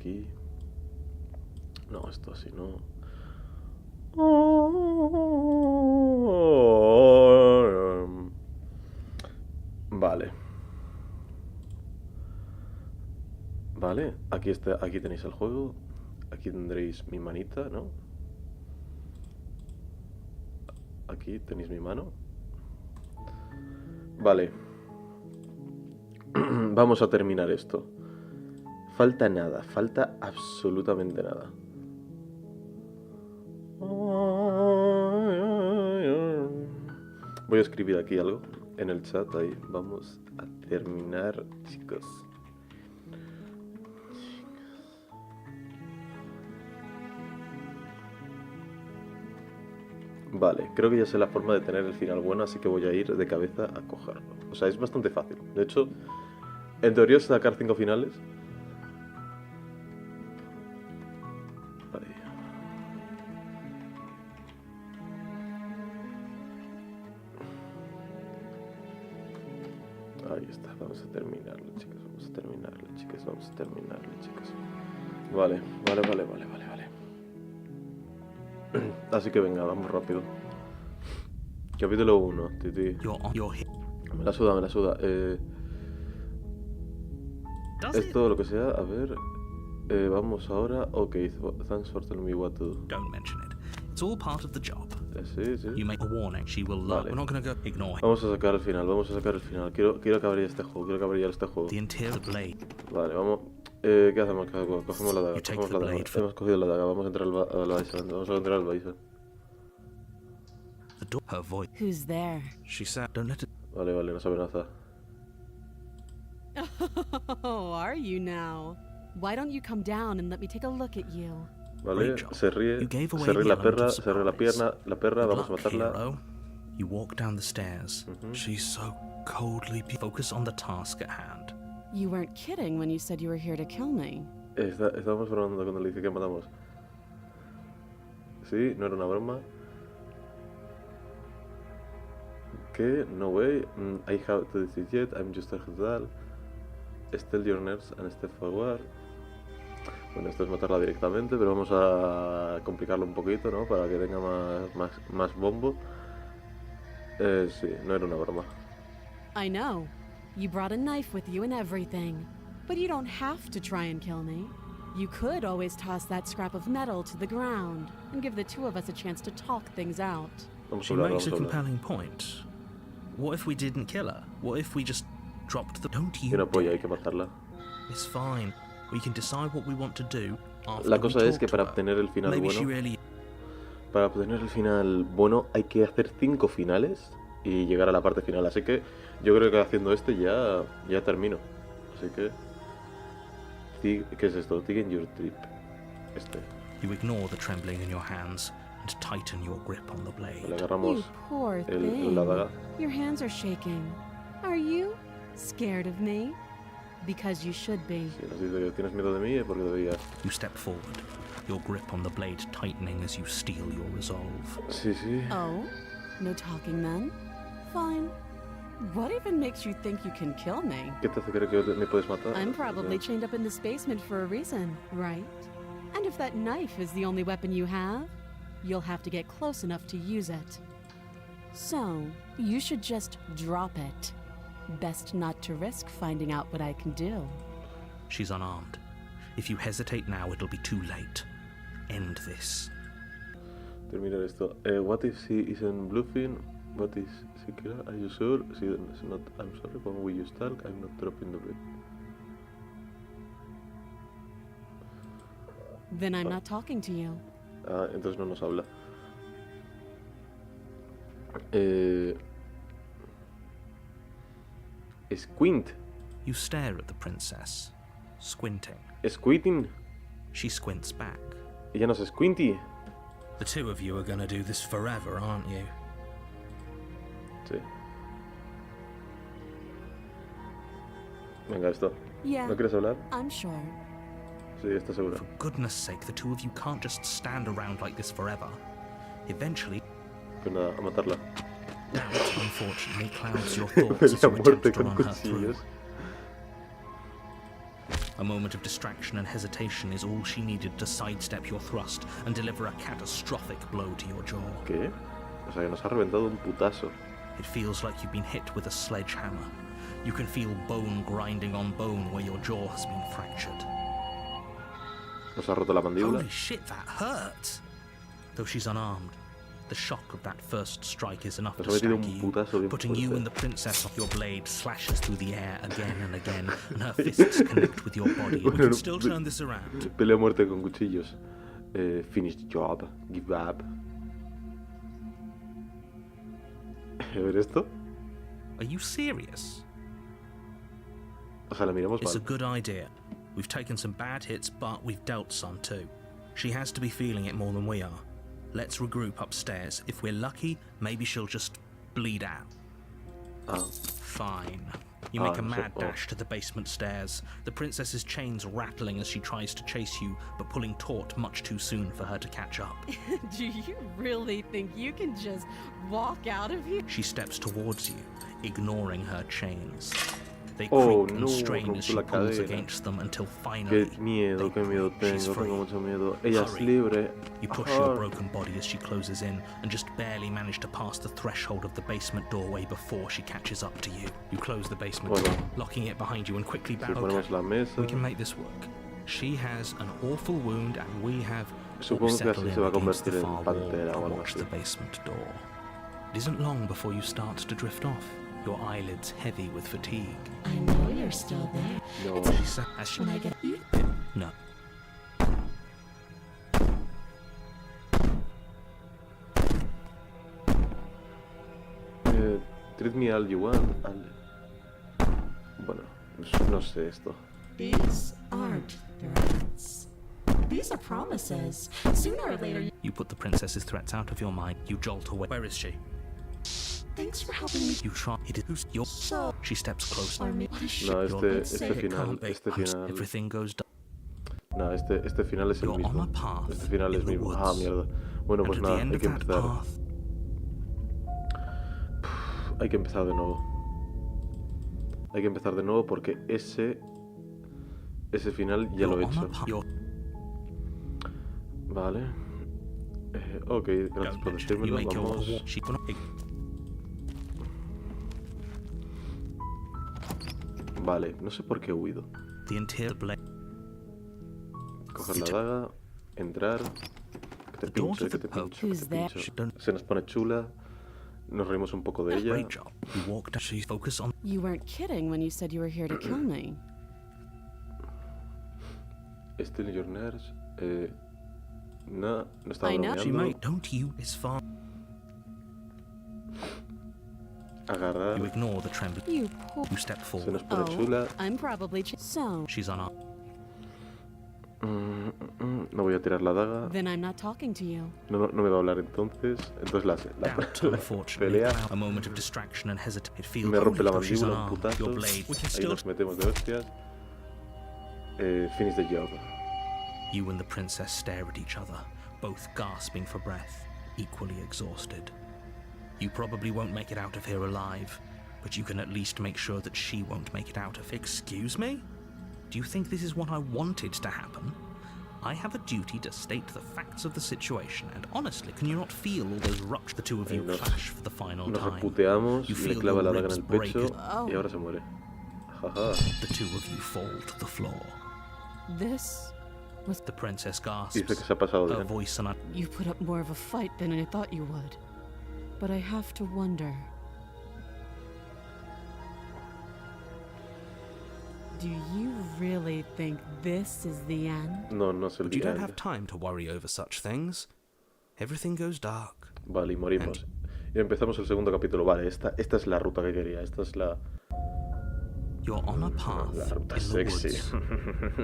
aquí. No, esto así no. Vale. Vale, aquí está, aquí tenéis el juego. Aquí tendréis mi manita, ¿no? Aquí tenéis mi mano. Vale. Vamos a terminar esto. Falta nada, falta absolutamente nada. Voy a escribir aquí algo en el chat, ahí. Vamos a terminar, chicos. Vale, creo que ya sé la forma de tener el final bueno, así que voy a ir de cabeza a cogerlo. O sea, es bastante fácil. De hecho, en teoría es sacar 5 finales. Vale. Ahí está, vamos a terminarlo, chicos. Vamos a terminarlo, chicos. Vamos a terminarlo, chicos. Vale. Así que venga, vamos rápido. Capítulo 1, titi. Me la suda. Esto, lo que sea, a ver. Vamos ahora. Ok, thanks for telling me what to do. Don't mention it. It's all part of the job. Sí. You make a warning, she will learn. Vale. We're not going to go ignore it. Vamos a sacar el final, Quiero acabar ya este juego, The interior blade. Vale, vamos. ¿Qué hacemos? Cogemos la daga. Hemos cogido la daga, vamos a entrar al Bison. Vamos a entrar al Bison. The door. Her voice. Who's there? She said, don't let it. Vale, no sabe nada. Oh, are you now? Why don't you come down and let me take a look at you? Vale, se ríe You gave away la the element perra, of se ríe la perra, Good vamos a luck, matarla. hero. You walk down the stairs. She's so coldly. Focus on the task at hand. You weren't kidding when you said you were here to kill me. Estábamos bromeando cuando le dice que matamos. Sí, no era una broma. ¿Qué? No way. I have to decide yet. I'm just a hospital. Steal your nerves and step forward. Bueno, esto es matarla directamente, pero vamos a complicarlo un poquito, ¿no? Para que tenga más bombo. Sí, no era una broma. I know. You brought a knife with you and everything. But you don't have to try and kill me. You could always toss that scrap of metal to the ground and give the two of us a chance to talk things out. She makes a compelling point. What if we didn't kill her? What if we just dropped the... Don't you Tiene apoyo, hay dare. que matarla. It's fine. We can decide what we want to do after La cosa we es talk que to para her. obtener el final Maybe she bueno, really... para obtener el final bueno hay que hacer 5 finales y llegar a la parte final. Así que yo creo que haciendo este ya termino. Así que... ¿Qué es esto? Tighten your trip. You ignore the trembling in your hands and tighten your grip on the blade. Le agarramos You poor thing. la daga. Your hands are shaking. Are you scared of me? Because you should be. Si nos dice que tienes miedo de mí, porque deberías. You step forward, your grip on the blade tightening as you steel your resolve. Sí. Oh? No talking then? Fine. What even makes you think you can kill me? ¿Qué te hace creer que me puedes matar? I'm probably chained up in this basement for a reason, right? And if that knife is the only weapon you have, you'll have to get close enough to use it. So, you should just drop it. Best not to risk finding out what I can do. She's unarmed. If you hesitate now, it'll be too late. End this. Terminar esto. What if she isn't bluffing? What is she killer? Are you sure? She is not. I'm sorry. When we use talk, I'm not dropping the blade. Then I'm not talking to you. Ah, entonces no nos habla. Squint. You stare at the princess, squinting. Squinting. She squints back. Ella no es Squinty. The two of you are gonna do this forever, aren't you? Sí. Venga, esto. Yeah, ¿No quieres hablar? I'm sure. Sí, está segura. For goodness sake, the two of you can't just stand around like this forever. Eventually, Pues nada, a matarla. doubt, unfortunately, clouds your thoughts as La you muerte attempt to con run her through. cuchillos. A moment of distraction and hesitation is all she needed to sidestep your thrust and deliver a catastrophic blow to your jaw. ¿Qué? O sea, que nos ha reventado un putazo. It feels like you've been hit with a sledgehammer. You can feel bone grinding on bone where your jaw has been fractured. Nos ha roto la mandíbula. Holy shit, that hurt! Though she's unarmed, the shock of that first strike is enough to stagger you, putting you and the princess off. Your blade slashes through the air again and again, and her fists connect with your body. We can still turn this around. Pelea a muerte con cuchillos. Finish job. Give up. A ver esto. Are you serious? O sea, la miramos It's a mal. good idea. We've taken some bad hits, but we've dealt some too. She has to be feeling it more than we are. Let's regroup upstairs. If we're lucky, maybe she'll just bleed out. Ah, Fine. You make a no sé. mad dash to the basement stairs, the princess's chains rattling as she tries to chase you, but pulling taut much too soon for her to catch up. Do you really think you can just walk out of here? She steps towards you, ignoring her chains. They Oh, creak and no, strain as rompió she la pulls cadera. against them until finally qué miedo she's free. tengo mucho miedo. Ella es Hurry. libre. You push Ah. your broken body as she closes in and just barely manage to pass the threshold of the basement doorway before she catches up to you. You close the basement Bueno. door, locking it behind you and quickly Si back. ponemos la mesa. We can make this work. She has an awful wound and we have... Supongo que settle así in se va a against the convertir en far wall pantera o and algo watch así. the basement door. It isn't long before you start to drift off, your eyelids heavy with fatigue. I know you're still there. No. She sa- as she... When I get you. No. Treat me all you want. Bueno, no sé esto. These aren't threats. These are promises. Sooner or later. You put the princess's threats out of your mind. You jolt away. Where is she? Thanks for helping me. You try. It is your... So. She steps closer. Or me. What is she? No, You're- este It final, can't be. este final. Everything goes down. No, este final es el You're on mismo. a path Este final in es the mismo. woods. Ah, mierda. Bueno, pues And at nada, the end hay of que that empezar. path, Hay que empezar de nuevo. Hay que empezar de nuevo porque ese final ya lo he you're on a hecho. path. You're... Vale. Ok, gracias Don't por mention it. You decírmelo. make your Vamos. walk. She... Vale, no sé por qué he huido. The interior blade. Coger la daga, entrar. Que te pincho, que te pincho, que Who's te there? pincho. Don't- Se nos pone chula. Nos reímos un poco de ella. Great job. You walk down. She's focused on... You weren't kidding when you said you were here to kill me. Still your nerves. No, no estaba I know. She bromeando. might... Don't you... It's far... Agarrar. You ignore the trembling. You poor. You step Se forward. nos pone Oh, chula. I'm probably. So. She's unarmed. No voy a tirar la daga. Then I'm not talking to you. No me va a hablar entonces. Entonces Doubt, la unfortunately. pelea. A moment of distraction and hesitation. It feels... Me rompe la Holy, she's mandíbula, un unarmed. putazo. Your blade. We can Ahí still... nos metemos de hostias. Finish the job. You and the princess stare at each other, both gasping for breath, equally exhausted. You probably won't make it out of here alive, but you can at least make sure that she won't make it out of... Excuse me? Do you think this is what I wanted to happen? I have a duty to state the facts of the situation, and honestly, can you not feel all those ruptures? The two of you clash for the final Nos time. reputeamos, You le feel clava your la daga en ribs el break pecho Oh. y ahora se muere. Jaja. The two of you fall to the floor. This. The princess gasps, Dice que se ha pasado her bien. voice and You put up more of a fight than I thought you would. But I have to wonder. Do you really think this is the end? No, no se But you don't olvida. have time to worry over such things. Everything goes dark. Vale, y morimos. Y empezamos el segundo capítulo. Vale, esta es la ruta que quería. Esta es la You're on a path ruta in the sexy. woods,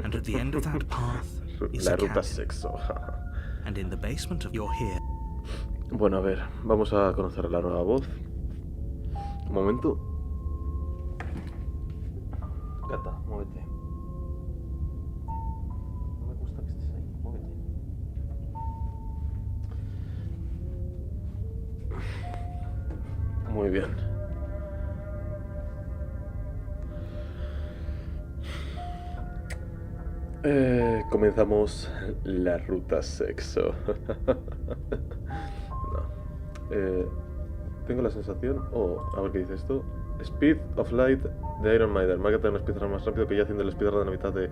and at the end of that path is La a ruta cabin, sexo. and in the basement of you're here. Bueno, a ver, vamos a conocer la nueva voz. Un momento. Gata, muévete. No me gusta que estés ahí, muévete. Muy bien. Comenzamos la ruta sexo. No. Tengo la sensación... a ver qué dice esto. Speed of Light de Iron Maiden. Márcate un speedrun más rápido que ya haciendo el speedrun de la mitad de...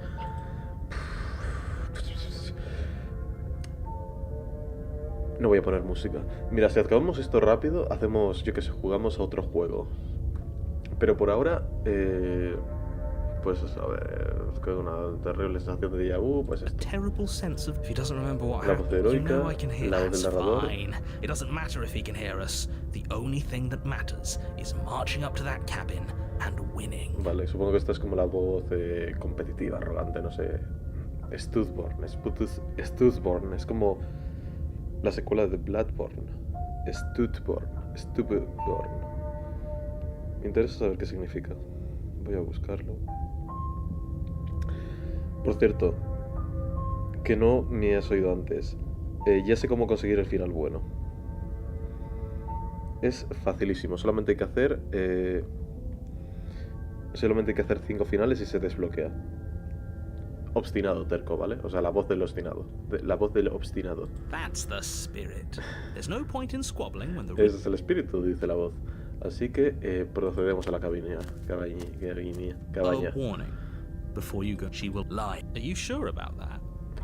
No voy a poner música. Mira, si acabamos esto rápido, hacemos, yo que sé, jugamos a otro juego. Pero por ahora, pues a ver, es que una terrible sensación de déjà vu, pues esto. Terrible sense of if he doesn't remember what La voz happened. You heroica, know I can hear. la voz del That's narrador. fine. It doesn't matter if he can hear us. The only thing that matters is marching up to that cabin and winning. Vale, supongo que esta es como la voz competitiva, arrogante, no sé. Stuthborn, es como la secuela de Bloodborne. Stuthborn. Me interesa saber qué significa. Voy a buscarlo. Por cierto, que no me has oído antes. Ya sé cómo conseguir el final bueno. Es facilísimo, solamente hay que hacer 5 finales y se desbloquea. Obstinado, terco, ¿vale? O sea, la voz del obstinado. La voz del obstinado. That's the spirit. There's no point in squabbling when the Ese es el espíritu, dice la voz. Así que procedemos a la cabaña. warning. Before you go, she will lie. Are you sure about that?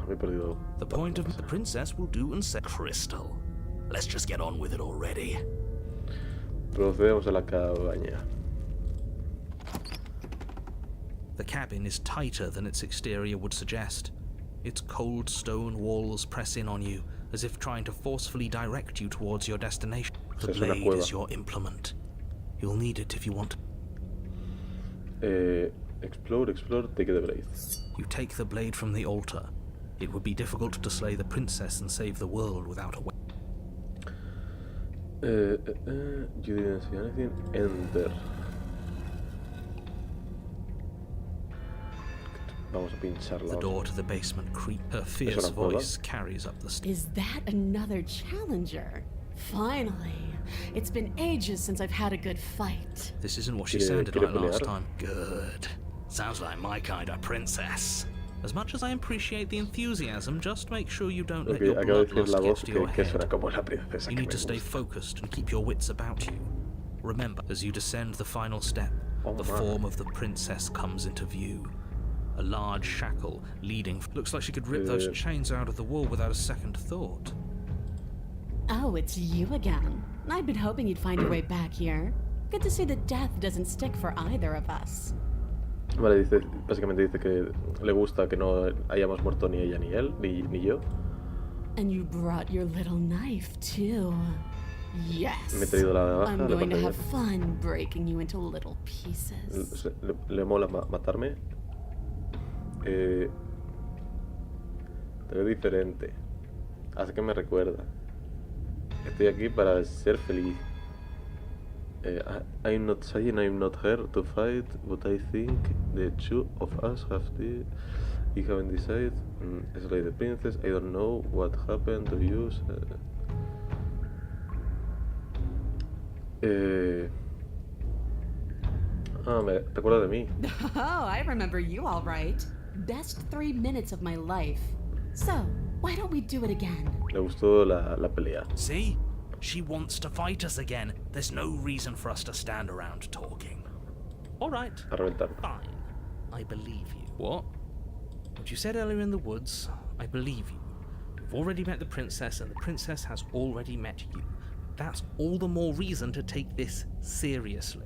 Me he perdido. The point of the princess will do and say crystal. Let's just get on with it already. Procedemos a la cabaña. The cabin is tighter than its exterior would suggest. Its cold stone walls press in on you, as if trying to forcefully direct you towards your destination. The Es una blade cueva. is your implement. You'll need it if you want. Explore, take the blade. You take the blade from the altar. It would be difficult to slay the princess and save the world without a weapon. You didn't see anything. Enter. Vamos a pincharla. The door to the basement creaks. Her fierce voice carries up the stairs. Is that another challenger? Finally. It's been ages since I've had a good fight. This isn't what she Quiere- sounded quiere like last pelear. time. Good. Sounds like my kind of princess. As much as I appreciate the enthusiasm, just make sure you don't let Ok, your acabo de decir bloodlust la get voz to your que head. suena como la princesa. You que need me to stay gusta. focused and keep your wits about you. Remember, as you descend the final step, Oh, the man. form of the princess comes into view. A large shackle leading. Looks like she could rip those chains out of the wall without a second thought. Oh, it's you again. I'd been hoping you'd find your way back here. Good to see that death doesn't stick for either of us. Vale, básicamente dice que le gusta que no hayamos muerto ni ella ni él, ni yo. And you brought your little knife, too. Yes. Me he traído la navaja, I'm le going to parece have bien. fun breaking you into little pieces. Le mola matarme. Te veo diferente. Hace que me recuerda. Estoy aquí para ser feliz. I'm not saying I'm not here to fight, but I think the two of us have we haven't decided. Slay the princess. I don't know what happened to you. ¿Te acuerdas de mí? Oh, I remember you all right. Best 3 minutes of my life. So, why don't we do it again? Le gustó la pelea. See? She wants to fight us again. There's no reason for us to stand around talking. All right. A reventar. Fine. I believe you. What? What you said earlier in the woods, I believe you. You've already met the princess, and the princess has already met you. That's all the more reason to take this seriously.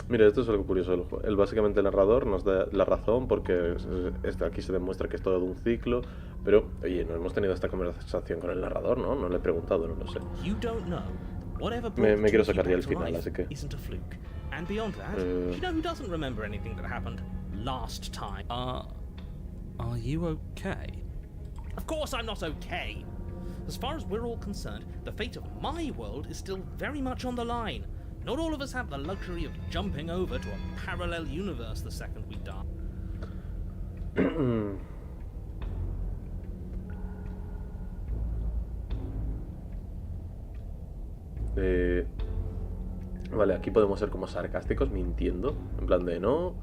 Mira, esto es algo curioso del juego. Básicamente el narrador nos da la razón porque aquí se demuestra que es todo un ciclo, pero oye, no hemos tenido esta conversación con el narrador, ¿no? No le he preguntado, no lo sé. You don't know. Whatever Me quiero sacar ya el final, así que... Isn't a fluke. And beyond that, do you know who doesn't remember anything that happened last time? Are you okay? Of course I'm not okay. As far as we're all concerned, the fate of my world is still very much on the line. Not all of us have the luxury of jumping over to a parallel universe the second we die. Vale, aquí podemos ser como sarcásticos, mintiendo. En plan de no.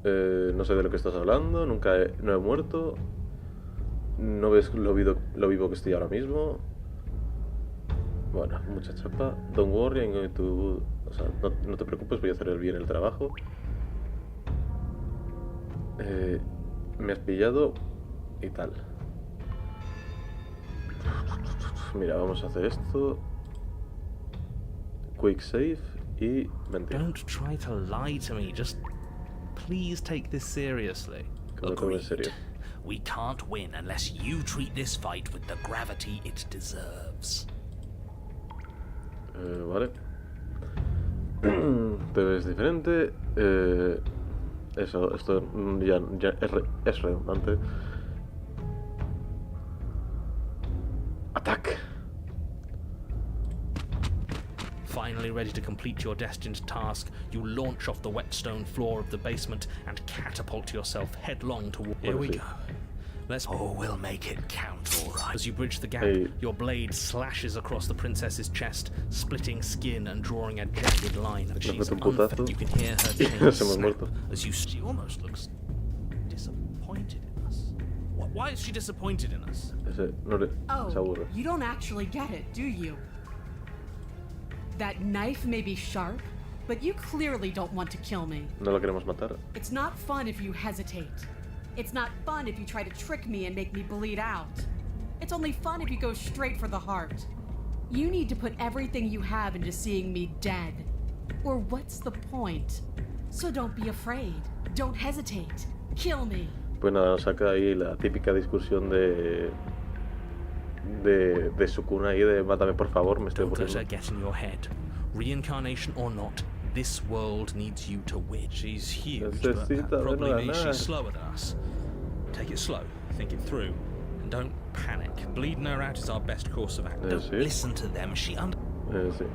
No sé de lo que estás hablando, no he muerto. No ves lo vivo que estoy ahora mismo. Bueno, mucha chapa. Don't worry, I'm going to... O sea, no te preocupes, voy a hacer bien el trabajo. Me has pillado y tal. Mira, vamos a hacer esto. Quick save y mentira. Don't try to lie to me. Just please take this seriously. Que me tome en serio. We can't win unless you treat this fight with the gravity it deserves. Vale. Te ves diferente. Esto ya es redundante. Attack. Finally ready to complete your destined task, you launch off the wet stone floor of the basement and catapult yourself headlong toward... Here we go. We'll make it count, all right. As you bridge the gap, your blade slashes across the princess's chest, splitting skin and drawing a jagged line. But she's unfazed. You can hear her chains snap as she almost looks disappointed in us. Why is she disappointed in us? Oh, you don't actually get it, do you? That knife may be sharp, but you clearly don't want to kill me. No la queremos matar. It's not fun if you hesitate. It's not fun if you try to trick me and make me bleed out. It's only fun if you go straight for the heart. You need to put everything you have into seeing me dead. Or what's the point? So don't be afraid. Don't hesitate. Kill me. Pues nada, nos saca ahí la típica discusión de Sukuna ahí de mátame por favor, me estoy aburriendo. Don't let her get in your head. Reincarnation or not, this world needs you to win. She's huge, but that probably means she's slower than us. Take it slow, think it through, and don't panic. Bleeding her out is our best course of action. Don't listen to them, she sí.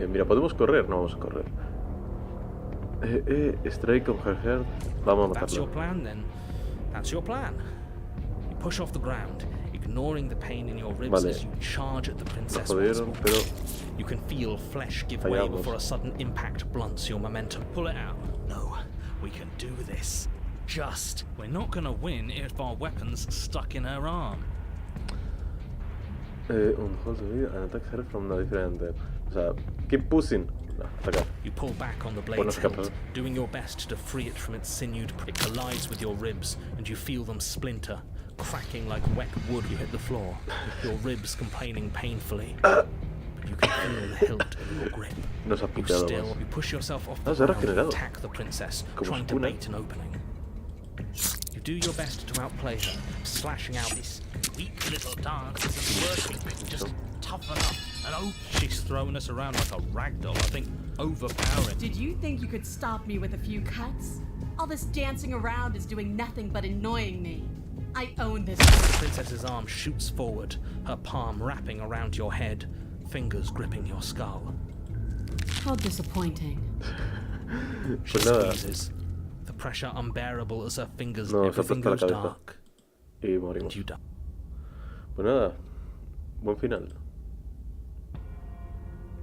Mira, podemos correr, no vamos a correr. Strike on her head, vamos a matarla. That's your plan then. That's your plan. You push off the ground, ignoring the pain in your ribs as you charge at the princess once more. You can feel flesh give way before a sudden impact blunts your momentum. Pull it out. No, we can do this. We're not gonna win if our weapon's stuck in her arm. Hold and attack her from the different end. O sea, keep pushing. No, atacar. You pull back on the blade's hilt, doing your best to free it from its sinewed. It collides with your ribs, and you feel them splinter, cracking like wet wood. You hit the floor, your ribs complaining painfully. But you can feel the hilt in your grip. You push yourself off the ground and attack the princess, trying to bait an opening. You do your best to outplay her, slashing out this weak little dance isn't working. Just toughen up. And oh, she's throwing us around like a ragdoll. I think overpowering. Did you think you could stop me with a few cuts? All this dancing around is doing nothing but annoying me. I own this. The princess's arm shoots forward, her palm wrapping around your head, fingers gripping your skull. How disappointing. She squeezes, the pressure unbearable as her fingers. Everything goes dark. Y morimos. And you die. Pues nada, buen final.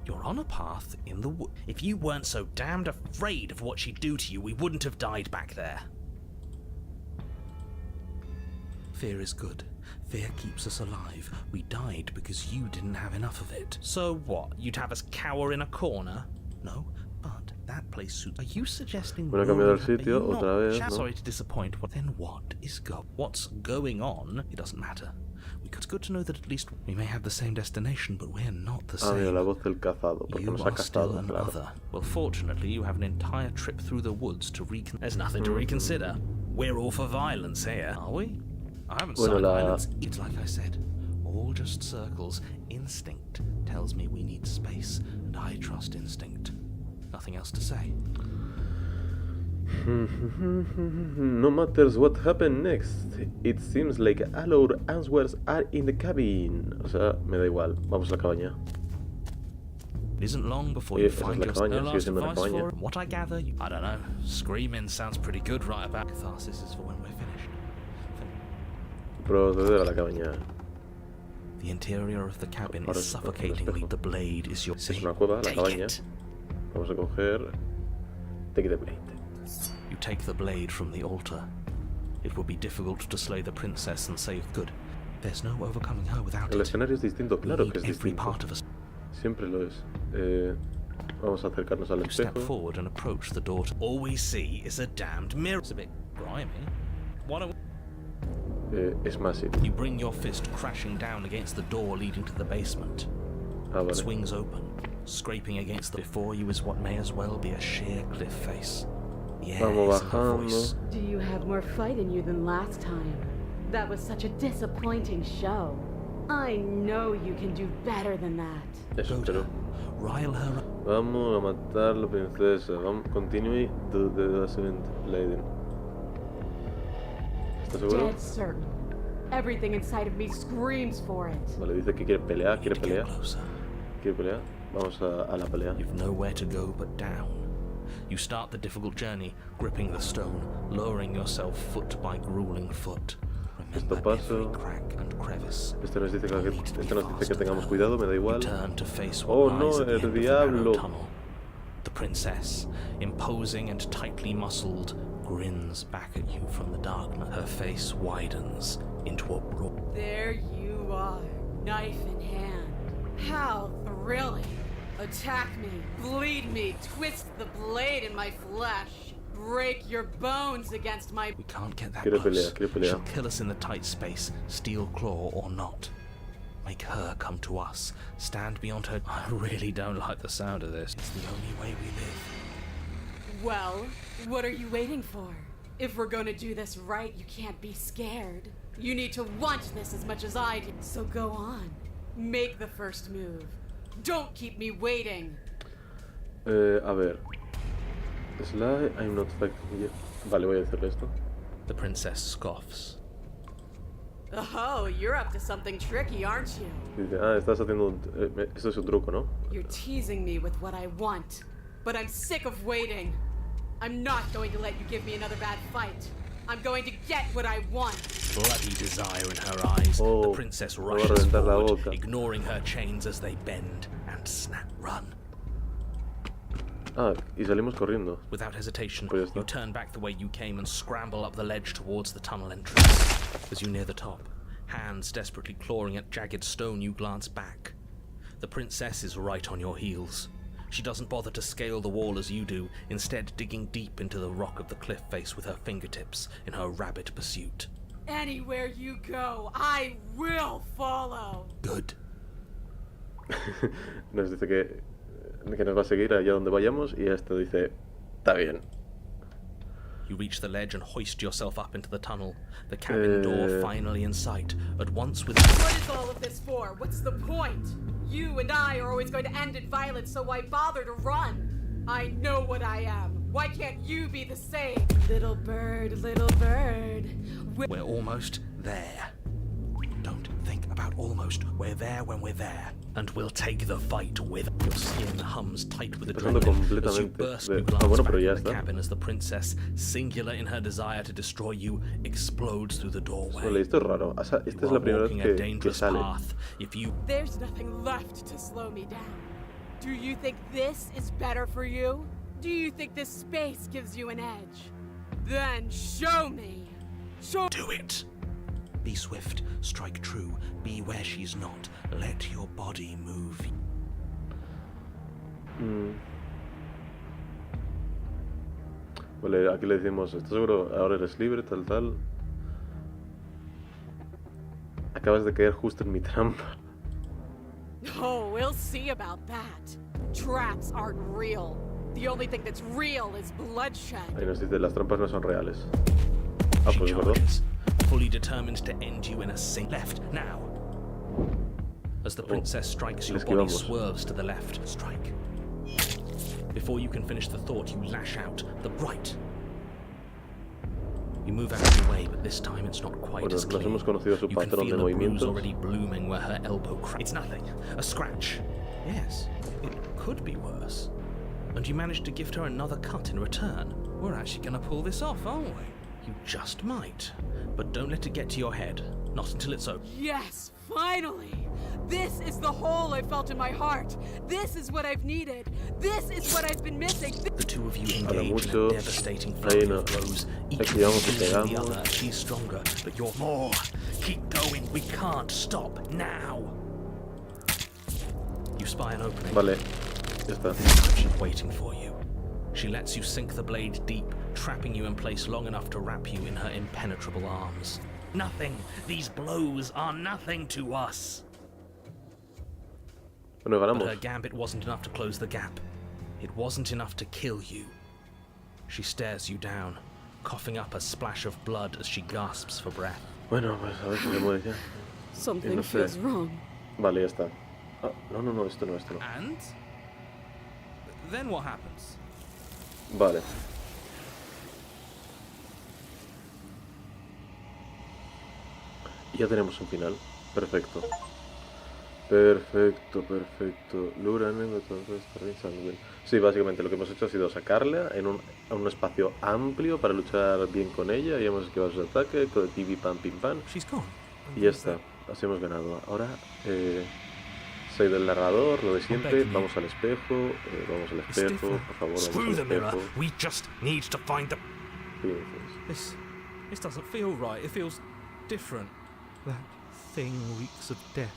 You're on a path in the wood. If you weren't so damned afraid of what she'd do to you, we wouldn't have died back there. Fear is good. Fear keeps us alive. We died because you didn't have enough of it. So what? You'd have us cower in a corner? No, but that place suits. Are you suggesting? Bueno, cambiado el sitio otra vez, ¿no? Sorry to disappoint. Then what is what's going on? It doesn't matter. It's good to know that at least we may have the same destination, but we're not the same. Mira, la voz del cazado, porque you nos ha are still cazado, claro. Another. Well, fortunately, you have an entire trip through the woods to There's nothing to reconsider. We're all for violence here, are we? I haven't signed violence. It's like I said, all just circles. Instinct tells me we need space, and I trust instinct. Nothing else to say. No matters what happens next, it seems like all our answers are in the cabin. O sea, me da igual, vamos a la cabaña. It isn't long before you find your last advice for what I gather. I don't know. Screaming sounds pretty good right about. Catharsis is for when we're finished. Proceder a la cabaña. The interior of the cabin is suffocatingly. The blade is your. Es una cueva, la cabaña. Vamos a coger. Take the blade. You take the blade from the altar. It would be difficult to slay the princess and save good. There's no overcoming her without El it. escenario es distinto, claro que es Every distinto. part of us. Siempre lo es. Vamos a acercarnos al You step espejo. forward and approach the door. All we see is a damned mirror. It's a bit grimy. What are Es massive. You bring your fist crashing down against the door leading to the basement. Ah, It vale. swings open, scraping against the before you is what may as well be a sheer cliff face. Yes, Vamos and her voice. bajando. Do you have more fight in you than last time? That was such a disappointing show. I know you can do better than that. Eso Go espero. down, rile her. Vamos a matar a la princesa. Vamos, continue the ascent, lady. ¿Estás seguro? Dead certain. Everything inside of me screams for it. Vale, dice que quiere pelear, quiere Get pelear. closer. Quiere pelear. Vamos a la pelea. You've nowhere to go but down. You start the difficult journey, gripping the stone, lowering yourself foot by grueling foot. Remember paso. every crack and crevice. Este nos dice You need to be que fast tengamos to cuidado, me da You igual. turn to face Oh, what no, lies at the el end of the narrow diablo. tunnel. The princess, imposing and tightly muscled, grins back at you from the darkness. Her face widens into a broad. There you are, knife in hand. How thrilling. Attack me, bleed me, twist the blade in my flesh. Break your bones against my... We can't get that Quiere close. pelear, quiere pelear. She'll kill us in the tight space, steel claw or not. Make her come to us. Stand beyond her. I really don't like the sound of this. It's the only way we live. Well, what are you waiting for? If we're gonna do this right, you can't be scared. You need to want this as much as I do. So go on. Make the first move. Don't keep me waiting. A ver. Sly, I'm not fighting yet. Vale, voy a hacerle esto. The princess scoffs. Oh, you're up to something tricky, aren't you? Dice, estás haciendo esto es un truco, ¿no? You're teasing me with what I want. But I'm sick of waiting. I'm not going to let you give me another bad fight. I'm going to get what I want. Bloody desire in her eyes. Oh, The princess me va a rushes reventar la forward, boca. ignoring her chains as they bend and snap run. Y salimos corriendo. Without hesitation, Pues ya está. you turn back the way you came and scramble up the ledge towards the tunnel entrance. As you near the top, hands desperately clawing at jagged stone, you glance back. The princess is right on your heels. She doesn't bother to scale the wall as you do, instead digging deep into the rock of the cliff face with her fingertips in her rabid pursuit. Anywhere you go, I will follow. Good. Nos dice que nos va a seguir allá donde vayamos y esto dice, está bien. You reach the ledge and hoist yourself up into the tunnel, the cabin door finally in sight, at once with... What is all of this for? What's the point? You and I are always going to end in violence, so why bother to run? I know what I am. Why can't you be the same? Little bird, little bird. We're almost there. Don't think about almost. We're there when we're there. And we'll take the fight with... Your skin hums tight with Pasando adrenaline as you completamente burst. de- You glance bueno, back pero ya in the está. cabin as the princess, singular in her desire to destroy you, explodes through the doorway. Vale, esto es raro. Esta You es are la primera walking a vez que dangerous sale. path. If you... There's nothing left to slow me down. Do you think this is better for you? Do you think this space gives you an edge? Then show me. Show... Do it! Be swift, strike true, be where she's not. Let your body move. Vale, aquí le decimos, ¿estás seguro? Ahora eres libre, tal, tal. Acabas de caer justo en mi trampa. Oh, we'll see about that. Traps aren't real. The only thing that's real is bloodshed. Ahí nos dice, las trampas no son reales. She Pues perdón. charges, fully determined to end you in a sing. Left, now! As the princess strikes, your les body esquivamos. swerves to the left. Strike. Before you can finish the thought, you lash out. The right. You move out of the way, but this time it's not quite Bueno, as nos clean. hemos conocido su You can patrón de feel a bruise movimientos. already blooming where her elbow cracks. It's nothing. A scratch. Yes, it could be worse. And you managed to gift her another cut in return. We're actually going to pull this off, aren't we? You just might. But don't let it get to your head. Not until it's over. Yes, finally! This is the hole I felt in my heart. This is what I've needed. This is what I've been missing. The two of you Habla engage in mucho. a devastating Ahí flurry no. of blows, each Activamos y killing the pegamos. other. She's stronger, but you're more. Keep going. We can't stop now. You spy an opening. Vale, ya está. She's waiting for you. She lets you sink the blade deep, trapping you in place long enough to wrap you in her impenetrable arms. Nothing. These blows are nothing to us. Bueno, But her ganamos. gambit wasn't enough to close the gap. It wasn't enough to kill you. She stares you down, coughing up a splash of blood as she gasps for breath. Bueno, pues a ver si se muere ya. Something No sé. feels wrong. Vale, ya está. Ah, no, esto no. And then what happens? Vale. Ya tenemos un final. Perfecto. Perfecto. Sí, básicamente lo que hemos hecho ha sido sacarla a un espacio amplio para luchar bien con ella y hemos esquivado su ataque, con el pibi pam pim pam. She's gone. Y ya está. Así hemos ganado. Ahora soy del narrador, lo de siempre. Vamos al espejo. Por favor, Screw vamos the al mirror. espejo. We just need to find the. Fíjense. This doesn't feel right. It feels different. That thing reeks of death.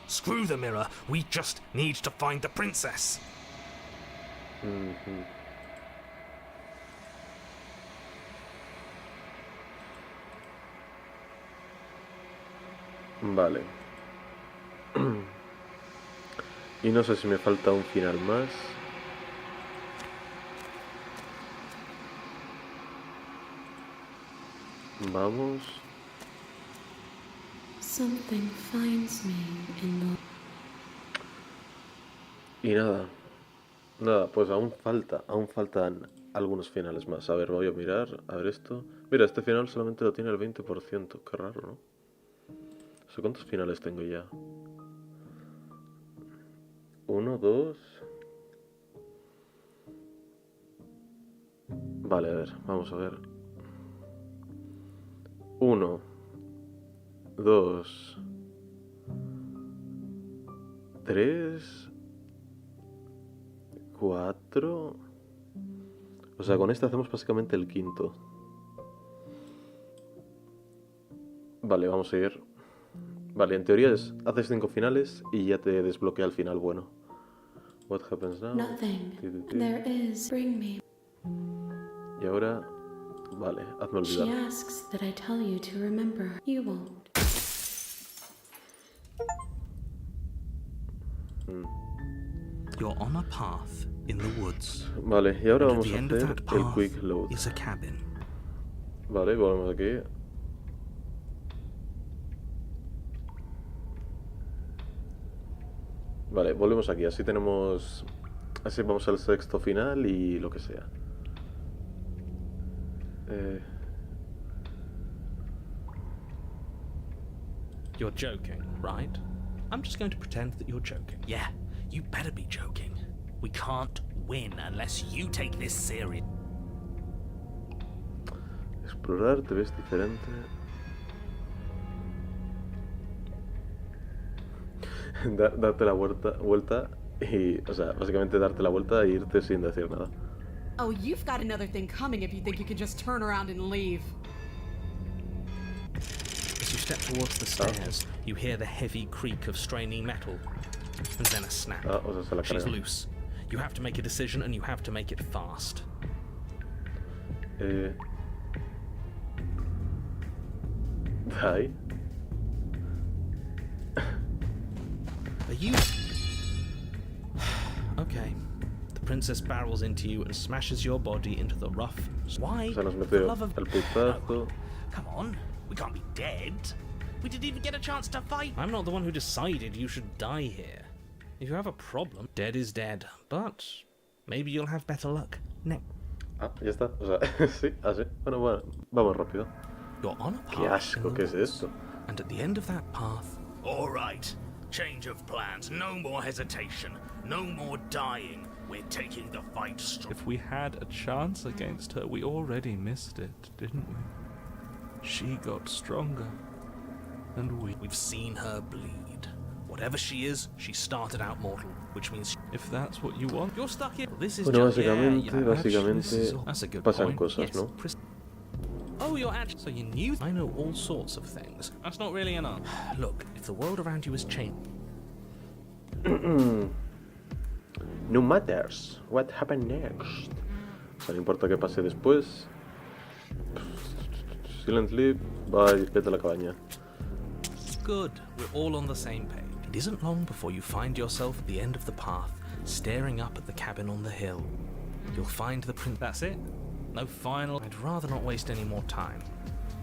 Screw the mirror. We just need to find the princess. Vale. Y no sé si me falta un final más. Vamos. Something finds me in the... Y nada, pues aún faltan algunos finales más. A ver, voy a mirar, a ver esto. Mira, este final solamente lo tiene el 20%, qué raro, ¿no? No sé cuántos finales tengo ya. 1, 2... Vale, a ver, vamos a ver. 1, 2, 3... 4... O sea, con este hacemos básicamente el quinto. Vale, vamos a ir. Vale, en teoría haces 5 finales y ya te desbloquea el final bueno. What happens now? Nothing. There is. Bring me. Y ahora... Vale, hazme She olvidar. asks that I tell you to remember. You won't. You're on a path in the woods. Vale, y ahora At vamos the a end of hacer that el path quick load. is a cabin. Vale, volvemos aquí. Vale, volvemos aquí, así tenemos... Así vamos al sexto final y lo que sea. You're joking, right? I'm just going to pretend that you're joking. Yeah, you better be joking. We can't win unless you take this serious. Explorar, te ves diferente. Darte la vuelta y... O sea, básicamente darte la vuelta e irte sin decir nada. Oh, you've got another thing coming if you think you can just turn around and leave. As you step towards the stairs, you hear the heavy creak of straining metal, and then a snap. Ah, o sea, se la She's carga. loose. You have to make a decision, and you have to make it fast. Ahí. Are you... Okay. The princess barrels into you and smashes your body into the rough... Why? O sea, nos For the metió love of... el putazo. Come on. We can't be dead. We didn't even get a chance to fight. I'm not the one who decided you should die here. If you have a problem, dead is dead. But maybe you'll have better luck next. Ah, ya está. O sea, sí, así. Bueno, vamos rápido. You're on a path. Qué asco, in the ¿qué es woods, esto? And at the end of that path... All right. Change of plans. No more hesitation. No more dying. We're taking the fight strong. If we had a chance against her, we already missed it, didn't we? She got stronger. and We've seen her bleed. Whatever she is, she started out mortal, which means if that's what you want. you're stuck here. This is Bueno, just básicamente that's a good pasan point. cosas, Yes, ¿no? Oh, you're actually... So you knew... I know all sorts of things. That's not really enough. Look, if the world around you is changed... No matters what happened next. O sea, no importa qué pase después. Silent sleep, bye, vete a la cabaña. Good. We're all on the same page. It isn't long before you find yourself at the end of the path, staring up at the cabin on the hill. You'll find the prince... That's it? No final... I'd rather not waste any more time.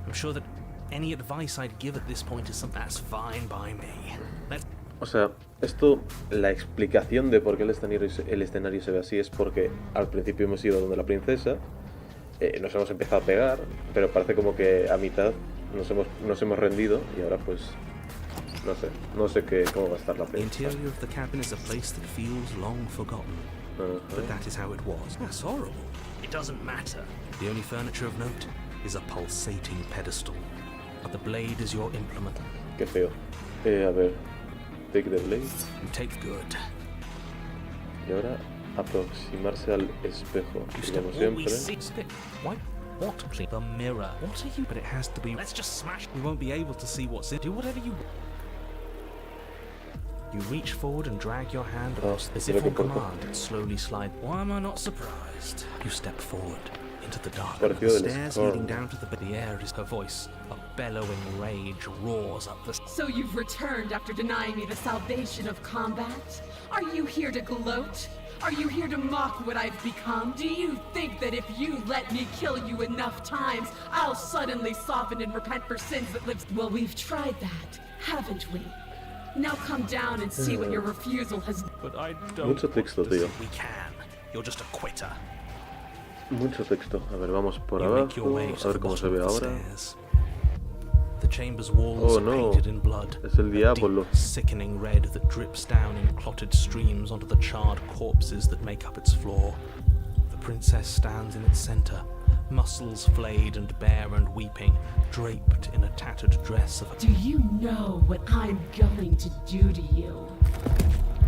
I'm sure that any advice I'd give at this point is something that's fine by me. Let's... O sea, esto, la explicación de por qué el escenario se ve así es porque al principio hemos ido donde la princesa, nos hemos empezado a pegar, pero parece como que a mitad nos hemos rendido y ahora pues no sé cómo va a estar la The princesa. interior of the cabin is a place that feels long forgotten. But that is how it was. That's horrible. It doesn't matter. The only furniture of note is a pulsating pedestal. The blade is your implement. Qué feo. A ver, take the blade. You take good. Y ahora aproximarse al espejo. You Y step como always siempre. see. Why? What? Please? The mirror. What are you? But it has to be. Let's just smash. We won't be able to see what's in. Do whatever you want. You reach forward and drag your hand across as if on command and slowly slide. Why am I not surprised? You step forward into the dark. The stairs leading down to the air is her voice. A bellowing rage roars up the... So you've returned after denying me the salvation of combat? Are you here to gloat? Are you here to mock what I've become? Do you think that if you let me kill you enough times, I'll suddenly soften and repent for sins that lives... Well, we've tried that, haven't we? Now come down and see what your refusal has... But I don't... Mucho texto, tío. We can. You're just a quitter. Mucho texto. A ver, vamos por You make your abajo. way A to ver the cómo se bottom ve of the ahora. stairs. The chamber's walls Oh, are no. painted in blood. Es el A diablo. deep, sickening red that drips down in clotted streams onto the charred corpses that make up its floor. The princess stands in its center, muscles flayed and bare and weeping, draped in a tattered dress of... Do you know what I'm going to do to you?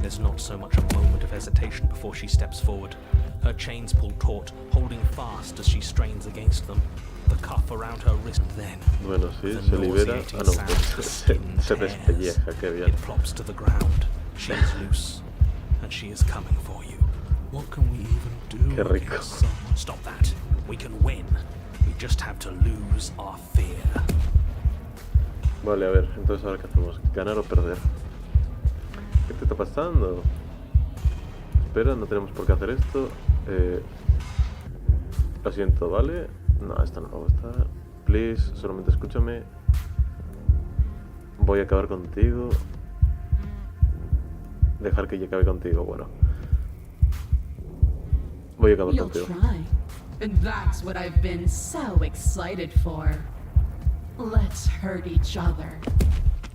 There's not so much a moment of hesitation before she steps forward. Her chains pull taut, holding fast as she strains against them. The cuff around her wrist, and then... Bueno, sí, with a se libera. nauseating Ah, no, sound, pues the se skin tears. despelleja, qué bien. It plops to the ground. She is loose, and she is coming for you. What can we even do Qué rico. against someone? Stop that. We can win. We just have to lose our fear. Vale, a ver, entonces ahora qué hacemos, ganar o perder. ¿Qué te está pasando? Espera, no tenemos por qué hacer esto. Lo siento, ¿vale? No, esto no me va a gustar. Please, solamente escúchame. Voy a acabar contigo. Dejar que yo acabe contigo, bueno. Voy a acabar You'll contigo. try. And that's what I've been so excited for. Let's hurt each other.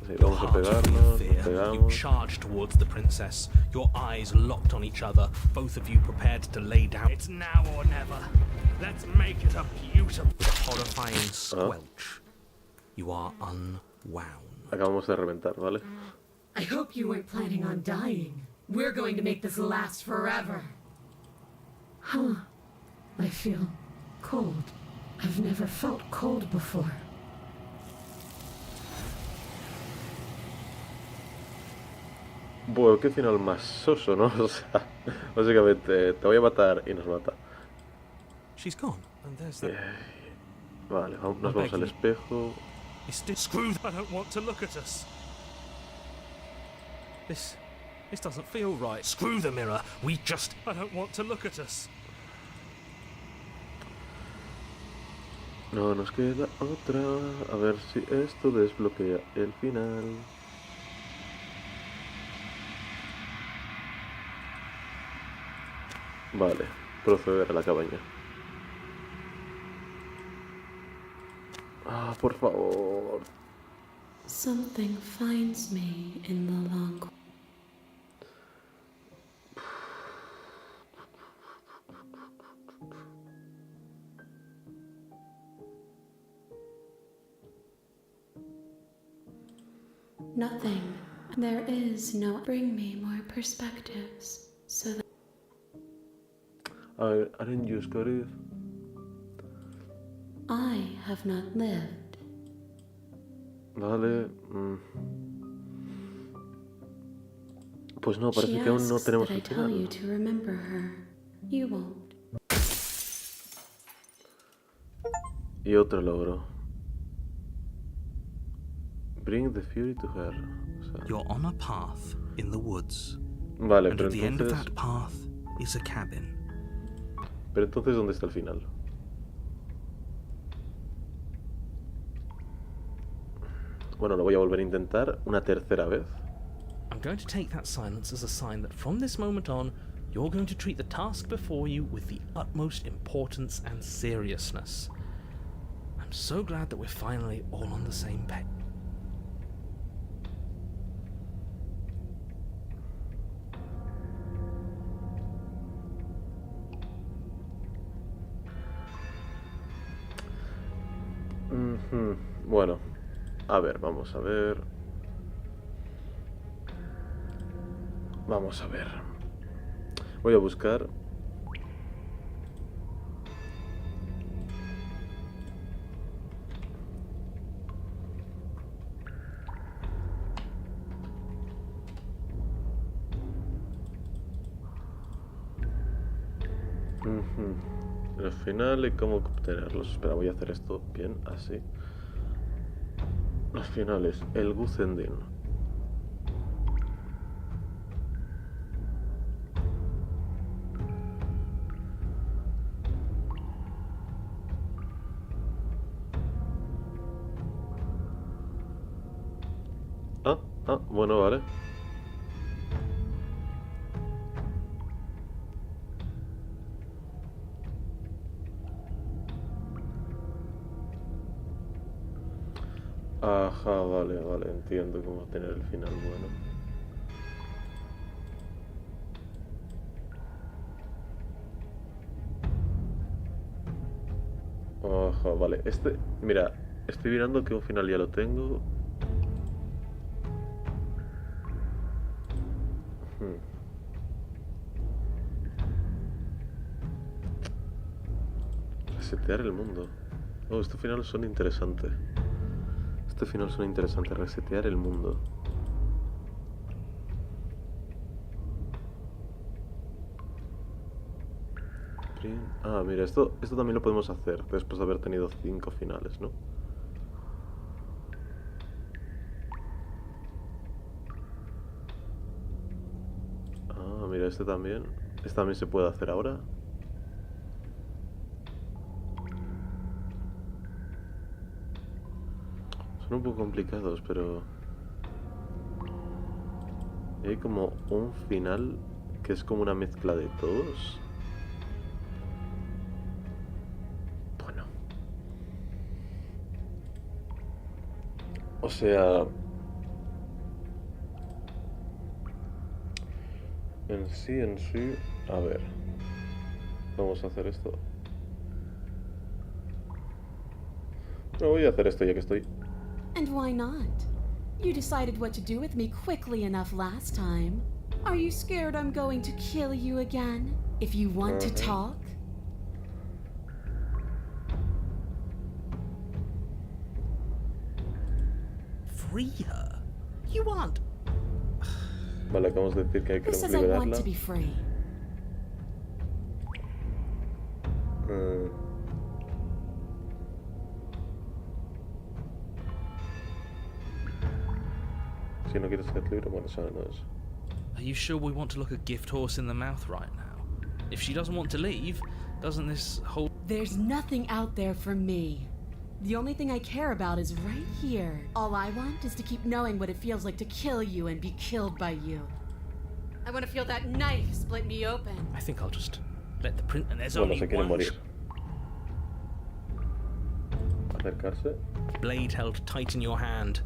Sí, Your vamos a heart full of pegarnos, fear. nos You pegamos. charge towards the princess, your eyes locked on each other, both of you prepared to lay down. It's now or never. Let's make it a beautiful... With a horrifying squelch, you are unwound. Acabamos de reventar, ¿vale? I hope you weren't planning on dying. We're going to make this last forever. Huh. I feel cold. I've never felt cold before. Bueno, qué final más soso, ¿no? O sea, básicamente te voy a matar y nos mata. She's gone, and there's that... Vale, nos vamos al espejo. Screw that. I don't want to look at us. This doesn't feel right. Screw the mirror. We just... I don't want to look at us. No nos queda otra. A ver si esto desbloquea el final. Vale, proceder a la cabaña. Ah, por favor. Something finds me in the long... Nothing. There is no. Bring me more perspectives so that. A ver, aren't you Scotty? I have not lived. Vale. Pues no, She parece que aún no asks tenemos that I el tell you final. to remember her. You won't. Y otro logro. Bring the fury to her. O sea, You're on a path in the woods, vale, and pero at the end of entonces... that path is a cabin. Pero entonces, ¿dónde está el final? Bueno, lo voy a volver a intentar una tercera vez. I'm going to take that silence as a sign that from this moment on, you're going to treat the task before you with the utmost importance and seriousness. I'm so glad that we're finally all on the same page. Bueno, a ver, vamos a ver. Vamos a ver. Voy a buscar. El final y cómo obtenerlos. Espera, voy a hacer esto bien, así. Los finales, el Guzendin. Bueno, vale. Ajá, vale, entiendo cómo tener el final bueno. Ajá, vale, mira, estoy mirando que un final ya lo tengo. Resetear el mundo. Oh, este final suena interesante. Resetear el mundo. Ah, mira, esto también lo podemos hacer después de haber tenido 5 finales, ¿no? Ah, mira, este también. Este también se puede hacer ahora. Son un poco complicados, pero... Y hay como un final que es como una mezcla de todos. Bueno. O sea... En sí... A ver. Vamos a hacer esto. No, voy a hacer esto ya que estoy. And why not? You decided what to do with me quickly enough last time. Are you scared I'm going to kill you again? If you want to talk? Free her? You aren't. Vale, acabamos de decir que hay que Who says I want liberarla. to be free? Si no quieres ser libre, bueno, eso no es. Are you sure we want to look a gift horse in the mouth right now? If she doesn't want to leave, doesn't this whole... There's nothing out there for me. The only thing I care about is right here. All I want is to keep knowing what it feels like to kill you and be killed by you. I want to feel that knife split me open. I think I'll just let the print... And there's Bueno, only se quiere one morir. Acercarse. blade held tight in your hand.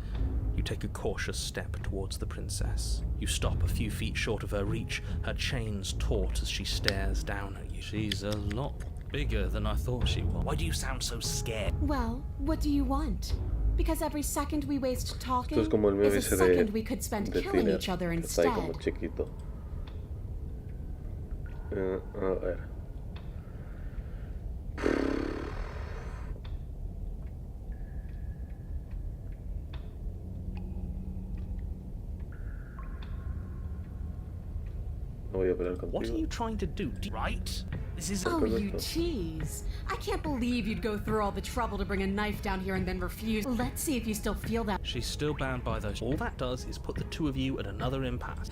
You take a cautious step towards the princess. You stop a few feet short of her reach, her chains taut as she stares down at you. She's a lot bigger than I thought she was. Why do you sound so scared? Well, what do you want? Because every second we waste talking Esto es como el meme is a ese second we could spend de killing Thinner, each other que está ahí como instead. chiquito. A ver. No voy a pelear contigo. What are you trying to do? Right? This is... Oh, you Correcto. tease. I can't believe you'd go through all the trouble to bring a knife down here and then refuse. Let's see if you still feel that. She's still bound by those. All that does is put the two of you at another impasse.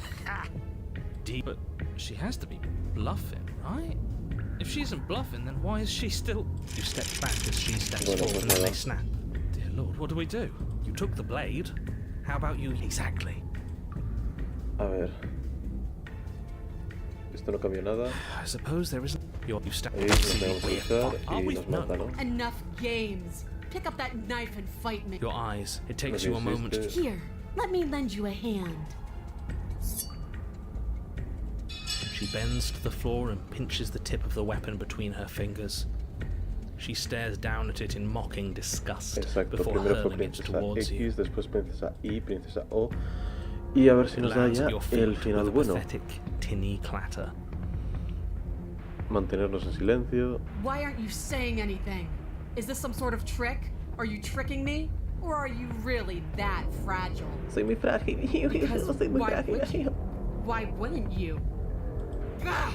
But she has to be bluffing, right? If she isn't bluffing, then why is she still... You step back as she steps Bueno, forward pues and then nada. they snap. Dear Lord, what do we do? You took the blade. How about you... Exactly. A ver. Esto no cambió nada. I suppose there isn't... You step... Ahí nos dejamos luchar Are y we... nos No. mata, ¿no? Enough games. Pick up that knife and fight me. Your eyes. It takes No you a moment to... resiste. Here, let me lend you a hand. She bends to the floor and pinches the tip of the weapon between her fingers. She stares down at it in mocking disgust Exacto, before primero fue hurling it princesa towards you. X, después princesa Y, princesa O. Y a ver si It nos da lands ya at your feet el with final a bueno. pathetic, tinny clatter. Mantenernos en silencio. Why aren't you saying anything? Is this some sort of trick? Are you tricking me? Or are you really that fragile? Soy muy frágil. Because Soy muy why would frágil. you? Why wouldn't you? Ah!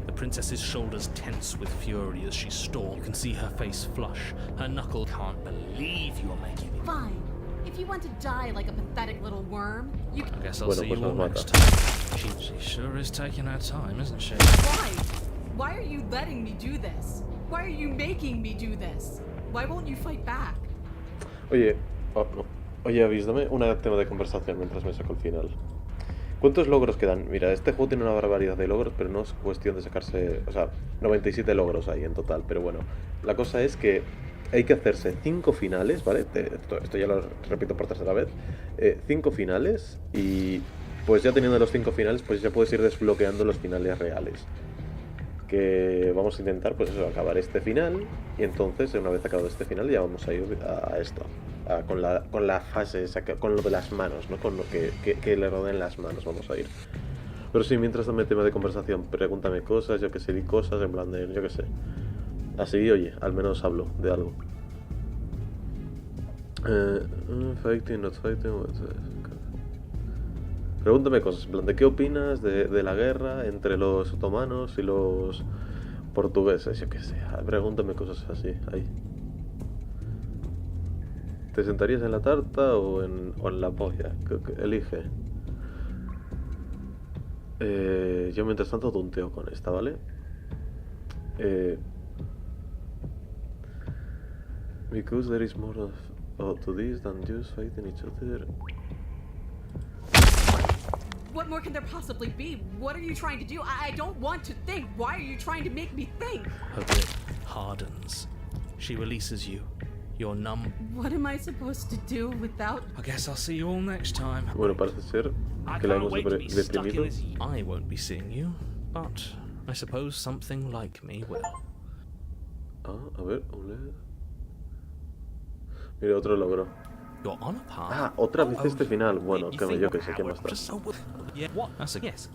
The princess's shoulders tense with fury as she stalks. You can see her face flush. Her knuckle can't believe you're making it. Fine. If you want to die like a pathetic little worm, you can. I guess I'll Bueno, see pues you all nos next mata. time. She sure is taking her time, isn't she? Why? Why are you letting me do this? Why are you making me do this? Why won't you fight back? Oye, oh, no. Oye, Avis, dame un tema de conversación mientras me saco el final. ¿Cuántos logros quedan? Mira, este juego tiene una barbaridad de logros, pero no es cuestión de sacarse... O sea, 97 logros hay en total, pero bueno. La cosa es que hay que hacerse 5 finales, ¿vale? Esto ya lo repito por tercera vez. 5 finales y pues ya teniendo los 5 finales, pues ya puedes ir desbloqueando los finales reales. Que vamos a intentar, pues eso, acabar este final y entonces, una vez acabado este final, ya vamos a ir a esto. Con la fase, con lo de las manos, ¿no? Con lo que le rodeen las manos vamos a ir. Pero sí, mientras dame tema de conversación, pregúntame cosas, yo que sé, di cosas, en plan de, yo que sé. Así, oye, al menos hablo de algo. Fighting, not fighting, pregúntame cosas, en plan, ¿de qué opinas de la guerra entre los otomanos y los portugueses? Yo que sé, pregúntame cosas así, ahí. ¿Te sentarías en la tarta o en la polla? Elige. Yo mientras tanto tonteo con esta, ¿vale? Because there is more to this than just fighting each other. What more can there possibly be? What are you trying to do? I don't want to think. Why are you trying to make me think? Her grip hardens. She releases you. You're numb. What am I supposed to do without? I guess I'll see you all next time. Bueno, parece ser I que la can't hemos wait to be stuck in deprimido. this. I won't be seeing you, but I suppose something like me will. A ver, ole. Mira, otro logro. You're on a path. Ah, otra vez Oh, este final. Bueno, you que think yo que sé, ¿qué más da? just so well. Yeah, what? That's a yes.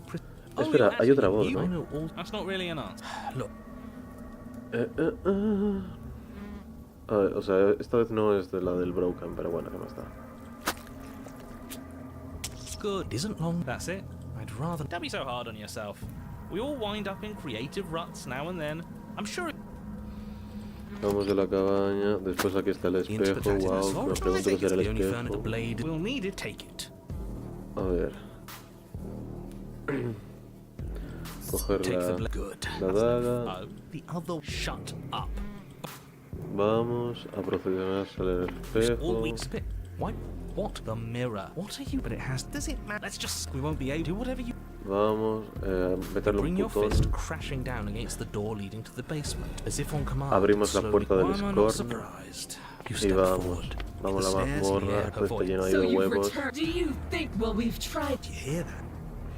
Espera, hay otra voz, I ¿no? know all. That's not really an answer. Look, A ver, o sea, esta vez no es de la del Broken, pero bueno, ¿qué más da? good isn't long. That's it. I'd rather. Don't be so hard on yourself. We all wind up in creative ruts now and then. I'm sure. Vamos de la cabaña, después aquí está el espejo, wow, me pregunto qué será el The only furniture espejo. blade we'll need it. Take it. A ver. Coger Take the la, blade. Good. la daga. Oh, the other. Shut up. Vamos a proceder al espejo. All we spit. Why? What? The mirror. What are you? But it has. Does it matter? Let's just. We won't be able to do whatever you. Vamos, meterle Bring un your putón. fist crashing down against the door leading to the basement, as if on command. Abrimos la Slowly. puerta del Why am I not escorno surprised? You y step vamos. forward. Vamos a la The stairs, mazmorra, yeah, esto está avoid. lleno ahí So de you've huevos. returned. Do you think? Well, we've tried. Do you hear that?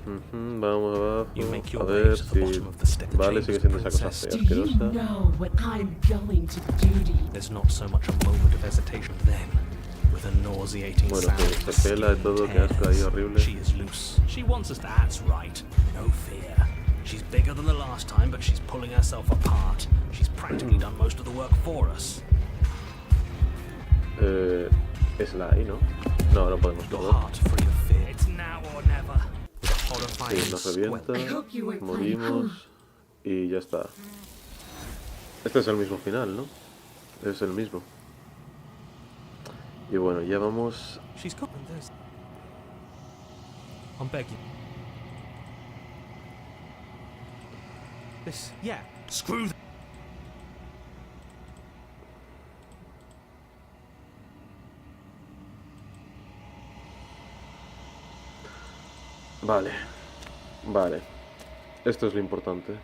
Vamos You abajo, make your a way ver to the si... bottom of the step. The Vale, sigue siendo esa cosa princess. fea, Do you asquerosa. know what I'm going to do to you? There's not so much a moment of hesitation then. with a nauseating Bueno, sound sí, of se pela de todo, qué asco ahí, horrible. She is loose. She wants us to. That's right. No fear. She's bigger than the last time, but she's pulling herself apart. She's practically done most of the work for us. Es la I, ¿no? No, no podemos Your correr. heart free of fear. It's now or never. With a horrifying Sí, nos revienta, squelch. morimos y ya está. Este es el mismo final, ¿no? Es el mismo. Y bueno, ya vamos... She's got this. I'm begging. This, yeah. Screw them. Vale. Vale. Esto es lo importante.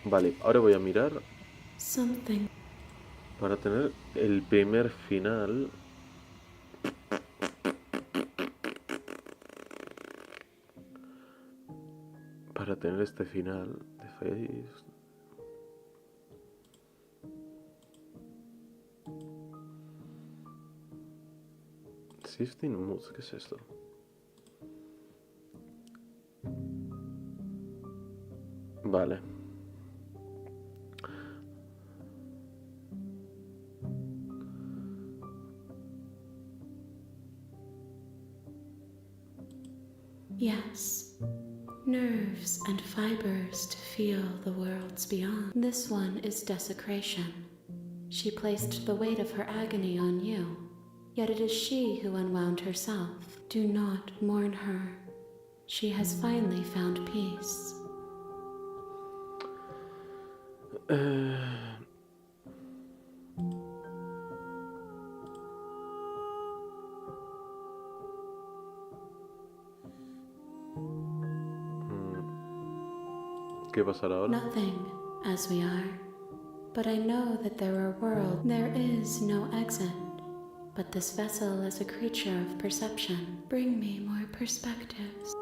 Vale, ahora voy a mirar Something. para tener el primer final. Para tener este final de Face. 15 moods, ¿qué es esto? Vale. Yes. Nerves and fibers to feel the worlds beyond. This one is desecration. She placed the weight of her agony on you, yet it is she who unwound herself. Do not mourn her. She has finally found peace. ¿Qué pasará ahora? Nothing, as we are. But I know that there are worlds. There is no exit. But this vessel is a creature of perception. Bring me more perspectives.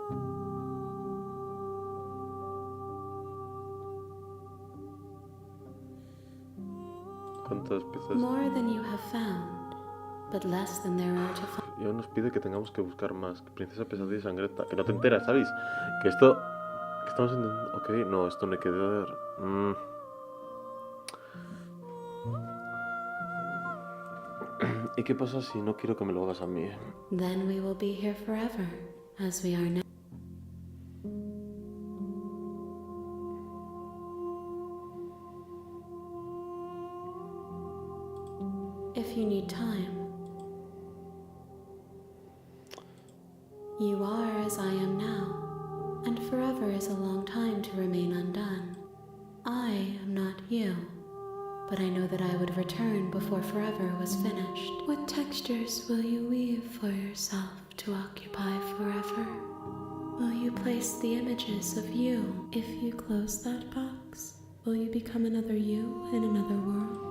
¿Cuántas piezas? More than you have found, but less than there are to find. Y aún nos pide que tengamos que buscar más. Princesa pesadilla sangrienta. Que no te enteras, ¿sabéis? Que esto... Que estamos entendiendo... Ok, no, esto no hay que dar... ¿Y qué pasa si no quiero que me lo hagas a mí? Then we will be here forever, as we are now. If you need time, you are as I am now, and forever is a long time to remain undone. I am not you, but I know that I would return before forever was finished. What textures will you weave for yourself to occupy forever? Will you place the images of you if you close that box? Will you become another you in another world?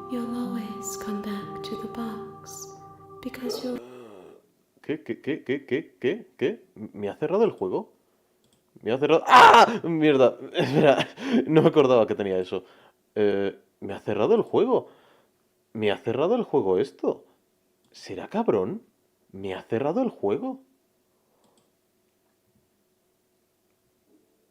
You'll always come back to the box, because you'll... ¿Qué? ¿Me ha cerrado el juego? ¿Me ha cerrado...? ¡Ah! Mierda, espera, no me acordaba que tenía eso. ¿Me ha cerrado el juego? ¿Me ha cerrado el juego esto? ¿Será cabrón? ¿Me ha cerrado el juego?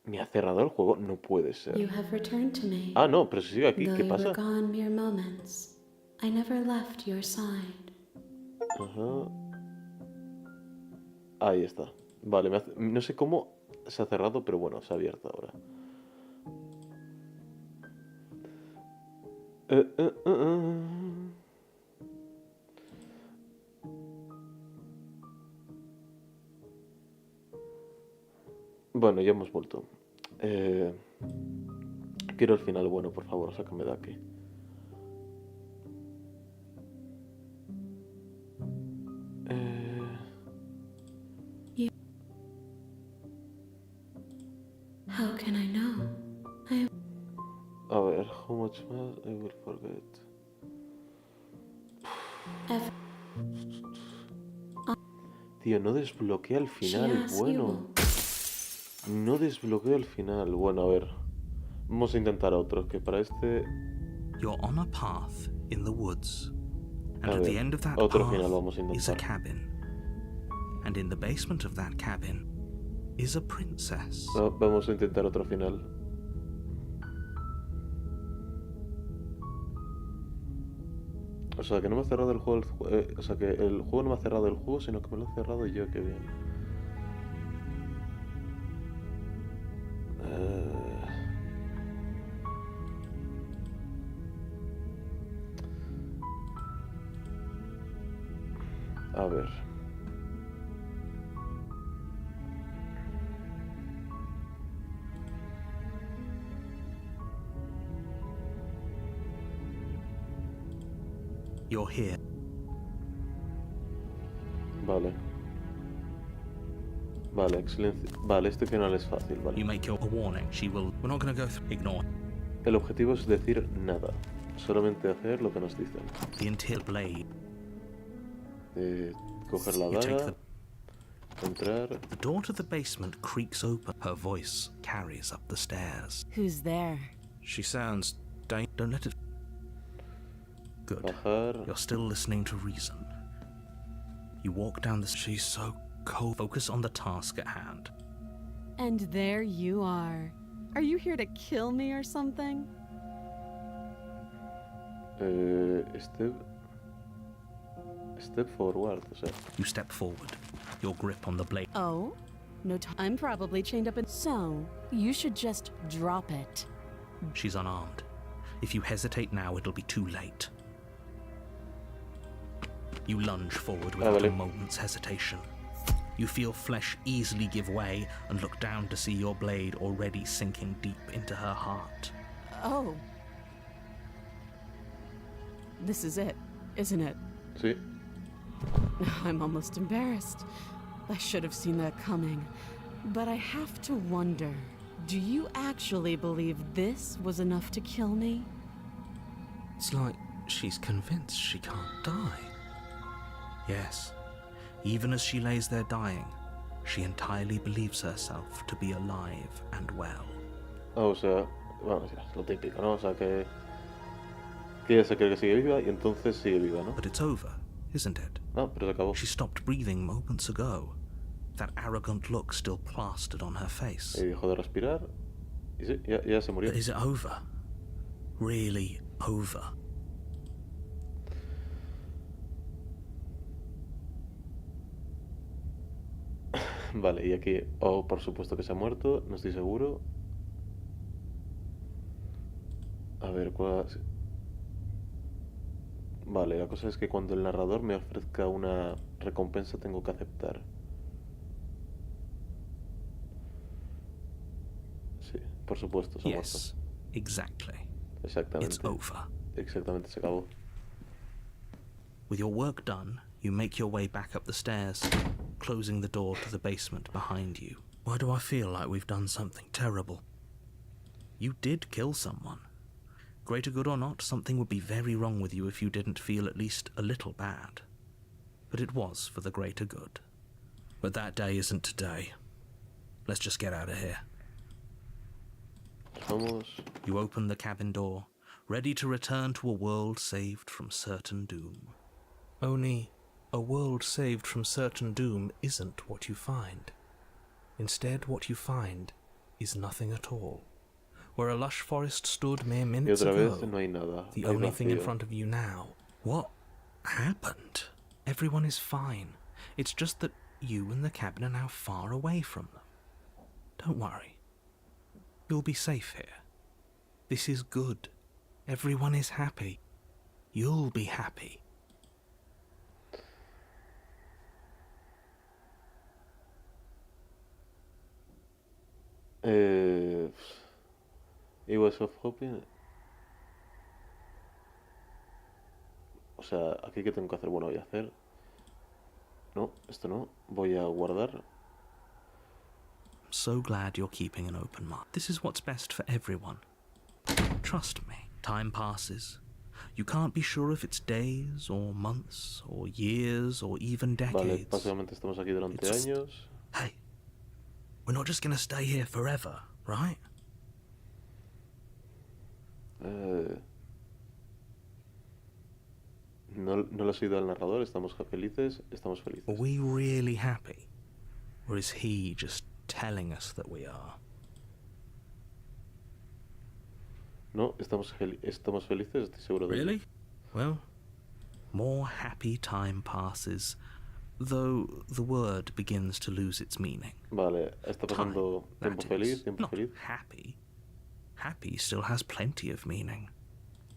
¿Me ha cerrado el juego? No puede ser. You have returned to me. Ah, no, pero si sigue aquí, Though ¿qué you pasa? were gone mere moments, I never left your side. Ajá. Ahí está. Vale, no sé cómo se ha cerrado, pero bueno, se ha abierto ahora. Bueno, ya hemos vuelto. Quiero el final bueno, por favor, sácame de aquí. How can I know? A ver, how much more I will forget. Ever Tío, no desbloquea el final, Yes, bueno. No desbloqueo el final. Bueno, a ver. Vamos a intentar otro, que para este... You're on a path in the woods, And A at the ver, end of that otro final path vamos a is a intentar. cabin. And in the basement of that cabin is a princess. Vamos a intentar otro final. O sea, que no me ha cerrado el juego, o sea, que el juego no me ha cerrado el juego, sino que me lo he cerrado yo, qué bien. A ver. You're here. Vale. Vale, excelencia. Vale, este final es fácil, You vale. make your warning. She will. We're not going to go through. Ignore. El objetivo es decir nada. Solamente hacer lo que nos dicen. The until blade. Coger la You take daga. Entrar. The door to the basement creaks open. Her voice carries up the stairs. Who's there? She sounds. Don't let it. Good. Bajar. You're still listening to reason. You walk down the. She's so cold. Focus on the task at hand. And there you are. Are you here to kill me or something? Step forward, o sea. You step forward. Your grip on the blade. Oh? No time. I'm probably chained up in. So, you should just drop it. She's unarmed. If you hesitate now, it'll be too late. You lunge forward without a moment's hesitation. You feel flesh easily give way and look down to see your blade already sinking deep into her heart. Oh. This is it, isn't it? Sí. I'm almost embarrassed. I should have seen that coming. But I have to wonder, do you actually believe this was enough to kill me? It's like she's convinced she can't die. Yes, even as she lays there dying, she entirely believes herself to be alive and well. O sea, bueno, ya, lo típico, ¿no? O sea, que ella se cree que sigue viva y entonces sigue viva, ¿no? But it's over, isn't it? No, pero se acabó. She stopped breathing moments ago. That arrogant look still plastered on her face. Y dejó de respirar y sí, ya se murió. But is it over? Really over? Vale, y aquí, por supuesto que se ha muerto, no estoy seguro. A ver, ¿cuál? Vale, la cosa es que cuando el narrador me ofrezca una recompensa tengo que aceptar. Sí, por supuesto, se ha muerto. Yes, exactly. Exactamente. It's over. Exactamente, se acabó. With your work done, you make your way back up the stairs, closing the door to the basement behind you. Why do I feel like we've done something terrible? You did kill someone. Greater good or not, something would be very wrong with you if you didn't feel at least a little bad. But it was for the greater good. But that day isn't today. Let's just get out of here. Vamos. You open the cabin door, ready to return to a world saved from certain doom. Only, a world saved from certain doom isn't what you find. Instead, what you find is nothing at all. Where a lush forest stood mere minutes Y otra ago, vez no hay nada. the Hay only thing in vacío. front of you now. What happened? Everyone is fine. It's just that you and the cabin are now far away from them. Don't worry. You'll be safe here. This is good. Everyone is happy. You'll be happy. It was of hoping. O sea, aquí qué tengo que hacer. Bueno, voy a hacer. No, esto no. Voy a guardar. I'm so glad you're keeping an open mind. This is what's best for everyone. Trust me. Time passes. You can't be sure if it's days or months or years or even Vale, decades. básicamente estamos aquí durante It's- años. Hey, we're not just gonna stay here forever, right? No lo has oído al narrador, estamos felices, estamos Are felices. we really happy? Or is he just telling us that we are? No, estamos felices, estoy seguro de ello. Really? Well, more happy time passes, though the word begins to lose its meaning. Vale, está pasando Time, tiempo that feliz, is, tiempo not feliz. happy. Happy still has plenty of meaning.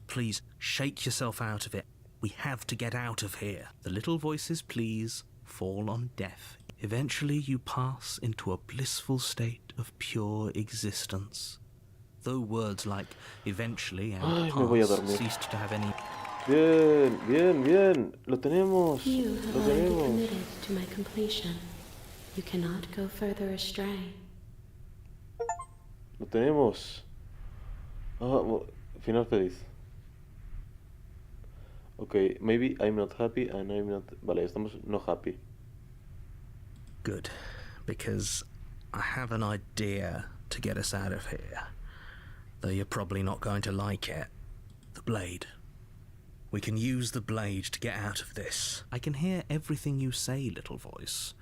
Please, shake yourself out of it. We have to get out of here. The little voices, please, fall on deaf. Eventually you pass into a blissful state of pure existence. Though words like eventually and Ay, me voy a pass dormir. ceased to have any... Bien, bien, bien. Lo tenemos. You have Lo already tenemos. committed to my completion. You cannot go further astray. Lo tenemos. Final feliz. Ok, maybe I'm not happy and I'm not... Vale, estamos no happy. Good, because I have an idea to get us out of here. Though you're probably not going to like it. The blade. We can use the blade to get out of this. I can hear everything you say, little voice.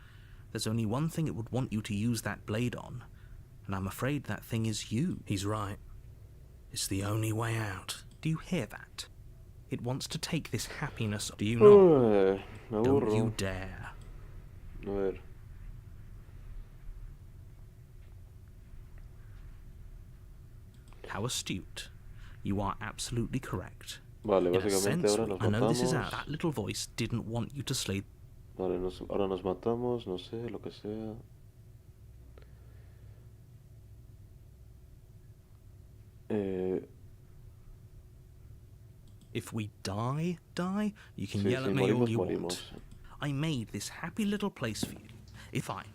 There's only one thing it would want you to use that blade on, and I'm afraid that thing is you. He's right. It's the only way out. Do you hear that? It wants to take this happiness. Do you not? Me Don't aburro. you dare. A ver. How astute. You are absolutely correct. Vale, In a básicamente sense, ahora nos I know this is matamos. out. That little voice didn't want you to slay. Vale, ahora nos matamos, no sé, lo que sea. If we die, you can Sí, yell si at me all morimos, you morimos. want. I made this happy little place for you. It's fine.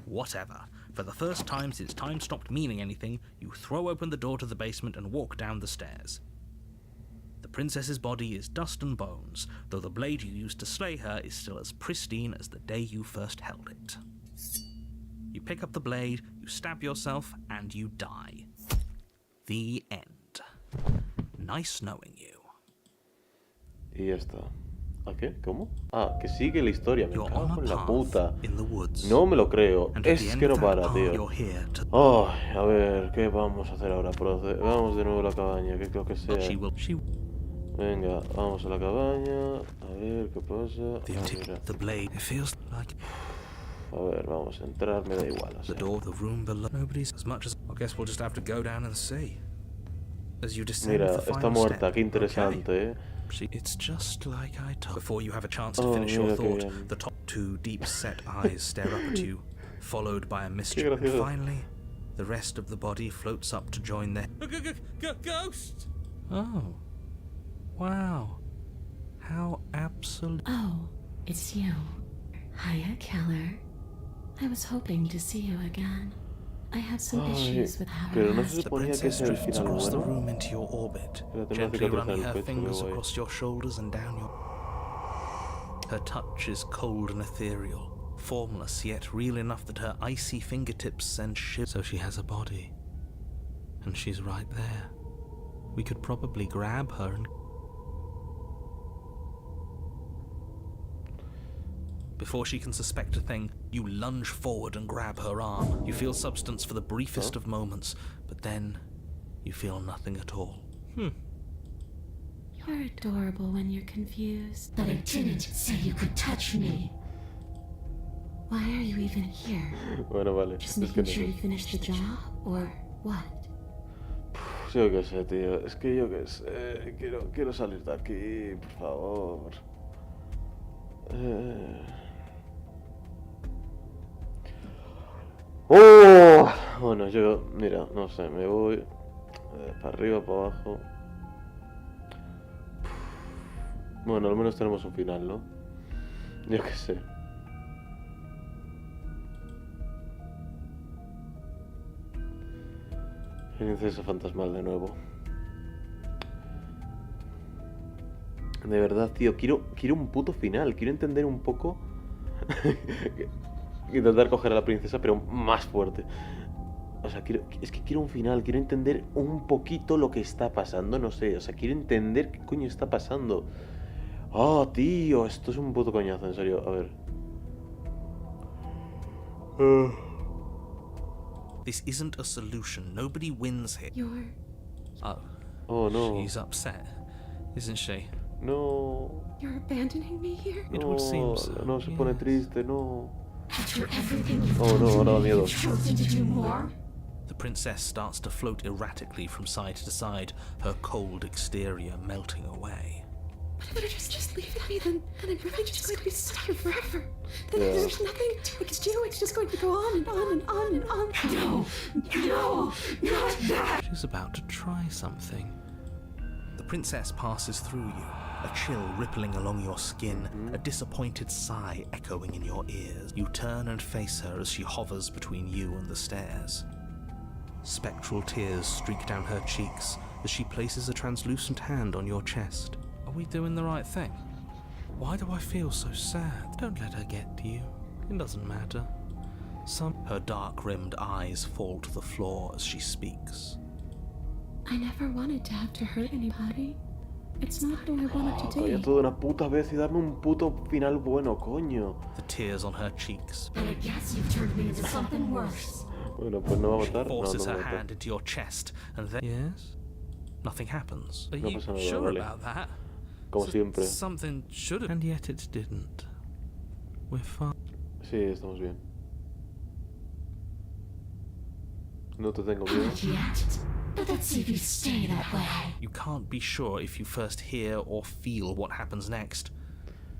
Whatever. For the first time since time stopped meaning anything, you throw open the door to the basement and walk down the stairs. The princess's body is dust and bones, though the blade you used to slay her is still as pristine as the day you first held it. You pick up the blade, you stab yourself, and you die. The end. Nice knowing you. Y ya está. ¿A qué? ¿Cómo? Ah, que sigue la historia. Me You're cago on en a la puta. path in the woods. No me lo creo. And at the Es end que no of that para, path, tío. you're here to... Oh, a ver, ¿qué vamos a hacer ahora? Vamos de nuevo a la cabaña, que creo que sea. She Venga, vamos a la cabaña. A ver, ¿qué pasa? the, Ah, mira. the blade. It feels like A ver, vamos a entrar, me da igual. O the sea. door, the room below. Nobody's as much as. I guess we'll just have to go down and see. As you descend Mira, the está final muerta, step. qué interesante, Okay. eh. It's just like I told. Before you have a chance to Oh, finish mira your qué thought, bien. the top two deep-set eyes stare up at you, followed by a mystery. And gracioso. finally, the rest of the body floats up to join their ghost. Oh, wow! How absolute. Oh, it's you. Hiya, Keller. I was hoping to see you again. I have some Ay, issues with how pero I no asked. se The suponía que princess ese era el drifts final across the bueno. room into your orbit, Mira, tengo una gently cicatriz en running el her pecho, fingers qué guay. across your shoulders and down your... Her touch is cold and ethereal, formless yet real enough that her icy fingertips send shivers. So she has a body, and she's right there. We could probably grab her and... Before she can suspect a thing, you lunge forward and grab her arm. You feel substance for the briefest of moments, but then you feel nothing at all. You're adorable when you're confused. But I didn't say you could touch me. Why are you even here? Bueno, vale. Just Es que making no sure sé. you finish the job, or what? Yo qué sé, tío. Es que yo qué sé. Quiero salir de aquí, por favor. ¡Oh! Bueno, yo, mira, no sé, me voy para arriba, para abajo. Bueno, al menos tenemos un final, ¿no? Yo qué sé. Princesa fantasmal de nuevo. De verdad, tío, quiero un puto final. Quiero entender un poco. Intentar coger a la princesa, pero más fuerte. O sea, es que quiero un final. Quiero entender un poquito lo que está pasando. No sé, o sea, quiero entender qué coño está pasando. Oh, tío, esto es un puto coñazo, en serio. A ver. This isn't a solution. Nobody wins here. You're... Oh, no. She's upset, isn't she? No. You're abandoning me here? It would seem so. No, se pone yes. triste, no. After everything you've Oh, no, ahora da miedo. you've chosen to do more. The princess starts to float erratically from side to side, her cold exterior melting away. But if I just leave me, then I'm really just going to be stuck here forever. Then Yeah. there's nothing I can do. It's just going to go on and on and on and on. No, no, not that. She's about to try something. The princess passes through you, a chill rippling along your skin, a disappointed sigh echoing in your ears. You turn and face her as she hovers between you and the stairs. Spectral tears streak down her cheeks as she places a translucent hand on your chest. Are we doing the right thing? Why do I feel so sad? Don't let her get to you. It doesn't matter. Her dark-rimmed eyes fall to the floor as she speaks. I never wanted to have to hurt anybody. It's not who I wanted to Coño, be. toda una puta vez y darme un puto final bueno, coño. The tears on her cheeks. But I guess you've turned me into something worse. Bueno, pues no va a matar. No, Forces no her va a matar. hand into your chest and then... Yes? Nothing happens. Are No you pasa nada, sure vale. about that? Como siempre. Something should have... And yet it didn't. We're fine. Sí, estamos bien. No te tengo miedo. Not yet. But let's see if you stay that way. You can't be sure if you first hear or feel what happens next.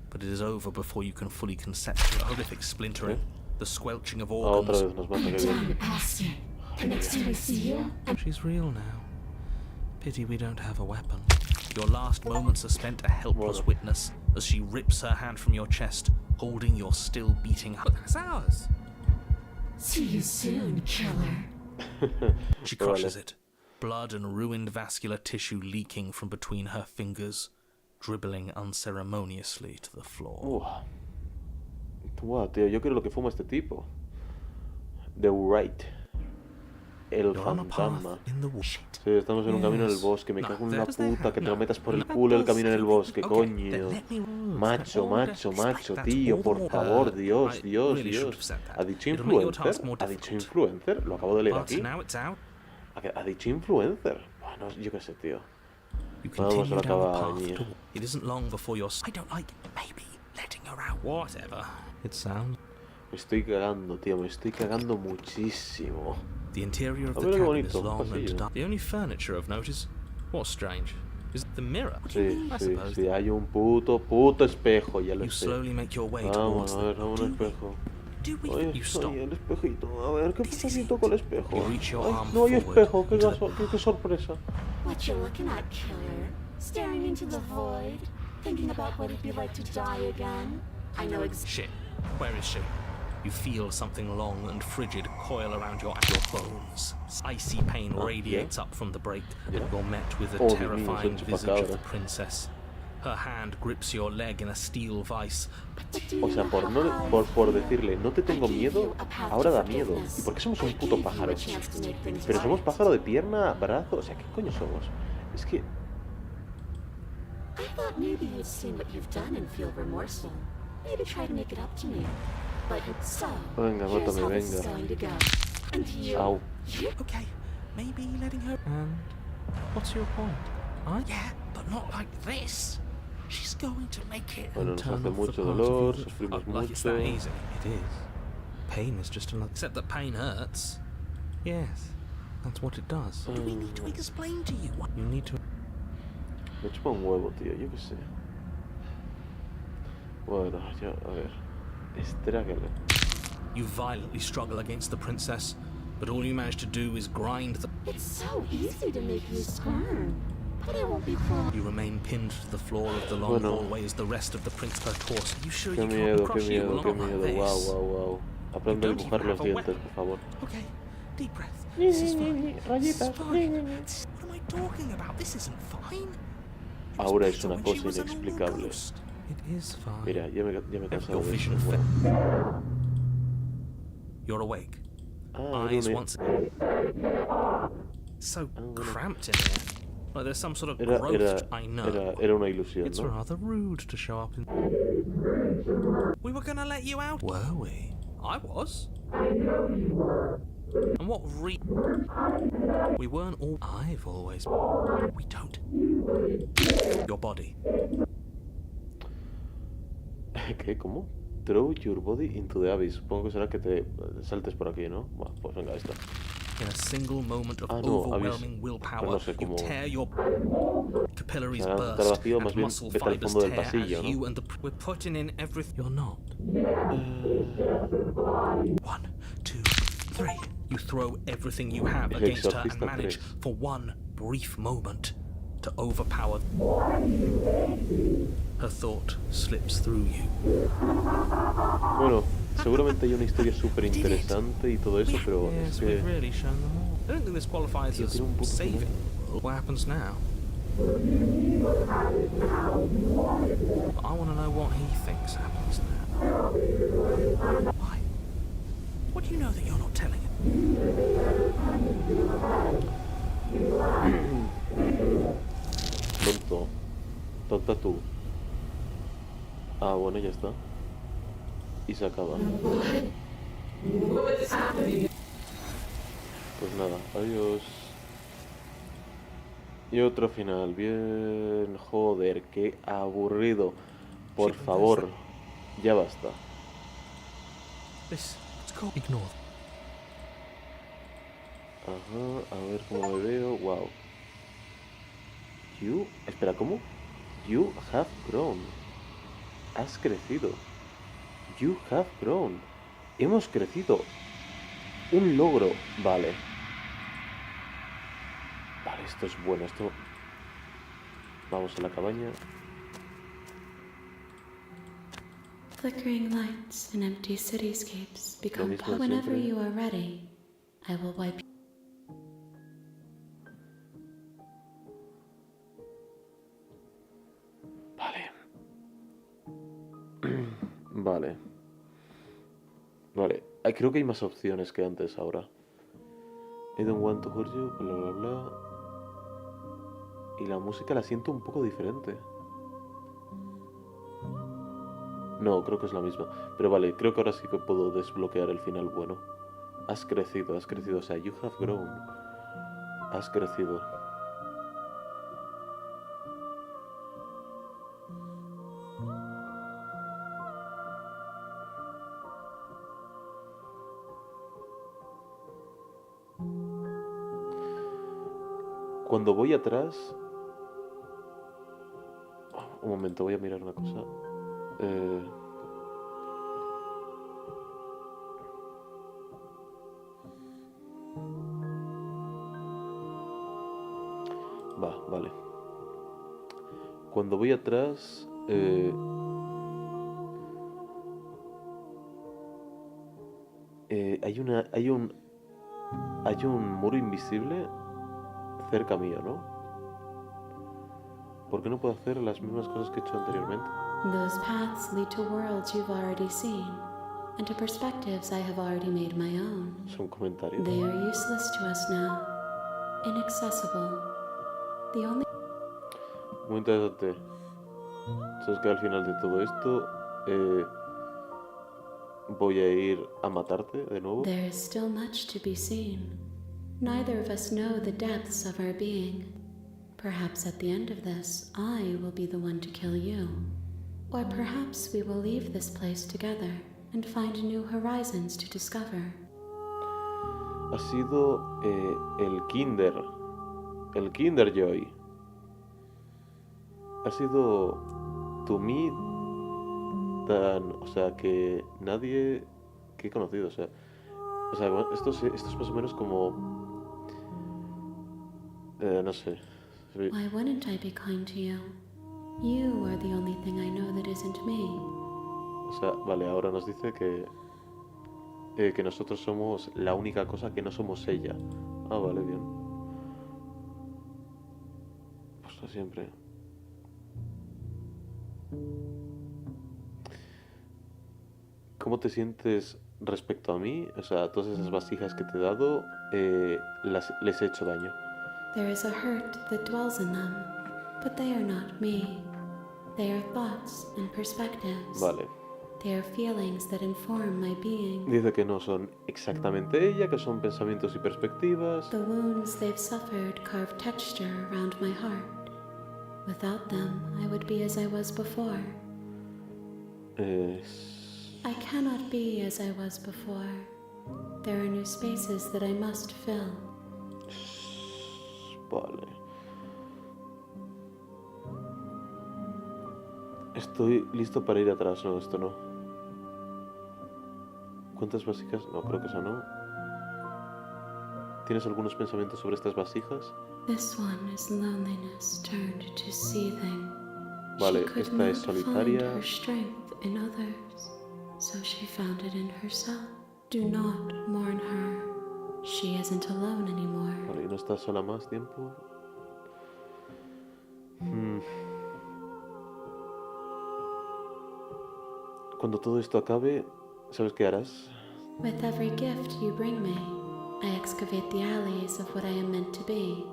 But it is over before you can fully conceptualize the horrific splintering, the squelching of Ah, otra organs. vez nos mata, I'm qué bien. done past it. The next time I see you, She's real now. Pity we don't have a weapon. Your last moments are spent a helpless Bueno. witness as she rips her hand from your chest, holding your still beating heart. That's ours. see you soon, killer. She crushes it, blood and ruined vascular tissue leaking from between her fingers, dribbling unceremoniously to the floor. Buah, tío, yo quiero lo que fuma este tipo. The Right. El You're on a fantasma. path in the woods. Sí, estamos en un camino en el Yes. bosque. Me No, cago en la there's that. puta que te lo No. metas por el That culo el does camino en el seem- bosque, Okay, coño. then let me rule. Macho, All that macho, respect, macho, that's tío, all por the favor, more- Dios, I Dios, really should have Dios. said that. ¿Ha dicho It'll make your influencer? task more ¿Ha dicho difficult. influencer? Lo acabo de leer But aquí. now it's out. ¿Ha dicho influencer? Bueno, yo qué sé, tío. You Vamos continue a la down the cabaña. path. It isn't long before you're... I don't like maybe letting her out. Whatever. It sounds... Me estoy cagando, tío, me estoy cagando muchísimo. The interior of A the ver qué cabin is bonito, long and pasillo. dark. The only furniture of note is... What's strange? Is the mirror. Sí, I sí, suppose. sí, hay un puto espejo, ya lo You sé. slowly make your way Vamos, towards a ver, the... a un Do we- espejo. Do we... Oye, You stop. el espejito. A ver, ¿qué This pasa is si it. toco el espejo? You reach your Ay, arm no hay forward espejo, into the- qué sorpresa. What you looking at, killer? Staring into the void? Thinking about what it'd be like to die again? I know exactly. Shit. Where is she? You feel something long and frigid coil around your bones. Icy pain Oh, radiates up from the break, Yeah. and you're met with the Oh, Dios mío, terrifying soy visage of the chupacabra. princess. Her hand grips your leg in a steel vice. O sea, por decirle, no te tengo miedo, ahora da miedo. ¿Y por qué somos un puto pájaro? Pero somos pájaro de pierna, brazo, o sea, ¿qué coño somos? Es que... I thought maybe you'd seen what you've done and feel remorseful. Maybe try to make it up to me. But so, Venga, here's mátame, how this is venga. going to go. And you... Au. Okay, maybe letting her... And what's your point? Yeah, but not like this. She's going to make it. Bueno, nos Turn hace off the mucho part of dolor, you that- sufrimos like it's mucho. that easy. It is. Pain is just another... Except that pain hurts. Yes, that's what it does. Do we need to explain to you what... You need to... Me chupa un huevo, tío, yo qué sé. Bueno, ya, a ver. Estrágale. You violently struggle against the princess, but all you manage to do is grind the... It's so easy to make you squirm. But I won't be cruel. You remain pinned to the floor of the long Bueno. hallway as the rest of the prince her torso. You sure Qué you miedo, can't qué crush you miedo, qué along like miedo. this? Wow, wow, wow. Aprende a don't dibujar even los have a dientes, weapon. por favor. Okay, deep breath. This is fine. This is fine. What am I talking about? This isn't fine. It was Ahora es better una when she cosa was a normal inexplicable. ghost. It is fine. Mira, ya me he cansado Your de vision eso. fell. Bueno. You're awake. Ah, Eyes era once... So bueno. cramped in here. Like there's some sort of Era, growth, I know. era una ilusión, It's ¿no? rather rude to show up in... We were gonna let you out, were we? I was. I know you were. And what we weren't all... I've always... We don't. Your body. ¿Qué? ¿Cómo? Throw your body into the abyss. Supongo que será que te saltes por aquí, ¿no? Bueno, pues venga, esta. In a single moment of no, overwhelming Pero willpower, no sé you cómo... tear your capillaries Será burst vacío, más and bien muscle vete al fibers fondo del tear pasillo, as ¿no? you and the... We're putting in everything. You're not. 1, 2, 3. You throw everything you have El against her and Exorcista manage 3. for one brief moment to overpower. Her thought slips through you. Bueno, seguramente hay una historia súper interesante y todo eso, pero es Yes, que... we've really shown them all. I don't think this qualifies Tío, as tiene un puto saving. final. What happens now? I want to know what he thinks happens now. Why? What do you know that you're not telling him? Tonto. Tonta tú. Ah, bueno, ya está. Y se acaba. Pues nada, adiós. Y otro final, bien... Joder, qué aburrido. Por favor, ya basta. This, it's called ignore. Ajá, a ver cómo me veo. Wow. You... Espera, ¿cómo? You have grown. Has crecido. You have grown. Hemos crecido. Un logro. Vale. Vale, esto es bueno. Esto... Vamos a la cabaña. Flickering lights and empty cityscapes become mismo de whenever siempre. you are ready. I will wipe. Vale. Vale. Vale. Creo que hay más opciones que antes ahora. I don't want to hurt you, bla bla bla. Y la música la siento un poco diferente. No, creo que es la misma. Pero vale, creo que ahora sí que puedo desbloquear el final bueno. Has crecido, has crecido. O sea, you have grown. Has crecido. Cuando voy atrás... Un momento, voy a mirar una cosa. Vale. Cuando voy atrás... hay un muro invisible cerca mío, ¿no? ¿Por qué no puedo hacer las mismas cosas que he hecho anteriormente? Those paths lead to worlds you've already seen, and to perspectives I have already made my own. Son comentarios. They are useless to us now, inaccessible. The only Muy interesante. Sabes que al final de todo esto voy a ir a matarte de nuevo. There is still much to be seen. Neither of us know the depths of our being. Perhaps at the end of this, I will be the one to kill you. Or perhaps we will leave this place together and find new horizons to discover. Ha sido el Kinder Joy. Ha sido to me tan, o sea, que nadie que he conocido, o sea, bueno, esto es más o menos como, no sé. Why wouldn't I be kind to you? You are the only thing I know that isn't me. O sea, vale, ahora nos dice que nosotros somos la única cosa que no somos ella. Ah, vale, bien. Pues no siempre. ¿Cómo te sientes respecto a mí? O sea, todas esas vasijas que te he dado, les he hecho daño. There is a hurt that dwells in them, but they are not me. They are thoughts and perspectives. Vale. They are feelings that inform my being. Dice que no son exactamente ella, que son pensamientos y perspectivas. The wounds they've suffered carve texture around my heart. Without them, I would be as I was before. I cannot be as I was before. There are new spaces that I must fill. Vale. Estoy listo para ir atrás. No, esto no. ¿Cuántas vasijas? No, creo que esa no. ¿Tienes algunos pensamientos sobre estas vasijas? This one is loneliness turned to seething. Vale, She could esta es not solitaria. find her strength in others, so she found it in herself. Do not mourn her. She isn't alone anymore. Vale, ¿y no estás sola más tiempo? Cuando todo esto acabe, ¿sabes qué harás? With every gift you bring me, I excavate the alleys of what I am meant to be,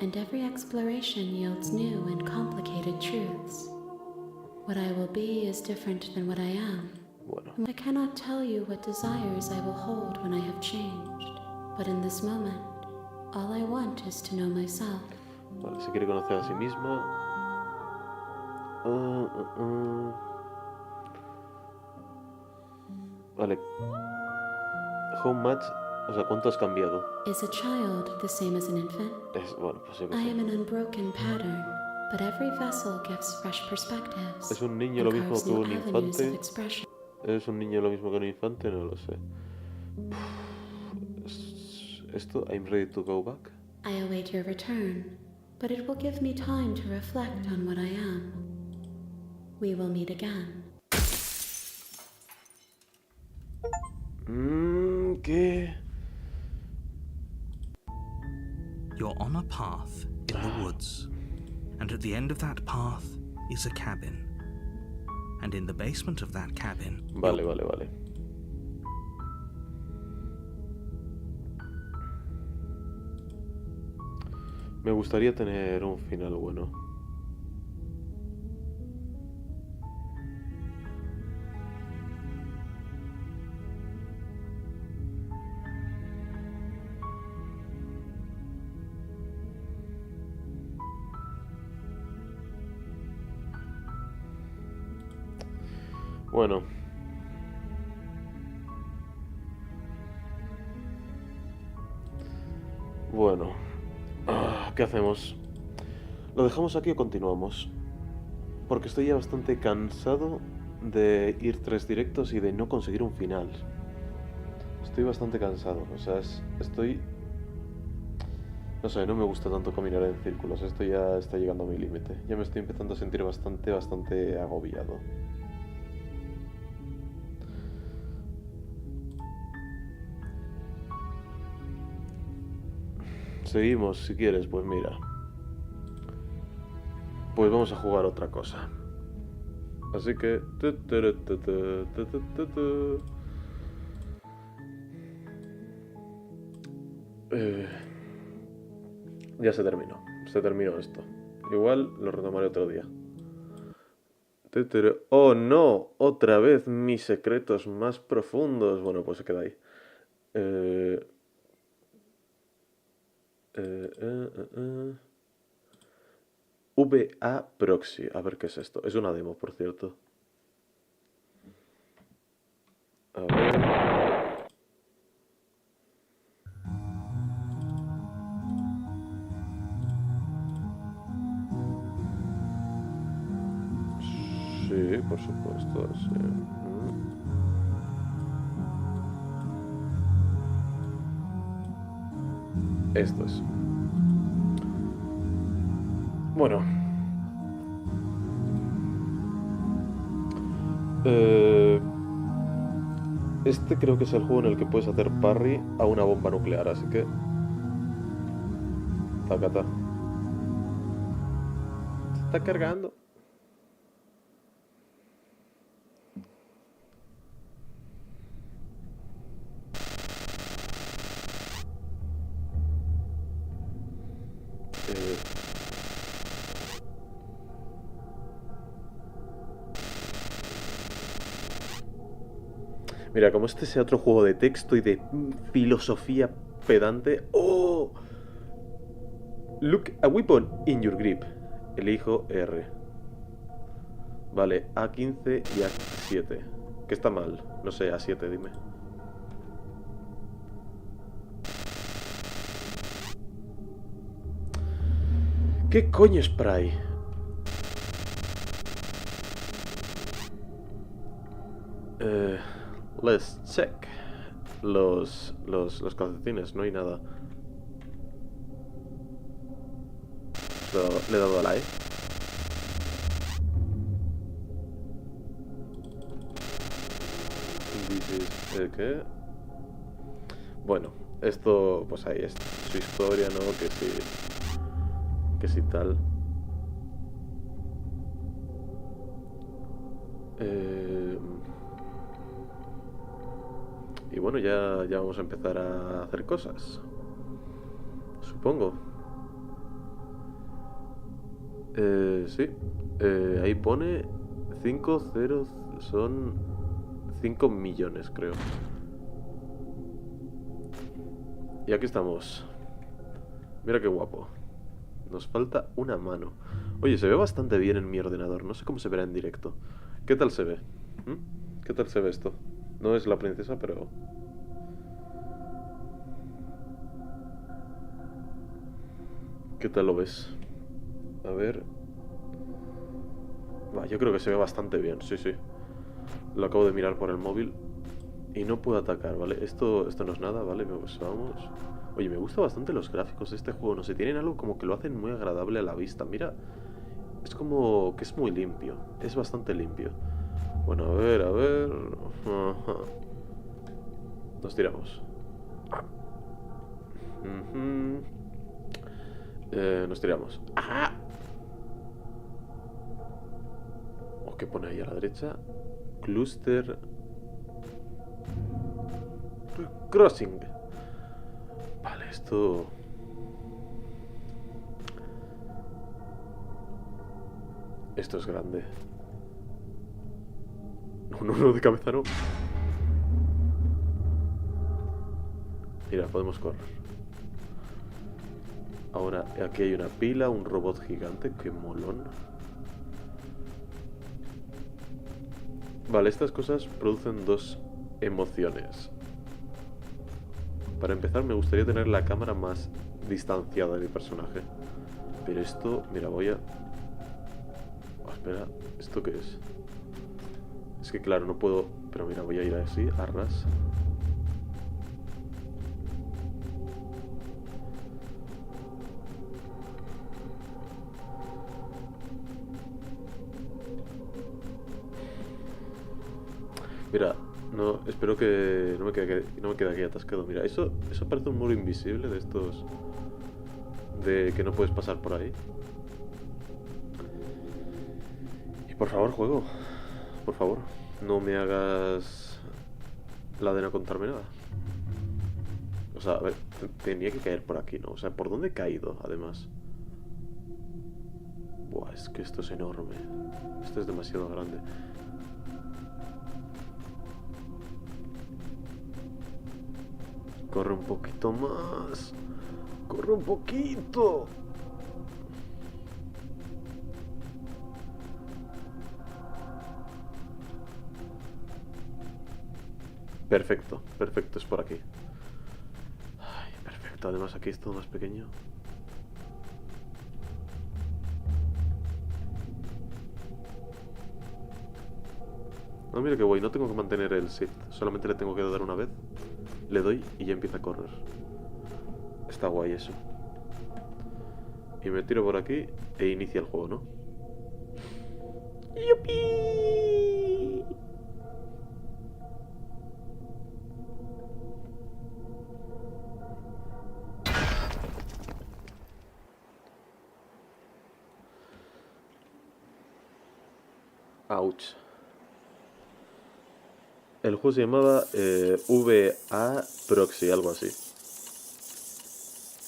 and every exploration yields new and complicated truths. What I will be is different than what I am. Bueno, I cannot tell you what desires I will hold when I have changed, but in this moment, all I want is to know myself. vale, se quiere conocer a sí misma. Vale. How much? O sea, ¿cuánto has cambiado? Is a child the same as an infant? Bueno, pues yo qué I sé. am an unbroken pattern, but every vessel gives fresh perspectives. ¿Es un niño and lo mismo carves que new un avenues of infante? expression. ¿Es un niño lo mismo que un infante? No lo sé. Esto, I'm ready to go back. I await your return, but it will give me time to reflect on what I am. We will meet again. ¿Qué? You're on a path in the woods, and at the end of that path is a cabin. And in the basement of that cabin... Vale, vale, vale. Me gustaría tener un final bueno. Bueno. Bueno. ¿Qué hacemos? ¿Lo dejamos aquí o continuamos? Porque estoy ya bastante cansado de ir 3 directos y de no conseguir un final. Estoy bastante cansado. O sea, estoy... No sé, no me gusta tanto caminar en círculos. Esto ya está llegando a mi límite. Ya me estoy empezando a sentir bastante agobiado. Seguimos, si quieres, pues mira. Pues vamos a jugar otra cosa. Así que... ya se terminó. Se terminó esto. Igual lo retomaré otro día. ¡Oh, no! Otra vez mis secretos más profundos. Bueno, pues se queda ahí. VA Proxy. A ver qué es esto. Es una demo, por cierto. A ver. Sí, por supuesto. Sí. Esto es. Bueno. Este creo que es el juego en el que puedes hacer parry a una bomba nuclear, así que... Tacata. Se está cargando. Mira, como este sea otro juego de texto y de filosofía pedante... ¡Oh! Look a weapon in your grip. Elijo R. Vale, A15 y A7. ¿Qué está mal? No sé, A7, dime. ¿Qué coño es spray? Let's check. Los calcetines, no hay nada. Le he dado a la E. ¿Qué? Bueno, esto, pues ahí es su historia, ¿no? Que sí tal. Y bueno, ya vamos a empezar a hacer cosas. Supongo. Sí. Ahí pone 5 son 5 millones, creo. Y aquí estamos. Mira qué guapo. Nos falta una mano. Oye, se ve bastante bien en mi ordenador. No sé cómo se verá en directo. ¿Qué tal se ve? ¿Qué tal se ve esto? No es la princesa, pero... ¿Qué tal lo ves? A ver... Va, yo creo que se ve bastante bien, sí, sí. Lo acabo de mirar por el móvil. Y no puedo atacar, ¿vale? Esto no es nada, ¿vale? Pues vamos... Oye, me gustan bastante los gráficos de este juego. No sé, tienen algo como que lo hacen muy agradable a la vista. Mira, es como que es muy limpio. Es bastante limpio. Bueno, a ver, a ver... Ajá. Nos tiramos. Nos tiramos. ¡Ah! Oh, ¿qué pone ahí a la derecha? Cluster... Crossing. Vale, esto... Esto es grande. No, de cabeza no. Mira, podemos correr. Ahora, aquí hay una pila, un robot gigante. ¡Qué molón! Vale, estas cosas producen dos emociones. Para empezar, me gustaría tener la cámara más distanciada de mi personaje. Pero esto, mira, voy a... Oh, espera, ¿esto qué es? Es que claro, no puedo... Pero mira, voy a ir así, a ras. Mira, no, espero que no me quede aquí atascado. Mira, eso parece un muro invisible de estos... De que no puedes pasar por ahí. Y por favor, juego. Por favor, no me hagas la de no contarme nada. O sea, a ver, tenía que caer por aquí, ¿no? O sea, ¿por dónde he caído, además? Buah, es que esto es enorme. Esto es demasiado grande. Corre un poquito más. Corre un poquito. Perfecto, perfecto, es por aquí. Ay, perfecto, además aquí es todo más pequeño. No, mira qué guay, no tengo que mantener el shift, solamente le tengo que dar una vez. Le doy y ya empieza a correr. Está guay eso. Y me tiro por aquí e inicia el juego, ¿no? ¡Yupi! Ouch. El juego se llamaba VA Proxy, algo así.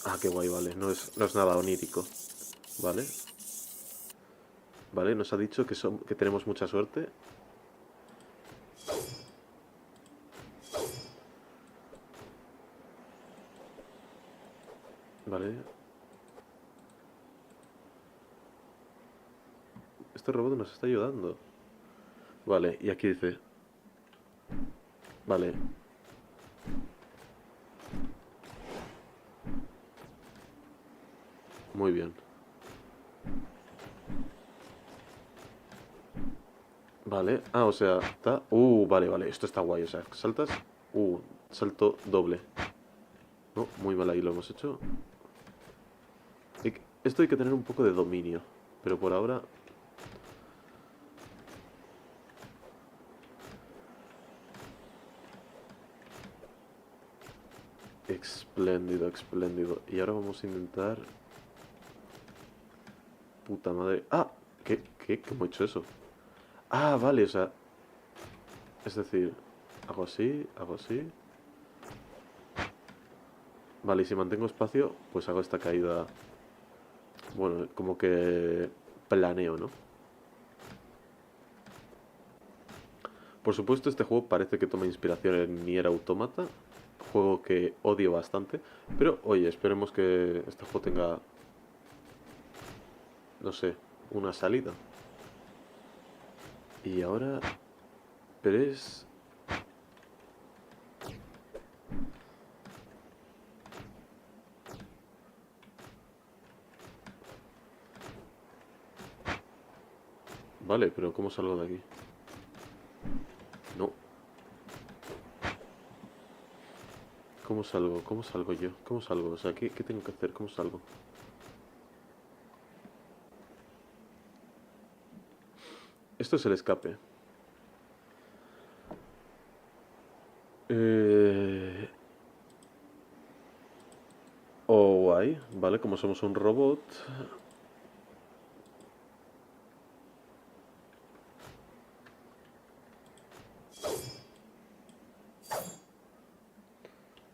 Ah, qué guay, vale. No es nada onírico. Vale. Vale, nos ha dicho que tenemos mucha suerte. Vale. Este robot nos está ayudando. Vale, y aquí dice... Vale. Muy bien. Vale. Ah, o sea, está... vale, vale. Esto está guay. O sea, saltas... salto doble. No, muy mal ahí lo hemos hecho. Esto hay que tener un poco de dominio. Pero por ahora... Espléndido, espléndido. Y ahora vamos a intentar... Puta madre. ¡Ah! ¿Qué? ¿Cómo he hecho eso? Ah, vale, o sea... Es decir, hago así, hago así... Vale, y si mantengo espacio, pues hago esta caída... Bueno, como que... Planeo, ¿no? Por supuesto, este juego parece que toma inspiración en Nier Automata, juego que odio bastante, pero oye, esperemos que este juego tenga, no sé, una salida. Y ahora... Pero es... Vale, pero ¿cómo salgo de aquí? No. ¿Cómo salgo? ¿Cómo salgo yo? ¿Cómo salgo? O sea, ¿qué tengo que hacer? ¿Cómo salgo? Esto es el escape. Guay. Vale, como somos un robot...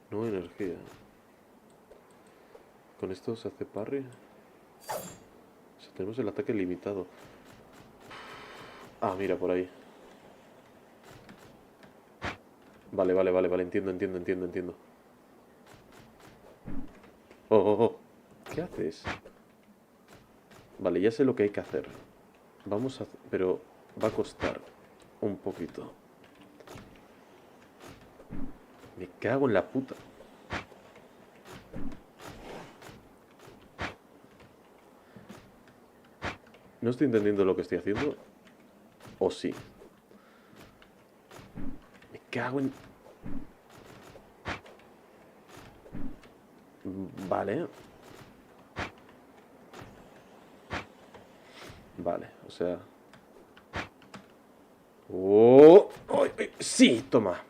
No energía. Con esto se hace parry. O sea, tenemos el ataque limitado. Ah, mira, por ahí. Vale, entiendo. Oh. ¿Qué haces? Vale, ya sé lo que hay que hacer. Vamos a... Pero va a costar un poquito. Me cago en la puta. No estoy entendiendo lo que estoy haciendo. ¿O sí? Me cago en... Vale. Vale, o sea... ¡Oh! ¡Ay! ¡Sí! Toma.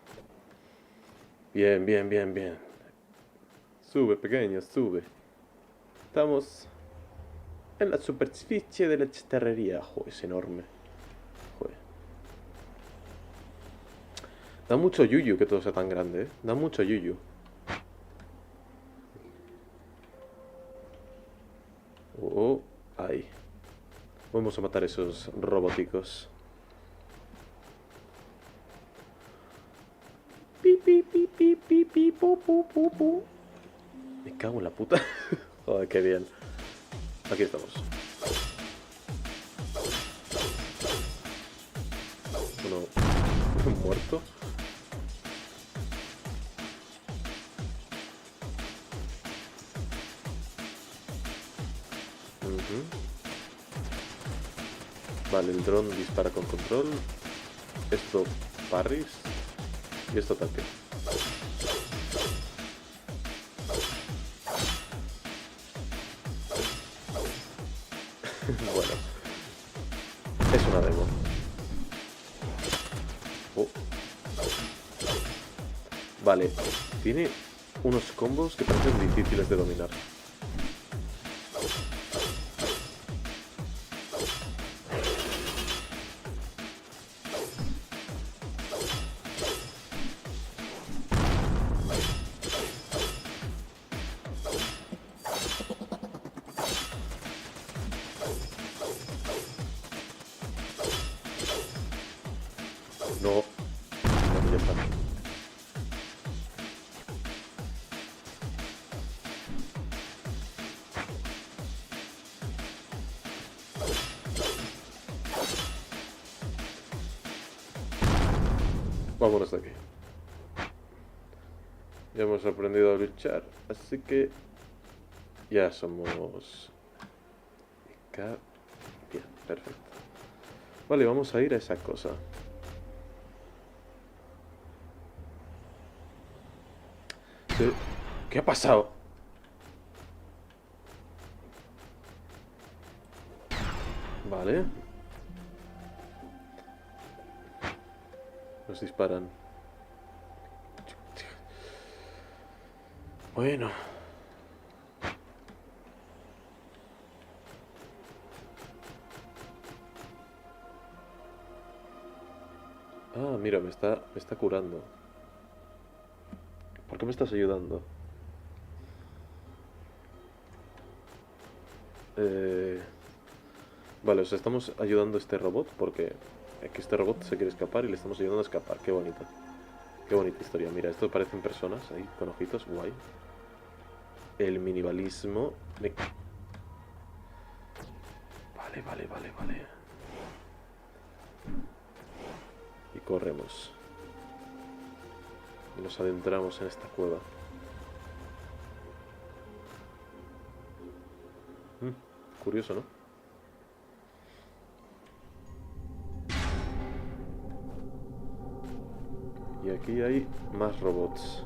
Bien. Sube, pequeño, sube. Estamos en la superficie de la chatarrería. Joder, es enorme. Joder. Da mucho yuyu que todo sea tan grande, ¿eh? Da mucho yuyu. Oh, ahí. Vamos a matar esos robóticos. Pi, pu. Me cago en la puta. Joder, qué bien. Aquí estamos. Uno muerto. Vale, el dron dispara con control. Esto parries. Y esto ataque. Bueno. Es una demo. Vale. Tiene unos combos que parecen difíciles de dominar. No, ya está. Vámonos de aquí. Ya hemos aprendido a luchar, así que ya somos... Bien, perfecto. Vale, vamos a ir a esa cosa. Sí. ¿Qué ha pasado? Vale. Nos disparan. Bueno. Ah, mira, me está curando. ¿Por qué me estás ayudando? Vale, os estamos ayudando a este robot porque que este robot se quiere escapar y le estamos ayudando a escapar. Qué bonito. Qué bonita historia. Mira, esto parecen personas ahí con ojitos. Guay. El minimalismo. Vale. Y corremos. Y nos adentramos en esta cueva. Curioso, ¿no? Y aquí hay más robots.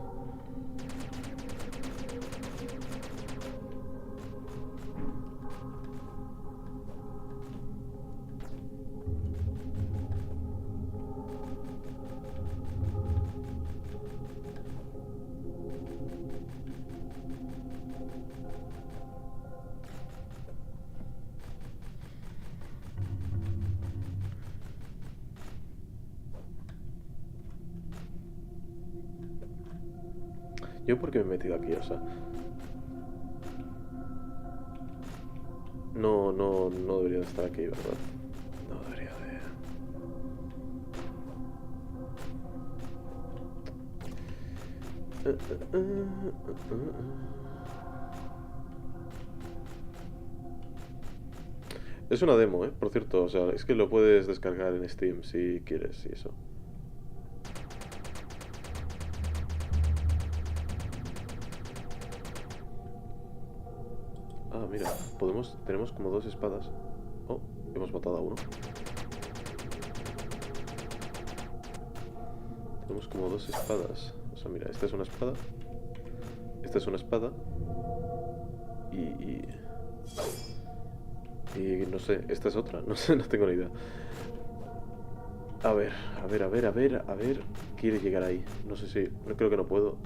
¿Yo por qué me he metido aquí? O sea... No debería de estar aquí, ¿verdad? No debería de... Es una demo, por cierto, o sea, es que lo puedes descargar en Steam si quieres y eso. Ah, mira, tenemos como dos espadas. Oh, hemos matado a uno. Tenemos como dos espadas. O sea, mira, esta es una espada. Esta es una espada. Y no sé, esta es otra. No sé, no tengo ni idea. A ver. Quiere llegar ahí. No sé si... No creo que no puedo.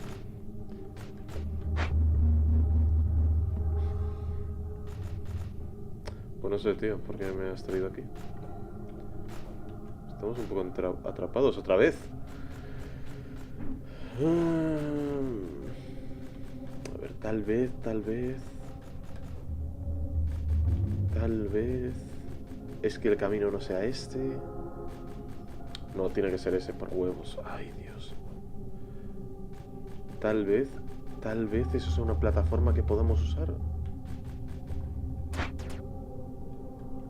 Pues no sé, tío, ¿por qué me has traído aquí? Estamos un poco atrapados otra vez. A ver, tal vez. Es que el camino no sea este. No, tiene que ser ese por huevos. Ay, Dios. Tal vez eso sea una plataforma que podamos usar.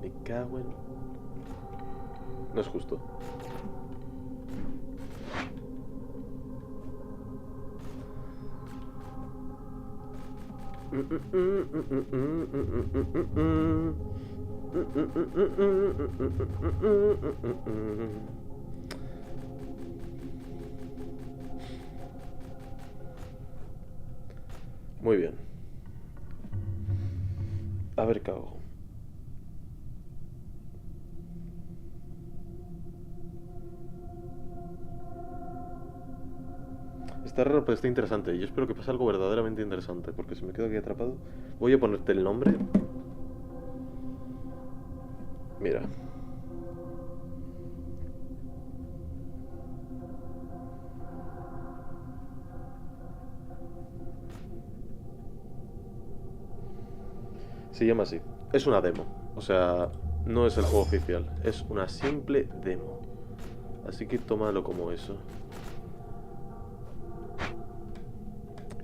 Me cago en... No es justo. Muy bien. A ver qué hago. Está raro, pero está interesante. Yo espero que pase algo verdaderamente interesante, porque si me quedo aquí atrapado... Voy a ponerte el nombre. Mira. Se llama así. Es una demo. O sea, no es el juego oficial. Es una simple demo. Así que tómalo como eso.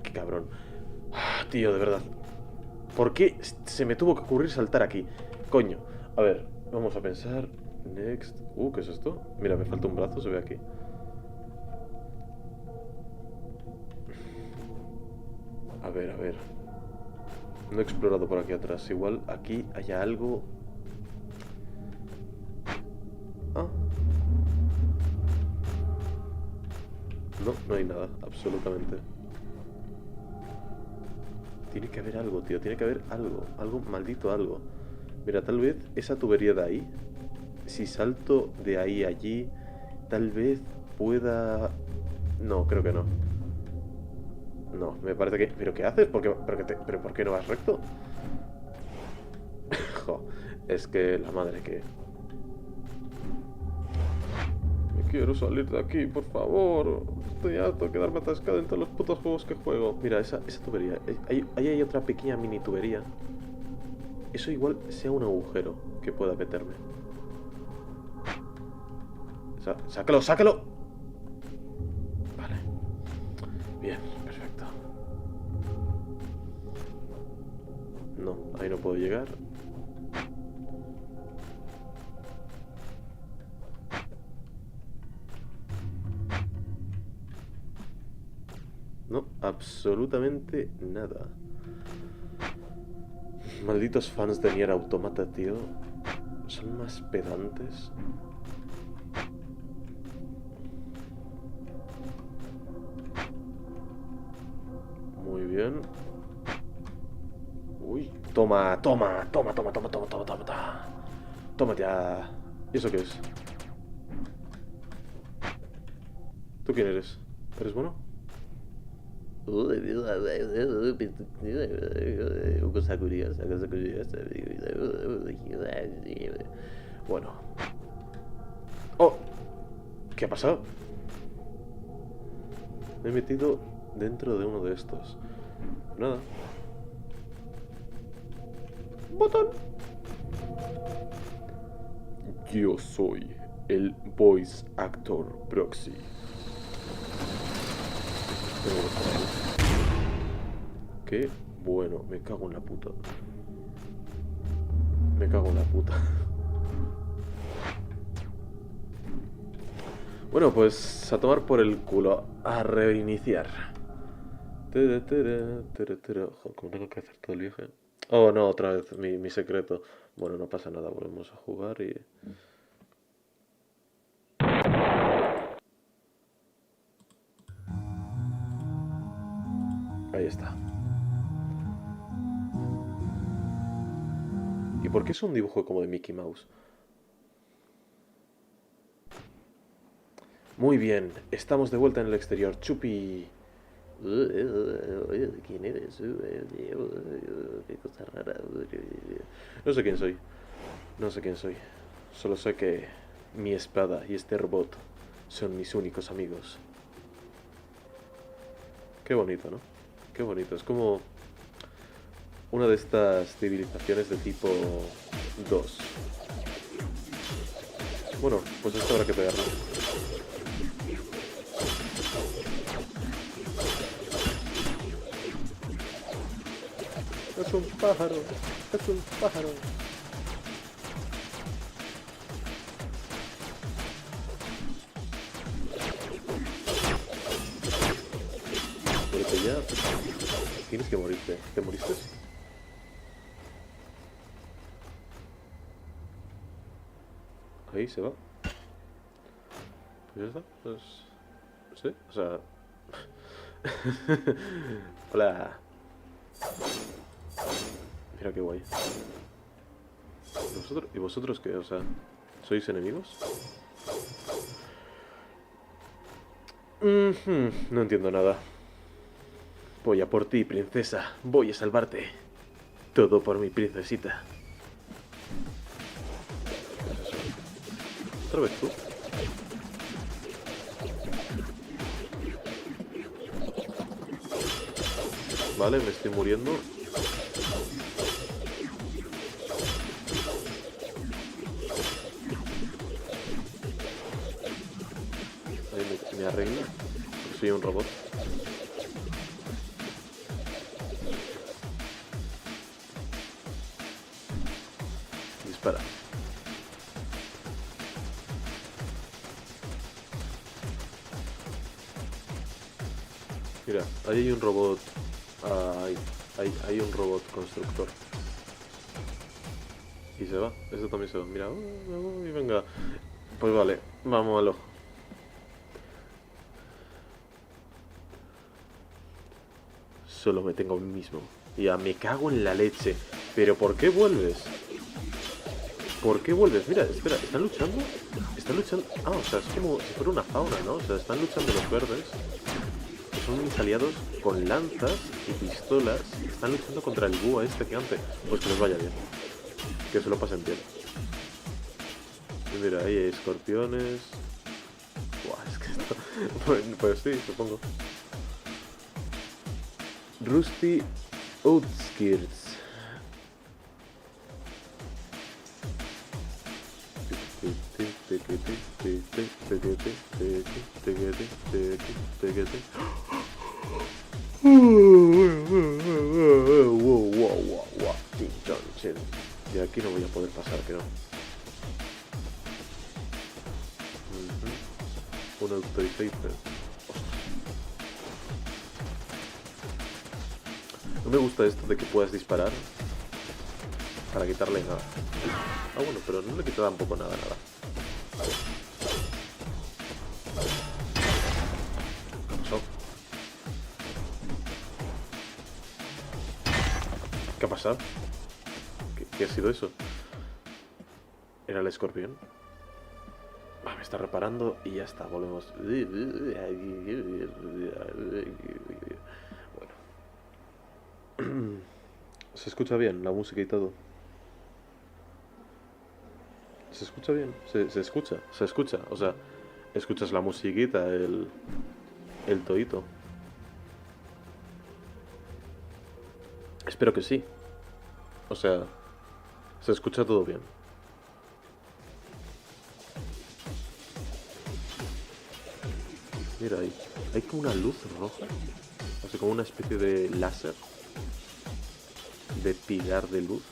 Qué cabrón. Tío, de verdad. ¿Por qué se me tuvo que ocurrir saltar aquí? Coño. A ver, vamos a pensar. Next. ¿Qué es esto? Mira, me falta un brazo, se ve aquí. ver, a ver. No he explorado por aquí atrás. Igual aquí haya algo... Ah. No, no hay nada, absolutamente. Tiene que haber algo, tío. Tiene que haber algo. Algo, maldito algo. Mira, tal vez esa tubería de ahí, si salto de ahí a allí, tal vez pueda... No, creo que no. No, me parece que... ¿Pero qué haces? ¿Pero por qué no vas recto? Jo, es que la madre que... Me quiero salir de aquí, por favor. Estoy harto de quedarme atascado en todos los putos juegos que juego. Mira, esa tubería. Ahí hay otra pequeña mini tubería. Eso igual sea un agujero que pueda meterme. ¡Sácalo, sácalo! Vale. Bien, perfecto. No, ahí no puedo llegar. No, absolutamente nada. Malditos fans de Nier Automata, tío. Son más pedantes. Muy bien. Uy, toma. Toma ya. ¿Y eso qué es? ¿Tú quién eres? ¿Eres bueno? Cosa curiosa. Bueno. ¡Oh! ¿Qué ha pasado? Me he metido dentro de uno de estos. Nada. Botón. Yo soy el voice actor proxy. Qué bueno, me cago en la puta. Me cago en la puta. Bueno, pues a tomar por el culo. A reiniciar. Joder, ¿cómo tengo que hacer todo el viaje? Oh, no, otra vez mi secreto. Bueno, no pasa nada, volvemos a jugar y... Ahí está. ¿Y por qué es un dibujo como de Mickey Mouse? Muy bien, estamos de vuelta en el exterior. Chupi. ¿Quién eres? Qué cosa rara. No sé quién soy. No sé quién soy. Solo sé que mi espada y este robot son mis únicos amigos. Qué bonito, ¿no? Qué bonito. Es como una de estas civilizaciones de tipo 2. Bueno, pues esto habrá que pegarlo. Es un pájaro. Es un pájaro. Muérete ya. Tienes que morirte. ¿Te moriste? Ahí se va. Pues ya está. Pues... sí, o sea... Hola. Mira qué guay. ¿Y vosotros qué? O sea, ¿sois enemigos? No entiendo nada. Voy a por ti, princesa. Voy a salvarte. Todo por mi princesita. ¿Otra vez tú? Vale, me estoy muriendo. Ahí me arregla. Soy un robot. Dispara. Mira, ahí hay un robot Hay un robot constructor. Y se va, eso también se va. Mira, y venga. Pues vale, vamos a lo. Solo me tengo a mí mismo. Ya, me cago en la leche. ¿Pero por qué vuelves? ¿Por qué vuelves? Mira, espera, ¿están luchando? Están luchando... Ah, o sea, es como si fuera una fauna, ¿no? O sea, están luchando los verdes, que son mis aliados, con lanzas y pistolas. Están luchando contra el búho este gigante. Pues que les vaya bien. Que se lo pasen bien. Y mira, ahí hay escorpiones. Buah, es que esto... Pues sí, supongo. Rusty Outskirts. De aquí no voy a poder pasar, creo. Un autorizator. No me gusta esto de que puedas disparar para quitarle nada. Ah, bueno, pero no le quita tampoco nada. ¿Qué pasó? ¿Qué ha pasado? ¿Qué ha sido eso? ¿Era el escorpión? Me está reparando y ya está, volvemos. Bueno. ¿Se escucha bien la música y todo? ¿Se escucha bien? Se escucha. O sea, escuchas la musiquita, el toito. Espero que sí. O sea, se escucha todo bien. Mira ahí. Hay como una luz roja. O sea, como una especie de láser. De pilar de luz.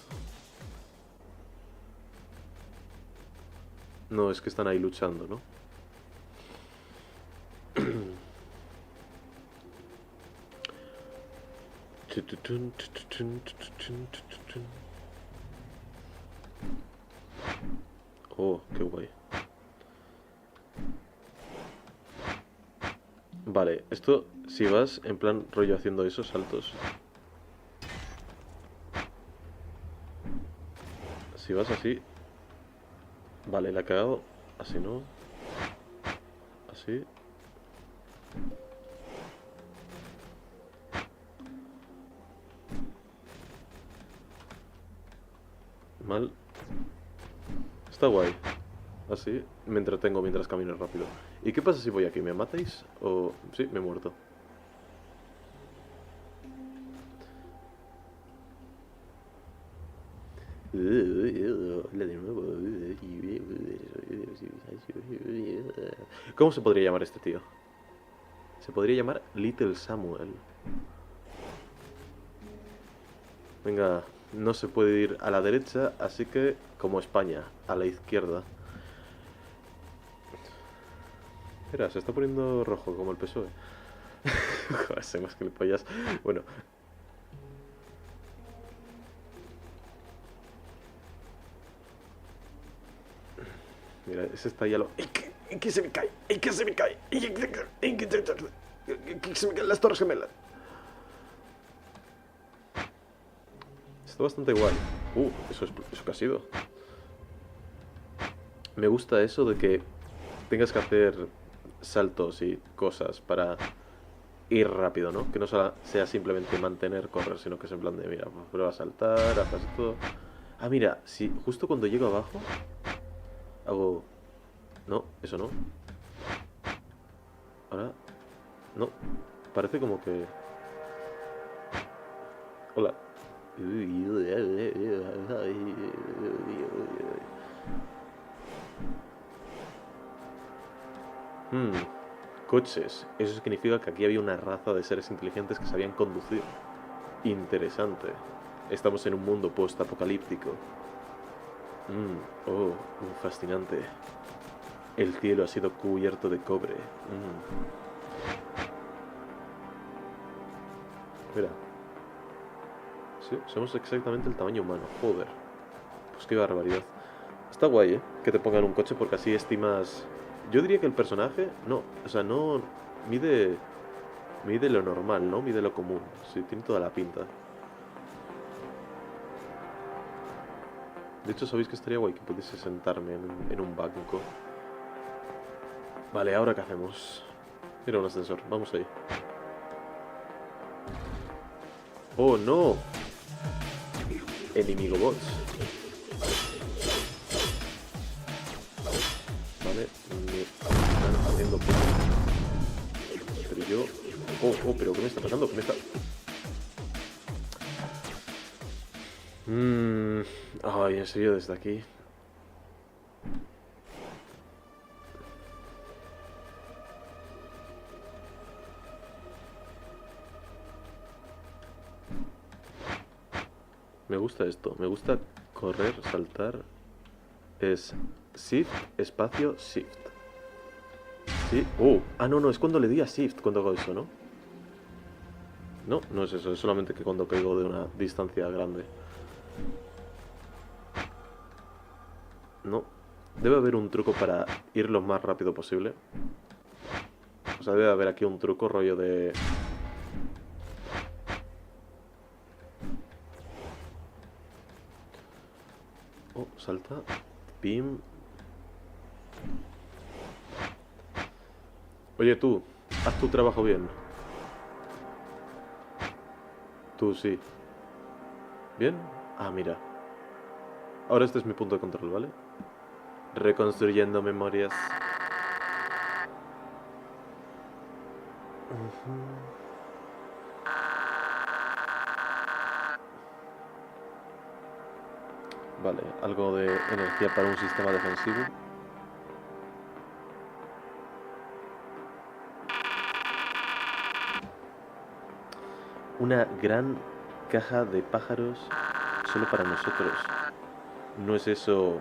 No, es que están ahí luchando, ¿no? Oh, qué guay. Vale, esto, si vas en plan rollo haciendo esos saltos. Si vas así. Vale, la he cagado. Así no. Así. Mal. Está guay. Así me entretengo mientras camino rápido. ¿Y qué pasa si voy aquí? ¿Me matáis? O... sí, me he muerto. ¿Cómo se podría llamar este tío? Se podría llamar Little Samuel. Venga, no se puede ir a la derecha, así que, como España, a la izquierda. Mira, se está poniendo rojo, como el PSOE. Joder, soy más gilipollas. Bueno. Mira, ese está ya lo... ¿Qué se me cae? ¿Qué se me cae? ¿Qué se me caen las torres gemelas? Está bastante guay. ¿Eso qué ha sido? Me gusta eso de que tengas que hacer saltos y cosas para ir rápido, ¿no? Que no sea simplemente mantener, correr, sino que es en plan de, mira, pues prueba a saltar, haces esto... Ah, mira, si justo cuando llego abajo hago... No, eso no. Ahora... No, parece como que... Hola. Coches. Eso significa que aquí había una raza de seres inteligentes que sabían conducir. Interesante. Estamos en un mundo post-apocalíptico. Fascinante. El cielo ha sido cubierto de cobre. Mira, Sí, somos exactamente el tamaño humano. Joder. Pues qué barbaridad. Está guay, ¿eh? Que te pongan un coche porque así estimas... Yo diría que el personaje... No, o sea, no... Mide lo normal, ¿no? Mide lo común. Sí, tiene toda la pinta. De hecho, ¿sabéis que estaría guay que pudiese sentarme en un banco? Vale, ¿ahora qué hacemos? Mira, un ascensor. Vamos ahí. ¡Oh, no! Enemigo bots. Vale, me están haciendo poco. Pero yo... Oh, pero ¿qué me está pasando? ¿Qué me está...? Ay, en serio, desde aquí. Me gusta esto, me gusta correr, saltar. Es Shift, espacio, Shift. Sí. No, es cuando le di a Shift cuando hago eso, ¿no? No es eso, es solamente que cuando caigo de una distancia grande. No. Debe haber un truco para ir lo más rápido posible. O sea, debe haber aquí un truco rollo de... Oh, salta. Pim. Oye, tú, haz tu trabajo bien. Tú sí. ¿Bien? Ah, mira. Ahora este es mi punto de control, ¿vale? Reconstruyendo memorias. Vale, algo de energía para un sistema defensivo. Una gran caja de pájaros solo para nosotros. ¿No es eso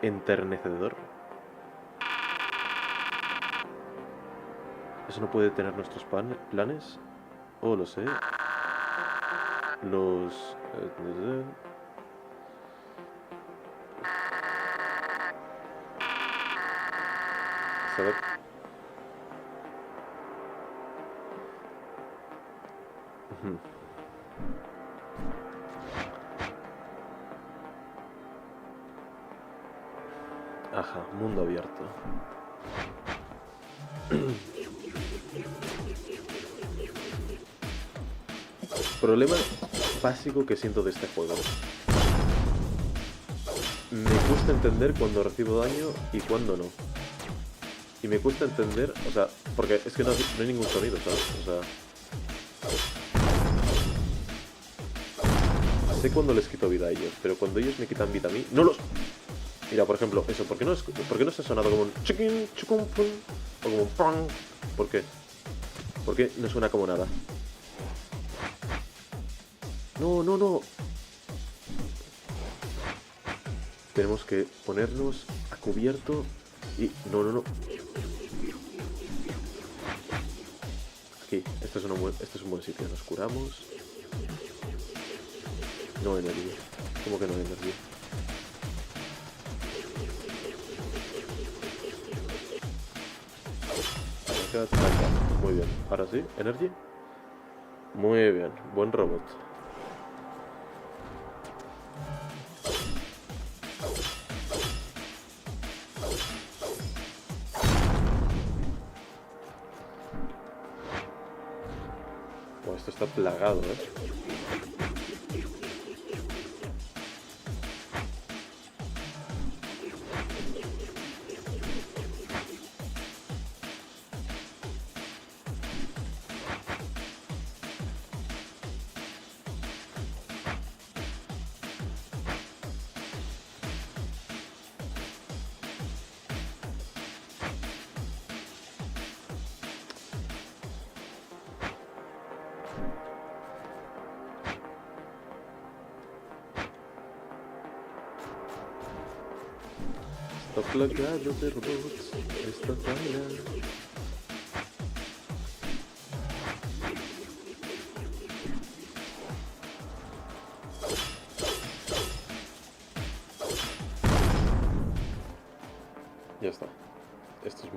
enternecedor? ¿Eso no puede tener nuestros planes? Oh, lo sé. Los... ¿Sabes? Ajá, mundo abierto. Problema básico que siento de este juego. Me cuesta entender cuando recibo daño y cuando no. Y me cuesta entender, o sea, porque es que no hay ningún sonido, ¿sabes? O sea... Sé cuando les quito vida a ellos, pero cuando ellos me quitan vida a mí, no los... Mira, por ejemplo, eso, ¿por qué no se ha sonado como un chicken, chucum, pum? O como un pong? ¿Por qué? ¿Por qué no suena como nada? No. Tenemos que ponernos a cubierto y... No. Aquí, este es un buen sitio. Nos curamos. No hay energía. ¿Cómo que no hay energía? Muy bien. Ahora sí, energy. Muy bien. Buen robot. Oh, esto está plagado, ¿eh? Está plagado de robots, esta vaina.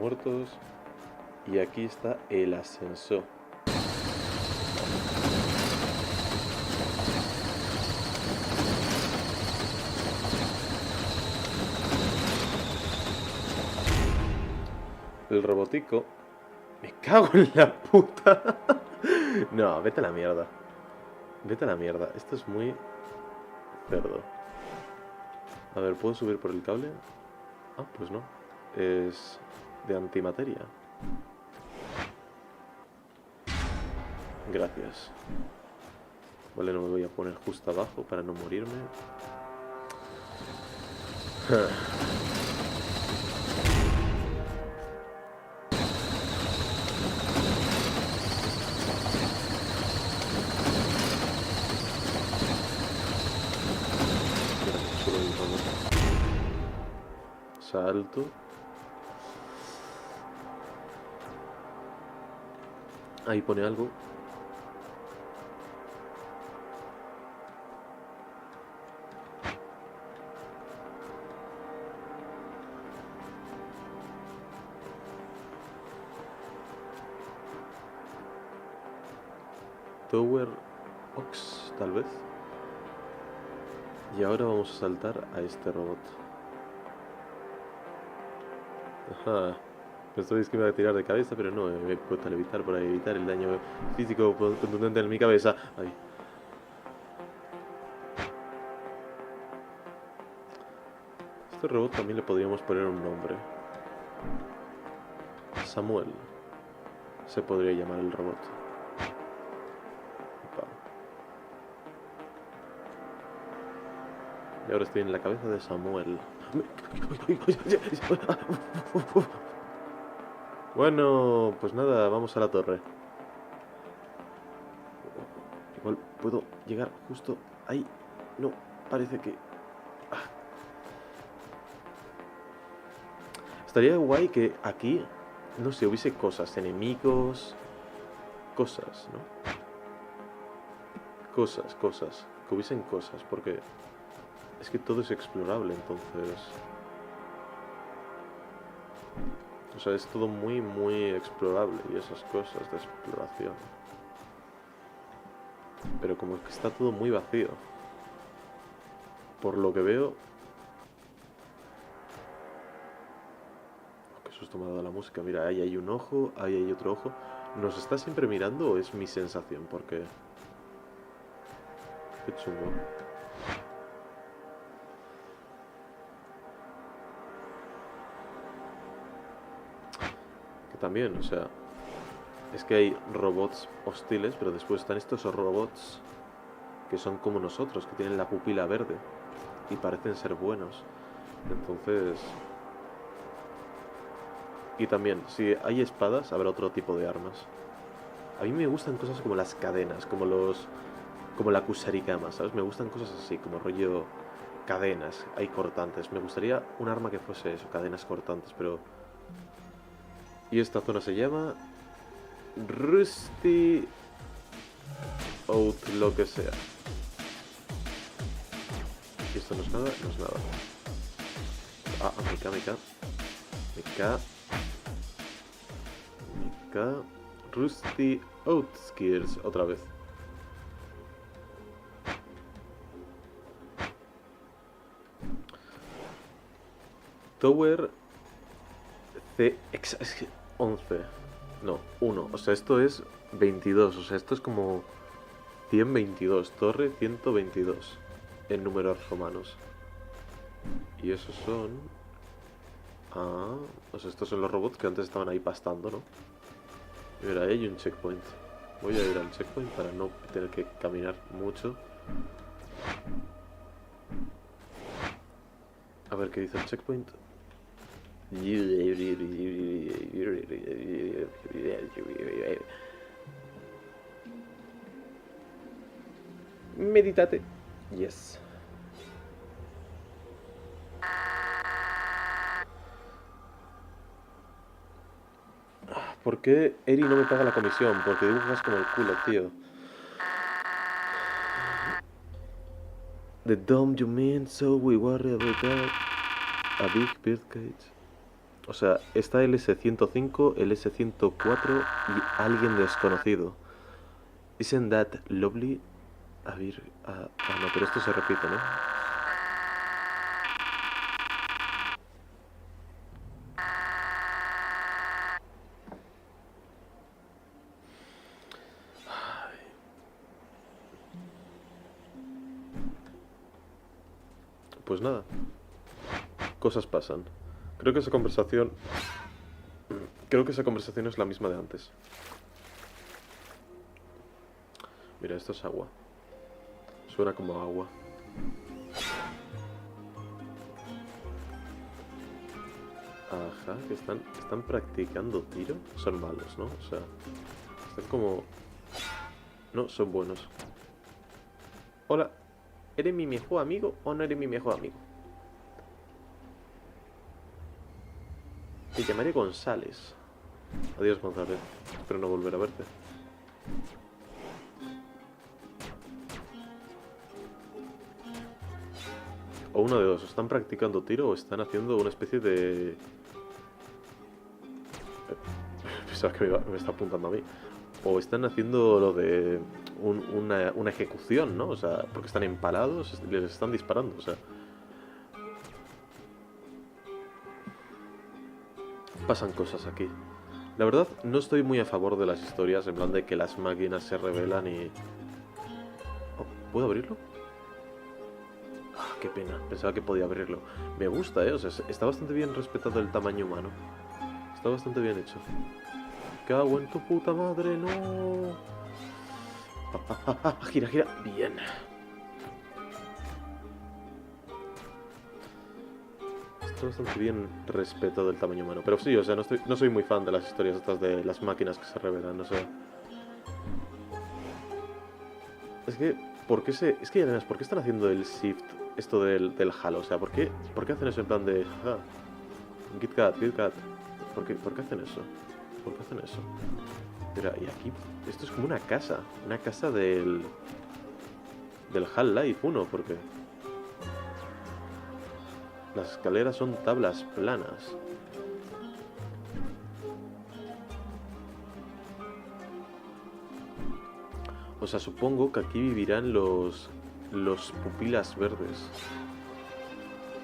muertos. Y aquí está el ascensor. El robotico. Me cago en la puta. No, vete a la mierda. Vete a la mierda. Esto es muy cerdo. A ver, ¿puedo subir por el cable? Ah, pues no. Es de antimateria. Gracias. Vale, no me voy a poner justo abajo para no morirme. Salto. Ahí pone algo. Tower Ox, tal vez. Y ahora vamos a saltar a este robot. Ajá. Pensabais que me iba a tirar de cabeza, pero no, me he puesto a levitar para evitar el daño físico contundente en mi cabeza. Ay. Este robot también le podríamos poner un nombre. Samuel. Se podría llamar el robot. Opa. Y ahora estoy en la cabeza de Samuel. Bueno, pues nada, vamos a la torre. Igual puedo llegar justo ahí. No, parece que... Estaría guay que aquí, no sé, hubiese cosas, enemigos... Cosas, ¿no? Cosas. Que hubiesen cosas, porque... Es que todo es explorable, entonces... O sea, es todo muy, muy explorable y esas cosas de exploración. Pero como que está todo muy vacío. Por lo que veo... Oh, qué susto me ha dado la música. Mira, ahí hay un ojo, ahí hay otro ojo. ¿Nos está siempre mirando o es mi sensación? Porque... Qué chungo. También, o sea, es que hay robots hostiles, pero después están estos robots que son como nosotros, que tienen la pupila verde y parecen ser buenos. Entonces... Y también, si hay espadas, habrá otro tipo de armas. A mí me gustan cosas como las cadenas, como la kusarigama, ¿sabes? Me gustan cosas así, como rollo cadenas, hay cortantes. Me gustaría un arma que fuese eso, cadenas cortantes, pero... Y esta zona se llama Rusty Out, lo que sea. Y esto no es nada, no es nada. Ah, me cae. Rusty Outskirts, otra vez. Tower C... Es que 11. No, 1. O sea, esto es 22. O sea, esto es como 122. Torre 122. En números romanos. Y esos son... Ah, o sea, estos son los robots que antes estaban ahí pastando, ¿no? Y mira, ahí hay un checkpoint. Voy a ir al checkpoint para no tener que caminar mucho. A ver qué dice el checkpoint. Meditate. Yes. ¿Por qué Eri no me paga la comisión? Porque dibujas como el culo, tío. The dome you mean, so we worry about that. A big birdcage. O sea, está el S105, el S104 y alguien desconocido. Isn't that lovely? A ver... no, pero esto se repite, ¿no? Pues nada. Cosas pasan. Creo que esa conversación es la misma de antes. Mira, esto es agua. Suena como agua. Ajá, que están practicando tiro. Son malos, ¿no? O sea, están como... No, son buenos. Hola, ¿eres mi mejor amigo o no eres mi mejor amigo? Te llamaré González. Adiós, González. Espero no volver a verte. O uno de dos, están practicando tiro o están haciendo una especie de... Pensaba que me está apuntando a mí. O están haciendo lo de una ejecución, ¿no? O sea, porque están empalados y les están disparando, o sea... Pasan cosas aquí. La verdad, no estoy muy a favor de las historias, en plan de que las máquinas se revelan y... Oh, ¿puedo abrirlo? Ah, qué pena, pensaba que podía abrirlo. Me gusta, o sea, está bastante bien respetado el tamaño humano. Está bastante bien hecho. ¡Cago en tu puta madre! ¡No! Gira, gira. Bien. Está bastante bien respetado el tamaño humano. Pero sí, o sea, no soy muy fan de las historias estas de las máquinas que se revelan, o sea... Es que... Es que además, ¿por qué están haciendo el shift, esto del Halo? O sea, ¿por qué hacen eso en plan de... Git cat, git cat? ¿Por qué hacen eso? ¿Por qué hacen eso? Mira, y aquí... Esto es como una casa. Una casa del Half-Life 1, porque... Las escaleras son tablas planas. O sea, supongo que aquí vivirán los pupilas verdes.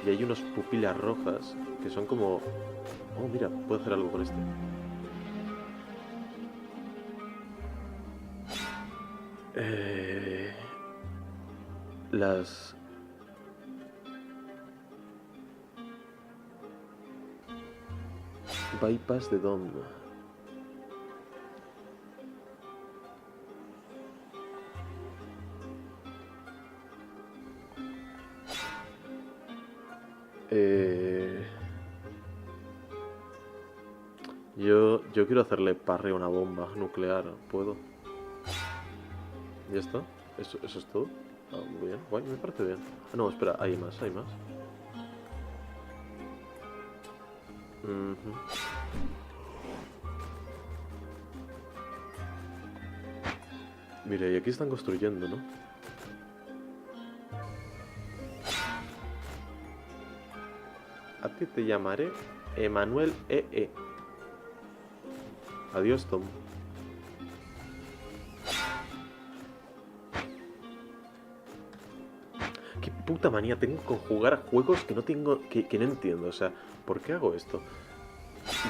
Y hay unos pupilas rojas que son como... Oh, mira, puedo hacer algo con este. Las... Bypass de Dom. Yo quiero hacerle parry a una bomba nuclear. ¿Puedo? ¿Ya está? ¿Eso es todo? Ah, muy bien. Guay, me parece bien. Ah, no, espera, hay más, hay más. Mira, y aquí están construyendo, ¿no? A ti te llamaré Emanuel E.E. Adiós, Tom. Qué puta manía tengo con jugar a juegos que no tengo... que no entiendo, o sea, ¿por qué hago esto?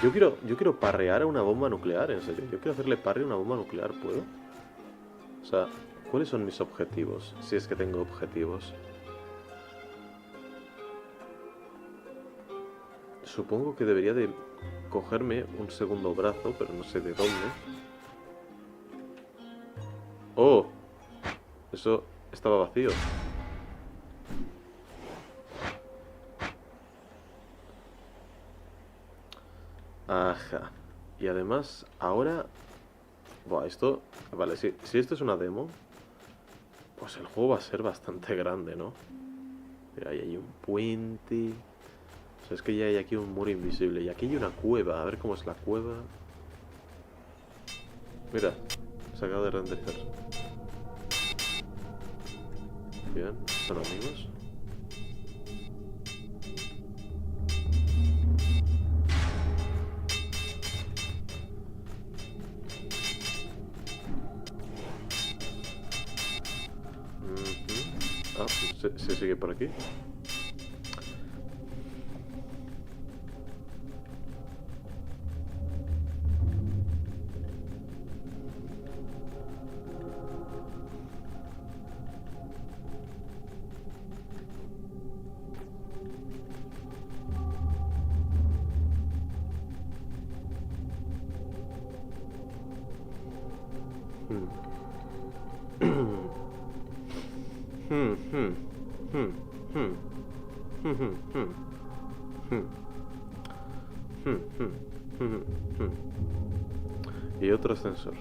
Yo quiero parrear a una bomba nuclear, en serio. Yo quiero hacerle parry a una bomba nuclear, ¿puedo? O sea, ¿cuáles son mis objetivos? Si es que tengo objetivos. Supongo que debería de cogerme un segundo brazo, pero no sé de dónde. ¡Oh! Eso estaba vacío. Ajá. Y además, ahora... Buah, esto... Vale, si esto es una demo, pues el juego va a ser bastante grande, ¿no? Mira, ahí hay un puente... O sea, es que ya hay aquí un muro invisible. Y aquí hay una cueva. A ver cómo es la cueva. Mira, se acaba de renderizar. Bien, son amigos. Ah, se sigue por aquí. Y otro ascensor.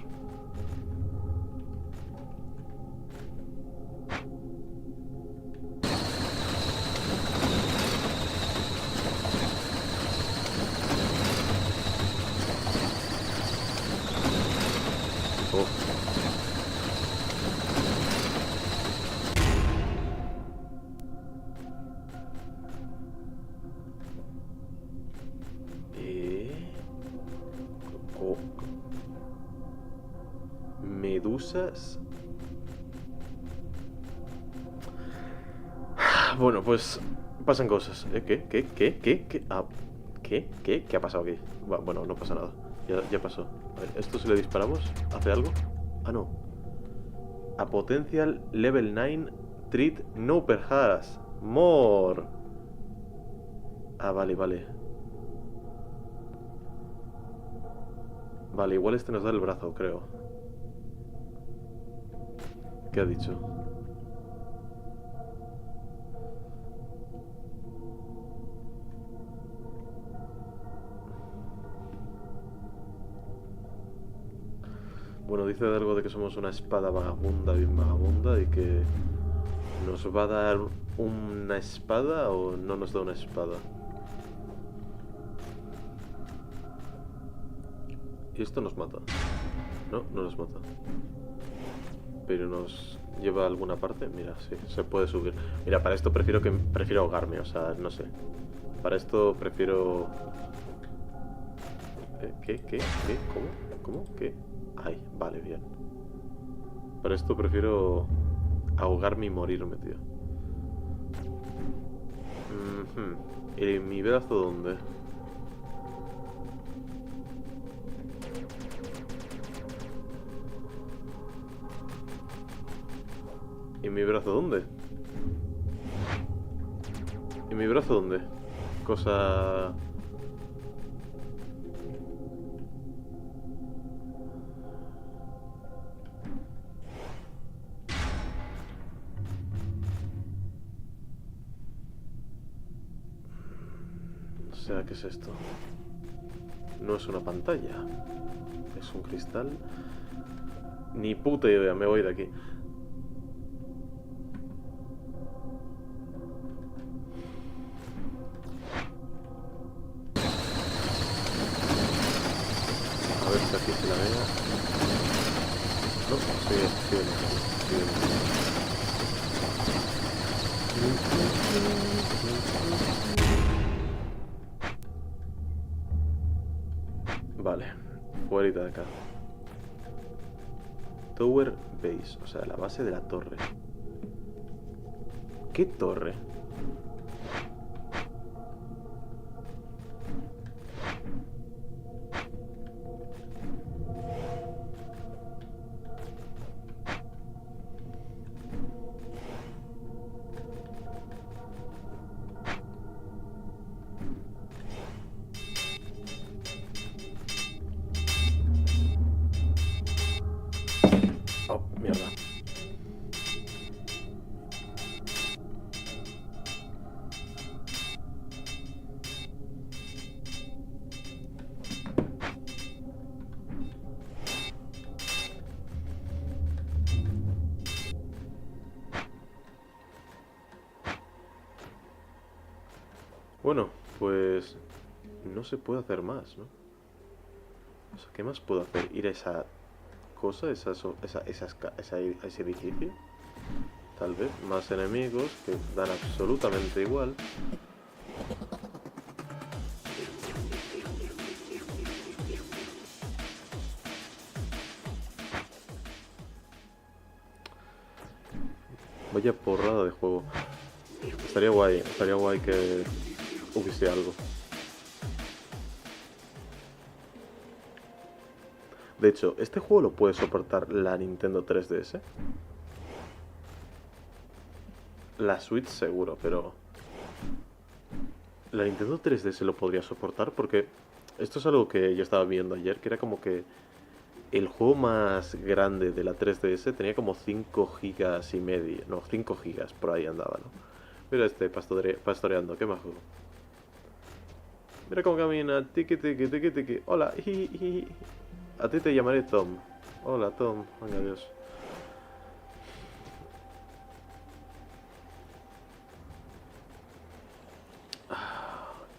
Oh. Medusas. Bueno, pues pasan cosas. ¿Qué? Ah, ¿Qué ha pasado aquí? Bueno, no pasa nada. Ya pasó. A ver, ¿esto si le disparamos? ¿Hace algo? Ah, no. A potential level 9 treat no perhaps more. Ah, vale. Vale, igual este nos da el brazo, creo. ¿Qué ha dicho? Bueno, dice algo de que somos una espada vagabunda, bien vagabunda, y que nos va a dar una espada o no nos da una espada. Y esto nos mata. No nos mata. Pero nos lleva a alguna parte. Mira, sí, se puede subir. Mira, para esto prefiero ahogarme, o sea, no sé. Para esto prefiero... ¿Qué? ¿Cómo? ¿Qué? Ay, vale, bien. Para esto prefiero ahogarme y morirme, tío. ¿Y mi brazo dónde? ¿Y mi brazo dónde? ¿Y mi brazo dónde? Cosa... O sea, ¿qué es esto? No es una pantalla. Es un cristal. Ni puta idea, me voy de aquí. A ver si aquí se la vea. No, sí. Vale, fuera de acá. Tower Base, o sea, la base de la torre. ¿Qué torre? Oh, mierda. Bueno, pues no se puede hacer más, ¿no? O sea, ¿qué más puedo hacer? ¿Ir a esa cosa, a ese edificio? Tal vez más enemigos que dan absolutamente igual. Vaya porrada de juego. Estaría guay que hubiese algo. De hecho, ¿este juego lo puede soportar la Nintendo 3DS? La Switch seguro, pero... La Nintendo 3DS lo podría soportar porque... Esto es algo que yo estaba viendo ayer, que era como que... El juego más grande de la 3DS tenía como 5 gigas y medio. No, 5 gigas, por ahí andaba, ¿no? Mira este pastoreando, qué majo. Mira cómo camina, tiki tiki tiki tiki. Hola, jiji. A ti te llamaré Tom. Hola, Tom. Venga, adiós.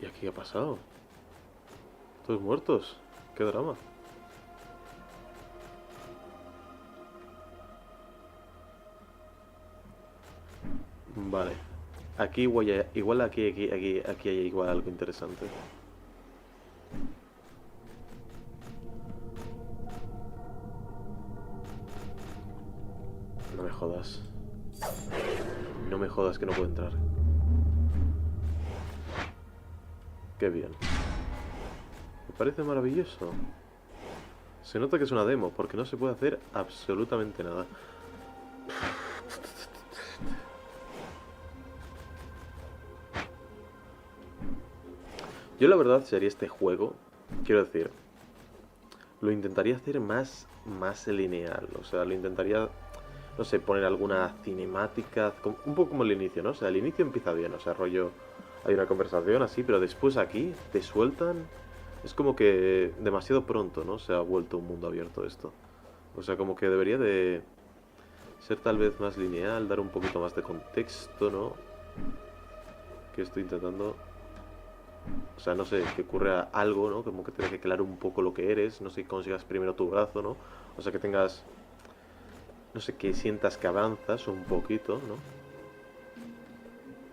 ¿Y aquí qué ha pasado? ¿Todos muertos? ¿Qué drama? Vale. Aquí igual aquí hay igual algo interesante. No me jodas. No me jodas que no puedo entrar. Qué bien. Me parece maravilloso. Se nota que es una demo, porque no se puede hacer absolutamente nada. Yo la verdad, si haría este juego, quiero decir, lo intentaría hacer más lineal. O sea, lo intentaría, no sé, poner alguna cinemática, un poco como el inicio, ¿no? O sea, el inicio empieza bien, o sea, rollo, hay una conversación así, pero después aquí te sueltan. Es como que demasiado pronto, ¿no? Se ha vuelto un mundo abierto esto. O sea, como que debería de ser tal vez más lineal, dar un poquito más de contexto, ¿no? Que estoy intentando... O sea, no sé, que ocurra algo, ¿no? Como que te deje claro un poco lo que eres. No sé, que consigas primero tu brazo, ¿no? O sea, que tengas... No sé, que sientas que avanzas un poquito, ¿no?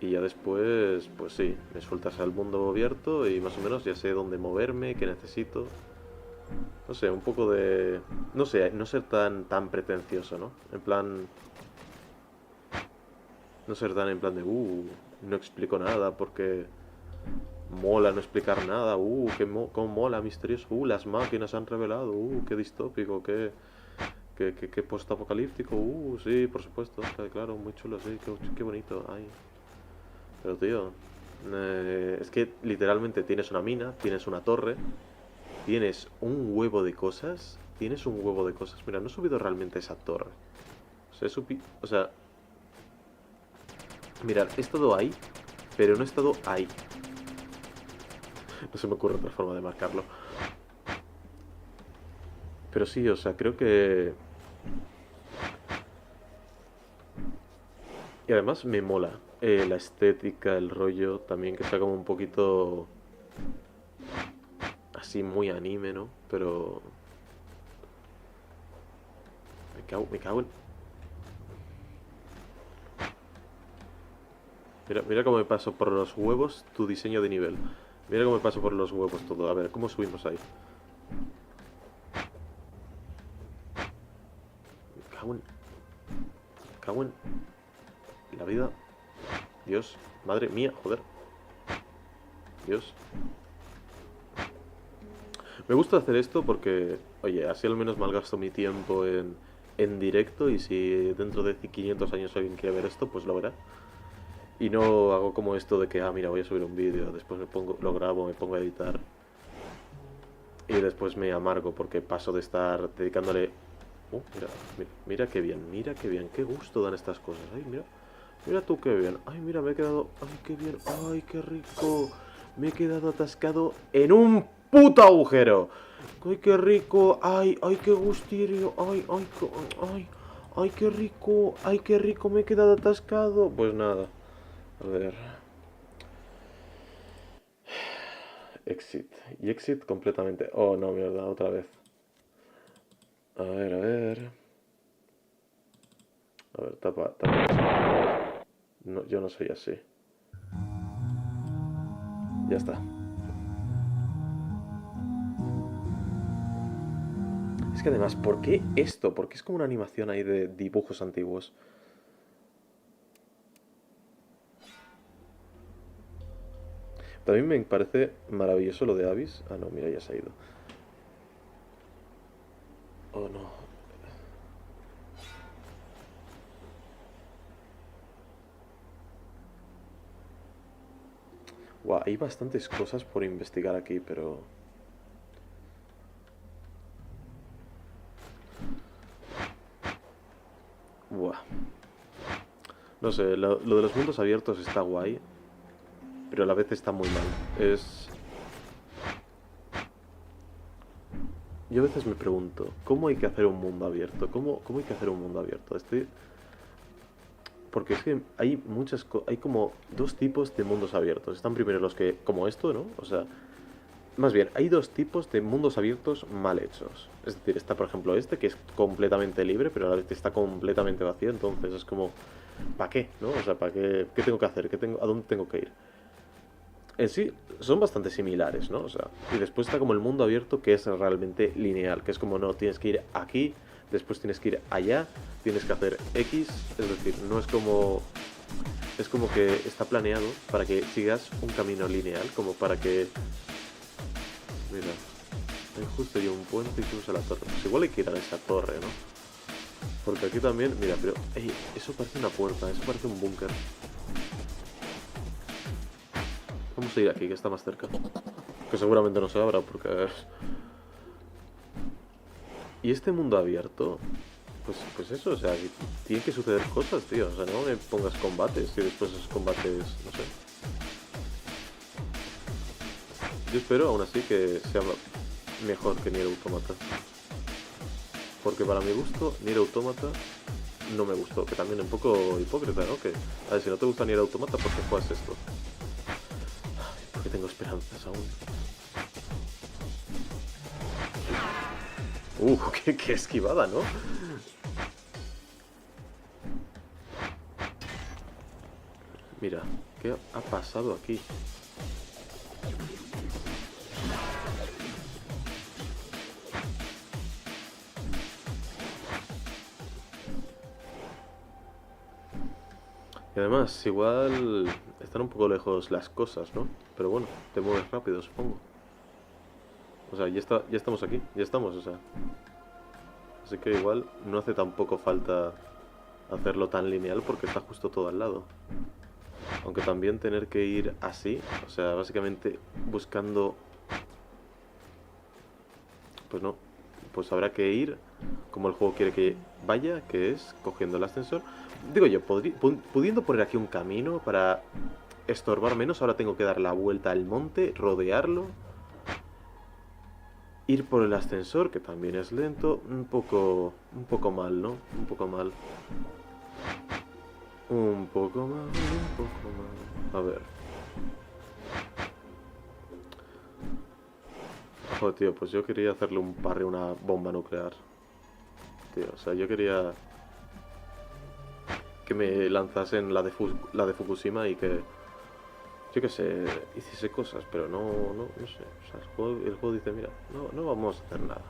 Y ya después, pues sí, me sueltas al mundo abierto y más o menos ya sé dónde moverme, qué necesito. No sé, un poco de... No sé, no ser tan pretencioso, ¿no? En plan... No ser tan en plan de... no explico nada porque... Mola no explicar nada. Cómo mola, misterioso. Las máquinas han revelado. Qué distópico, qué post-apocalíptico. Sí, por supuesto. Claro, muy chulo, sí, qué bonito. Ay. Pero tío, es que literalmente tienes una mina, tienes una torre, tienes un huevo de cosas. Tienes un huevo de cosas. Mira, no he subido realmente esa torre. O sea, mirad, he estado ahí, pero no he estado ahí. No se me ocurre otra forma de marcarlo. Pero sí, o sea, creo que... Y además me mola la estética, el rollo, también que está como un poquito... Así muy anime, ¿no? Pero... Me cago en... Mira cómo me paso por los huevos tu diseño de nivel. Mira cómo me paso por los huevos todo. A ver, ¿cómo subimos ahí? Me cago en la vida. Dios, madre mía, joder. Dios. Me gusta hacer esto porque, oye, así al menos malgasto mi tiempo en directo y si dentro de 500 años alguien quiere ver esto, pues lo verá. Y no hago como esto de que, mira, voy a subir un vídeo, después lo grabo, me pongo a editar. Y después me amargo porque paso de estar dedicándole... mira qué bien, qué gusto dan estas cosas. Ay, mira tú qué bien. Ay, mira, me he quedado... Ay, qué bien, ay, qué rico. Me he quedado atascado en un puto agujero. Ay, qué rico, ay, qué gustirio. Ay, qué rico, me he quedado atascado. Pues nada. A ver. Exit. Y exit completamente. Oh, no, mierda, otra vez. A ver, a ver. A ver, tapa. No, yo no soy así. Ya está. Es que además, ¿por qué esto? Porque es como una animación ahí de dibujos antiguos. También me parece maravilloso lo de Abyss. Ah, no, mira, ya se ha ido. Oh, no. Guau, hay bastantes cosas por investigar aquí, pero... Buah. No sé, lo de los mundos abiertos está guay, pero a la vez está muy mal. Yo a veces me pregunto, ¿cómo hay que hacer un mundo abierto? ¿Cómo hay que hacer un mundo abierto? Porque es que hay hay como dos tipos de mundos abiertos. Están primero los que, como esto, ¿no? O sea, más bien, hay dos tipos de mundos abiertos mal hechos. Es decir, está por ejemplo este, que es completamente libre, pero a la vez está completamente vacío. Entonces es como, ¿para qué? ¿No? O sea, ¿para qué? ¿Qué tengo que hacer? ¿A dónde tengo que ir? En sí, son bastante similares, ¿no? O sea, y después está como el mundo abierto, que es realmente lineal, que es como, no, tienes que ir aquí, después tienes que ir allá, tienes que hacer X, es decir, no es como... Es como que está planeado para que sigas un camino lineal, como para que... Mira, hay justo hay un puente y subes a la torre. Pues igual hay que ir a esa torre, ¿no? Porque aquí también, mira, pero... Ey, eso parece una puerta, eso parece un búnker. Vamos a ir aquí, que está más cerca. Que seguramente no se abra porque es... Y este mundo abierto... Pues eso, o sea, tienen que suceder cosas, tío. O sea, no me pongas combates y después esos combates, no sé. Yo espero aún así que sea mejor que Nier Automata. Porque para mi gusto, Nier Automata no me gustó. Que también es un poco hipócrita, ¿no? Que, a ver, si no te gusta Nier Automata, ¿por qué juegas esto? Porque tengo esperanzas aún. Qué esquivada, ¿no? Mira, ¿qué ha pasado aquí? Y además, igual están un poco lejos las cosas, ¿no? Pero bueno, te mueves rápido, supongo. O sea, ya estamos aquí, ya estamos, o sea. Así que igual no hace tampoco falta hacerlo tan lineal porque está justo todo al lado. Aunque también tener que ir así, o sea, básicamente buscando... Pues no, pues habrá que ir como el juego quiere que vaya, que es cogiendo el ascensor. Digo yo, pudiendo poner aquí un camino para estorbar menos, ahora tengo que dar la vuelta al monte, rodearlo, ir por el ascensor, que también es lento, un poco mal, ¿no? Un poco mal. Un poco mal. A ver. Joder, tío, pues yo quería hacerle un parry a una bomba nuclear. Tío, o sea, yo quería que me lanzasen la de Fukushima y que, yo qué sé, hiciese cosas, pero no sé. O sea, el juego dice, mira, no vamos a hacer nada.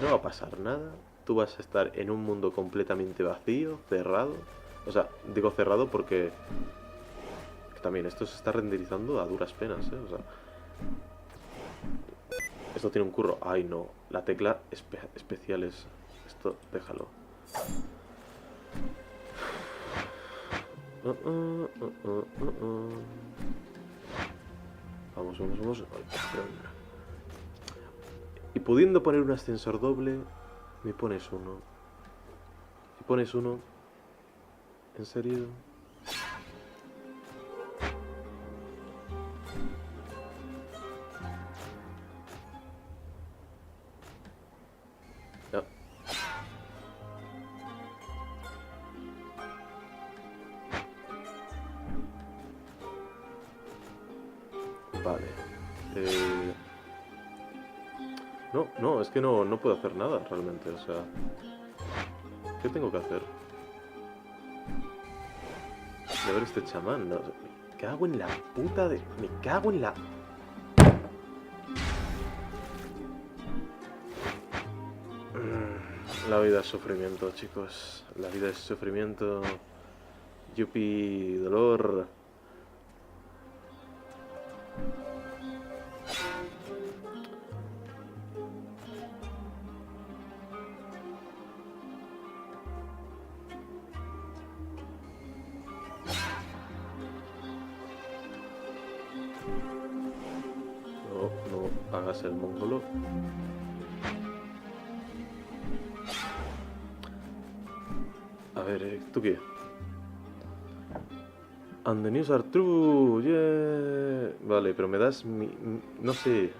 No va a pasar nada. Tú vas a estar en un mundo completamente vacío, cerrado. O sea, digo cerrado porque también esto se está renderizando a duras penas, ¿eh? O sea, esto tiene un curro. Ay, no. La tecla especial es... Esto, déjalo. Vamos. Ay, cabrón. Y pudiendo poner un ascensor doble, me pones uno. Y pones uno... ¿En serio? Ya. Vale. No, es que no puedo hacer nada realmente, o sea... ¿Qué tengo que hacer? De ver este chamán, no, me cago en la puta de... Me cago en la... La vida es sufrimiento, chicos. La vida es sufrimiento. Yupi, dolor. hagas el mongolo. A ver, ¿tú qué? And the news are true, yeah. Vale, pero me das no sé.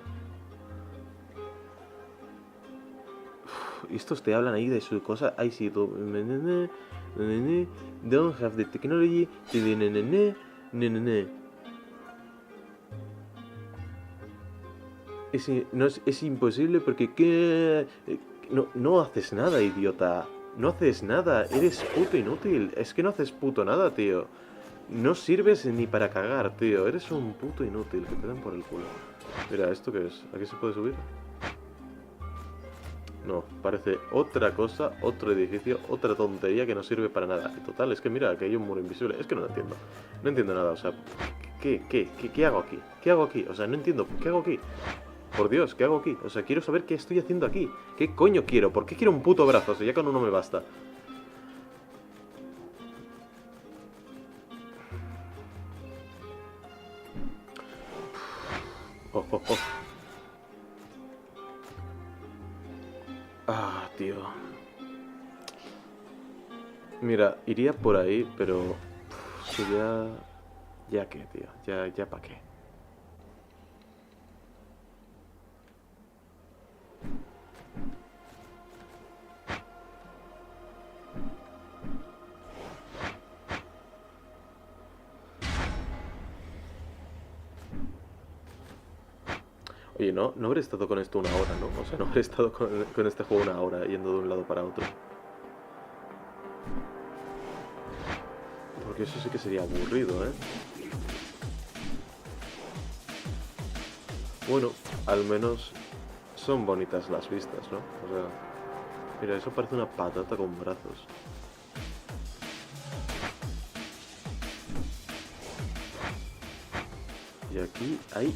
Estos te hablan ahí de su cosa. I see don't have the technology. Es imposible porque no haces nada, idiota. No haces nada. Eres puto inútil. Es que no haces puto nada, tío. No sirves ni para cagar, tío. Eres un puto inútil. Que te den por el culo. Mira, ¿esto qué es? ¿Aquí se puede subir? No, parece otra cosa, otro edificio, otra tontería que no sirve para nada. Y total, es que mira, que hay un muro invisible. Es que no lo entiendo. No entiendo nada, o sea, ¿qué hago aquí? ¿Qué hago aquí? O sea, no entiendo, ¿qué hago aquí? Por Dios, ¿qué hago aquí? O sea, quiero saber qué estoy haciendo aquí. ¿Qué coño quiero? ¿Por qué quiero un puto brazo? O sea, ya con uno me basta. Oh, oh, oh. Ah, tío. Mira, iría por ahí, pero... Si ya... ¿Ya qué, tío? ¿Ya para qué? Oye, no habré estado con esto una hora, ¿no? O sea, no habré estado con este juego una hora yendo de un lado para otro. Porque eso sí que sería aburrido, ¿eh? Bueno, al menos son bonitas las vistas, ¿no? O sea, mira, eso parece una patata con brazos. Y aquí hay...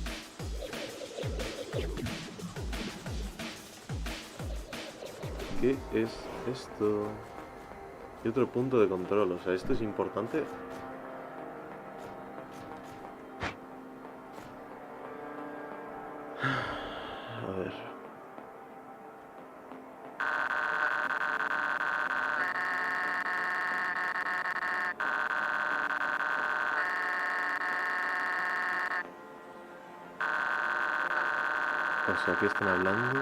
¿Qué es esto? Y otro punto de control, o sea, esto es importante. A ver. O sea, ¿qué están hablando?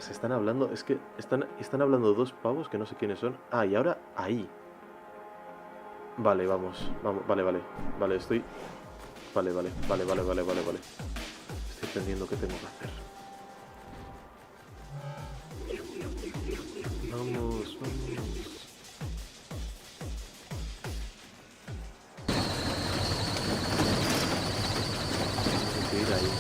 Se están hablando, es que están hablando dos pavos que no sé quiénes son. Ah, y ahora ahí. Vale, vamos, vale, estoy... Vale. Estoy entendiendo qué tengo que hacer. Vamos. Tengo que ir ahí.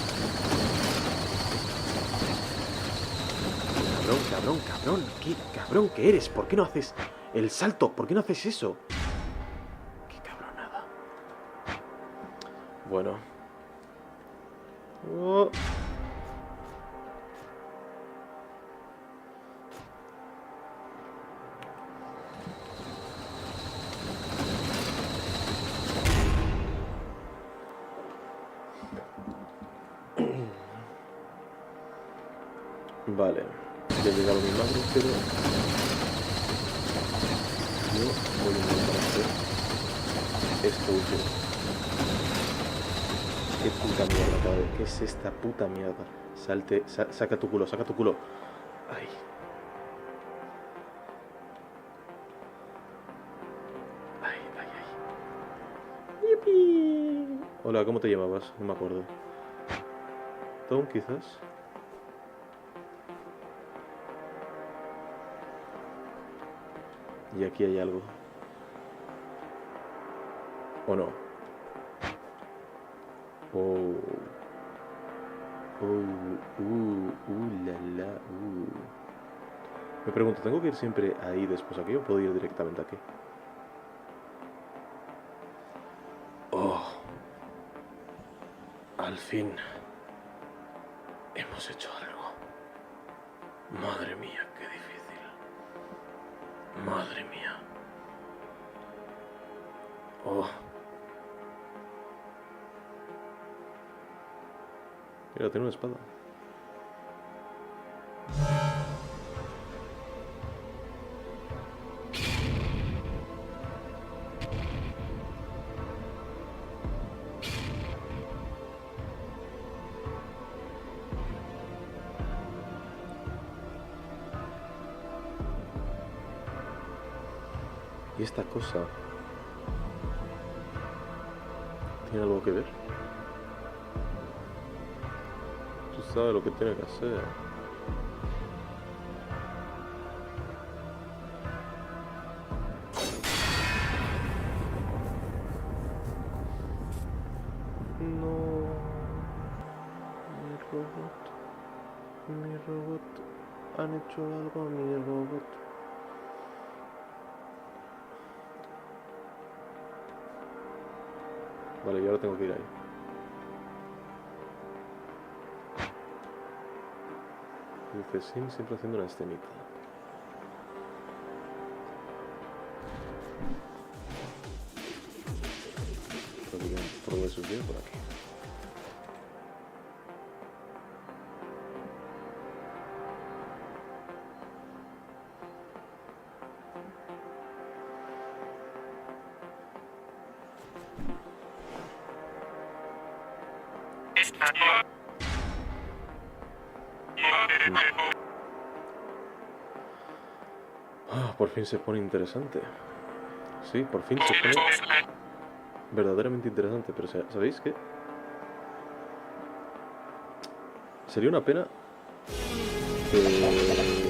Cabrón, ¿qué cabrón que eres? ¿Por qué no haces el salto? ¿Por qué no haces eso? Qué cabronada. Bueno. Oh. Vale. Ya ha llegado mi madre, pero... Yo voy a intentar hacer esto último. Qué puta mierda, cabrón. ¿Qué es esta puta mierda? Saca tu culo. Ay. ¡Yipi! Hola, ¿cómo te llamabas? No me acuerdo. ¿Tom, quizás? Y aquí hay algo. ¿O no? Oh. La. Me pregunto, ¿tengo que ir siempre ahí después aquí o puedo ir directamente aquí? Oh. Al fin. Hemos hecho algo. Madre mía, qué difícil. Madre mía. Oh. Mira, tiene una espada. ¿Y esta cosa tiene algo que ver? Tú sabes lo que tiene que hacer. No, mi robot, han hecho algo a mi robot. Vale, y ahora tengo que ir ahí. Dice Sim siempre haciendo una escenita. ¿Por dónde subir? Por aquí. Por fin se pone interesante. Sí, por fin se pone verdaderamente interesante. Pero ¿sabéis qué? Sería una pena que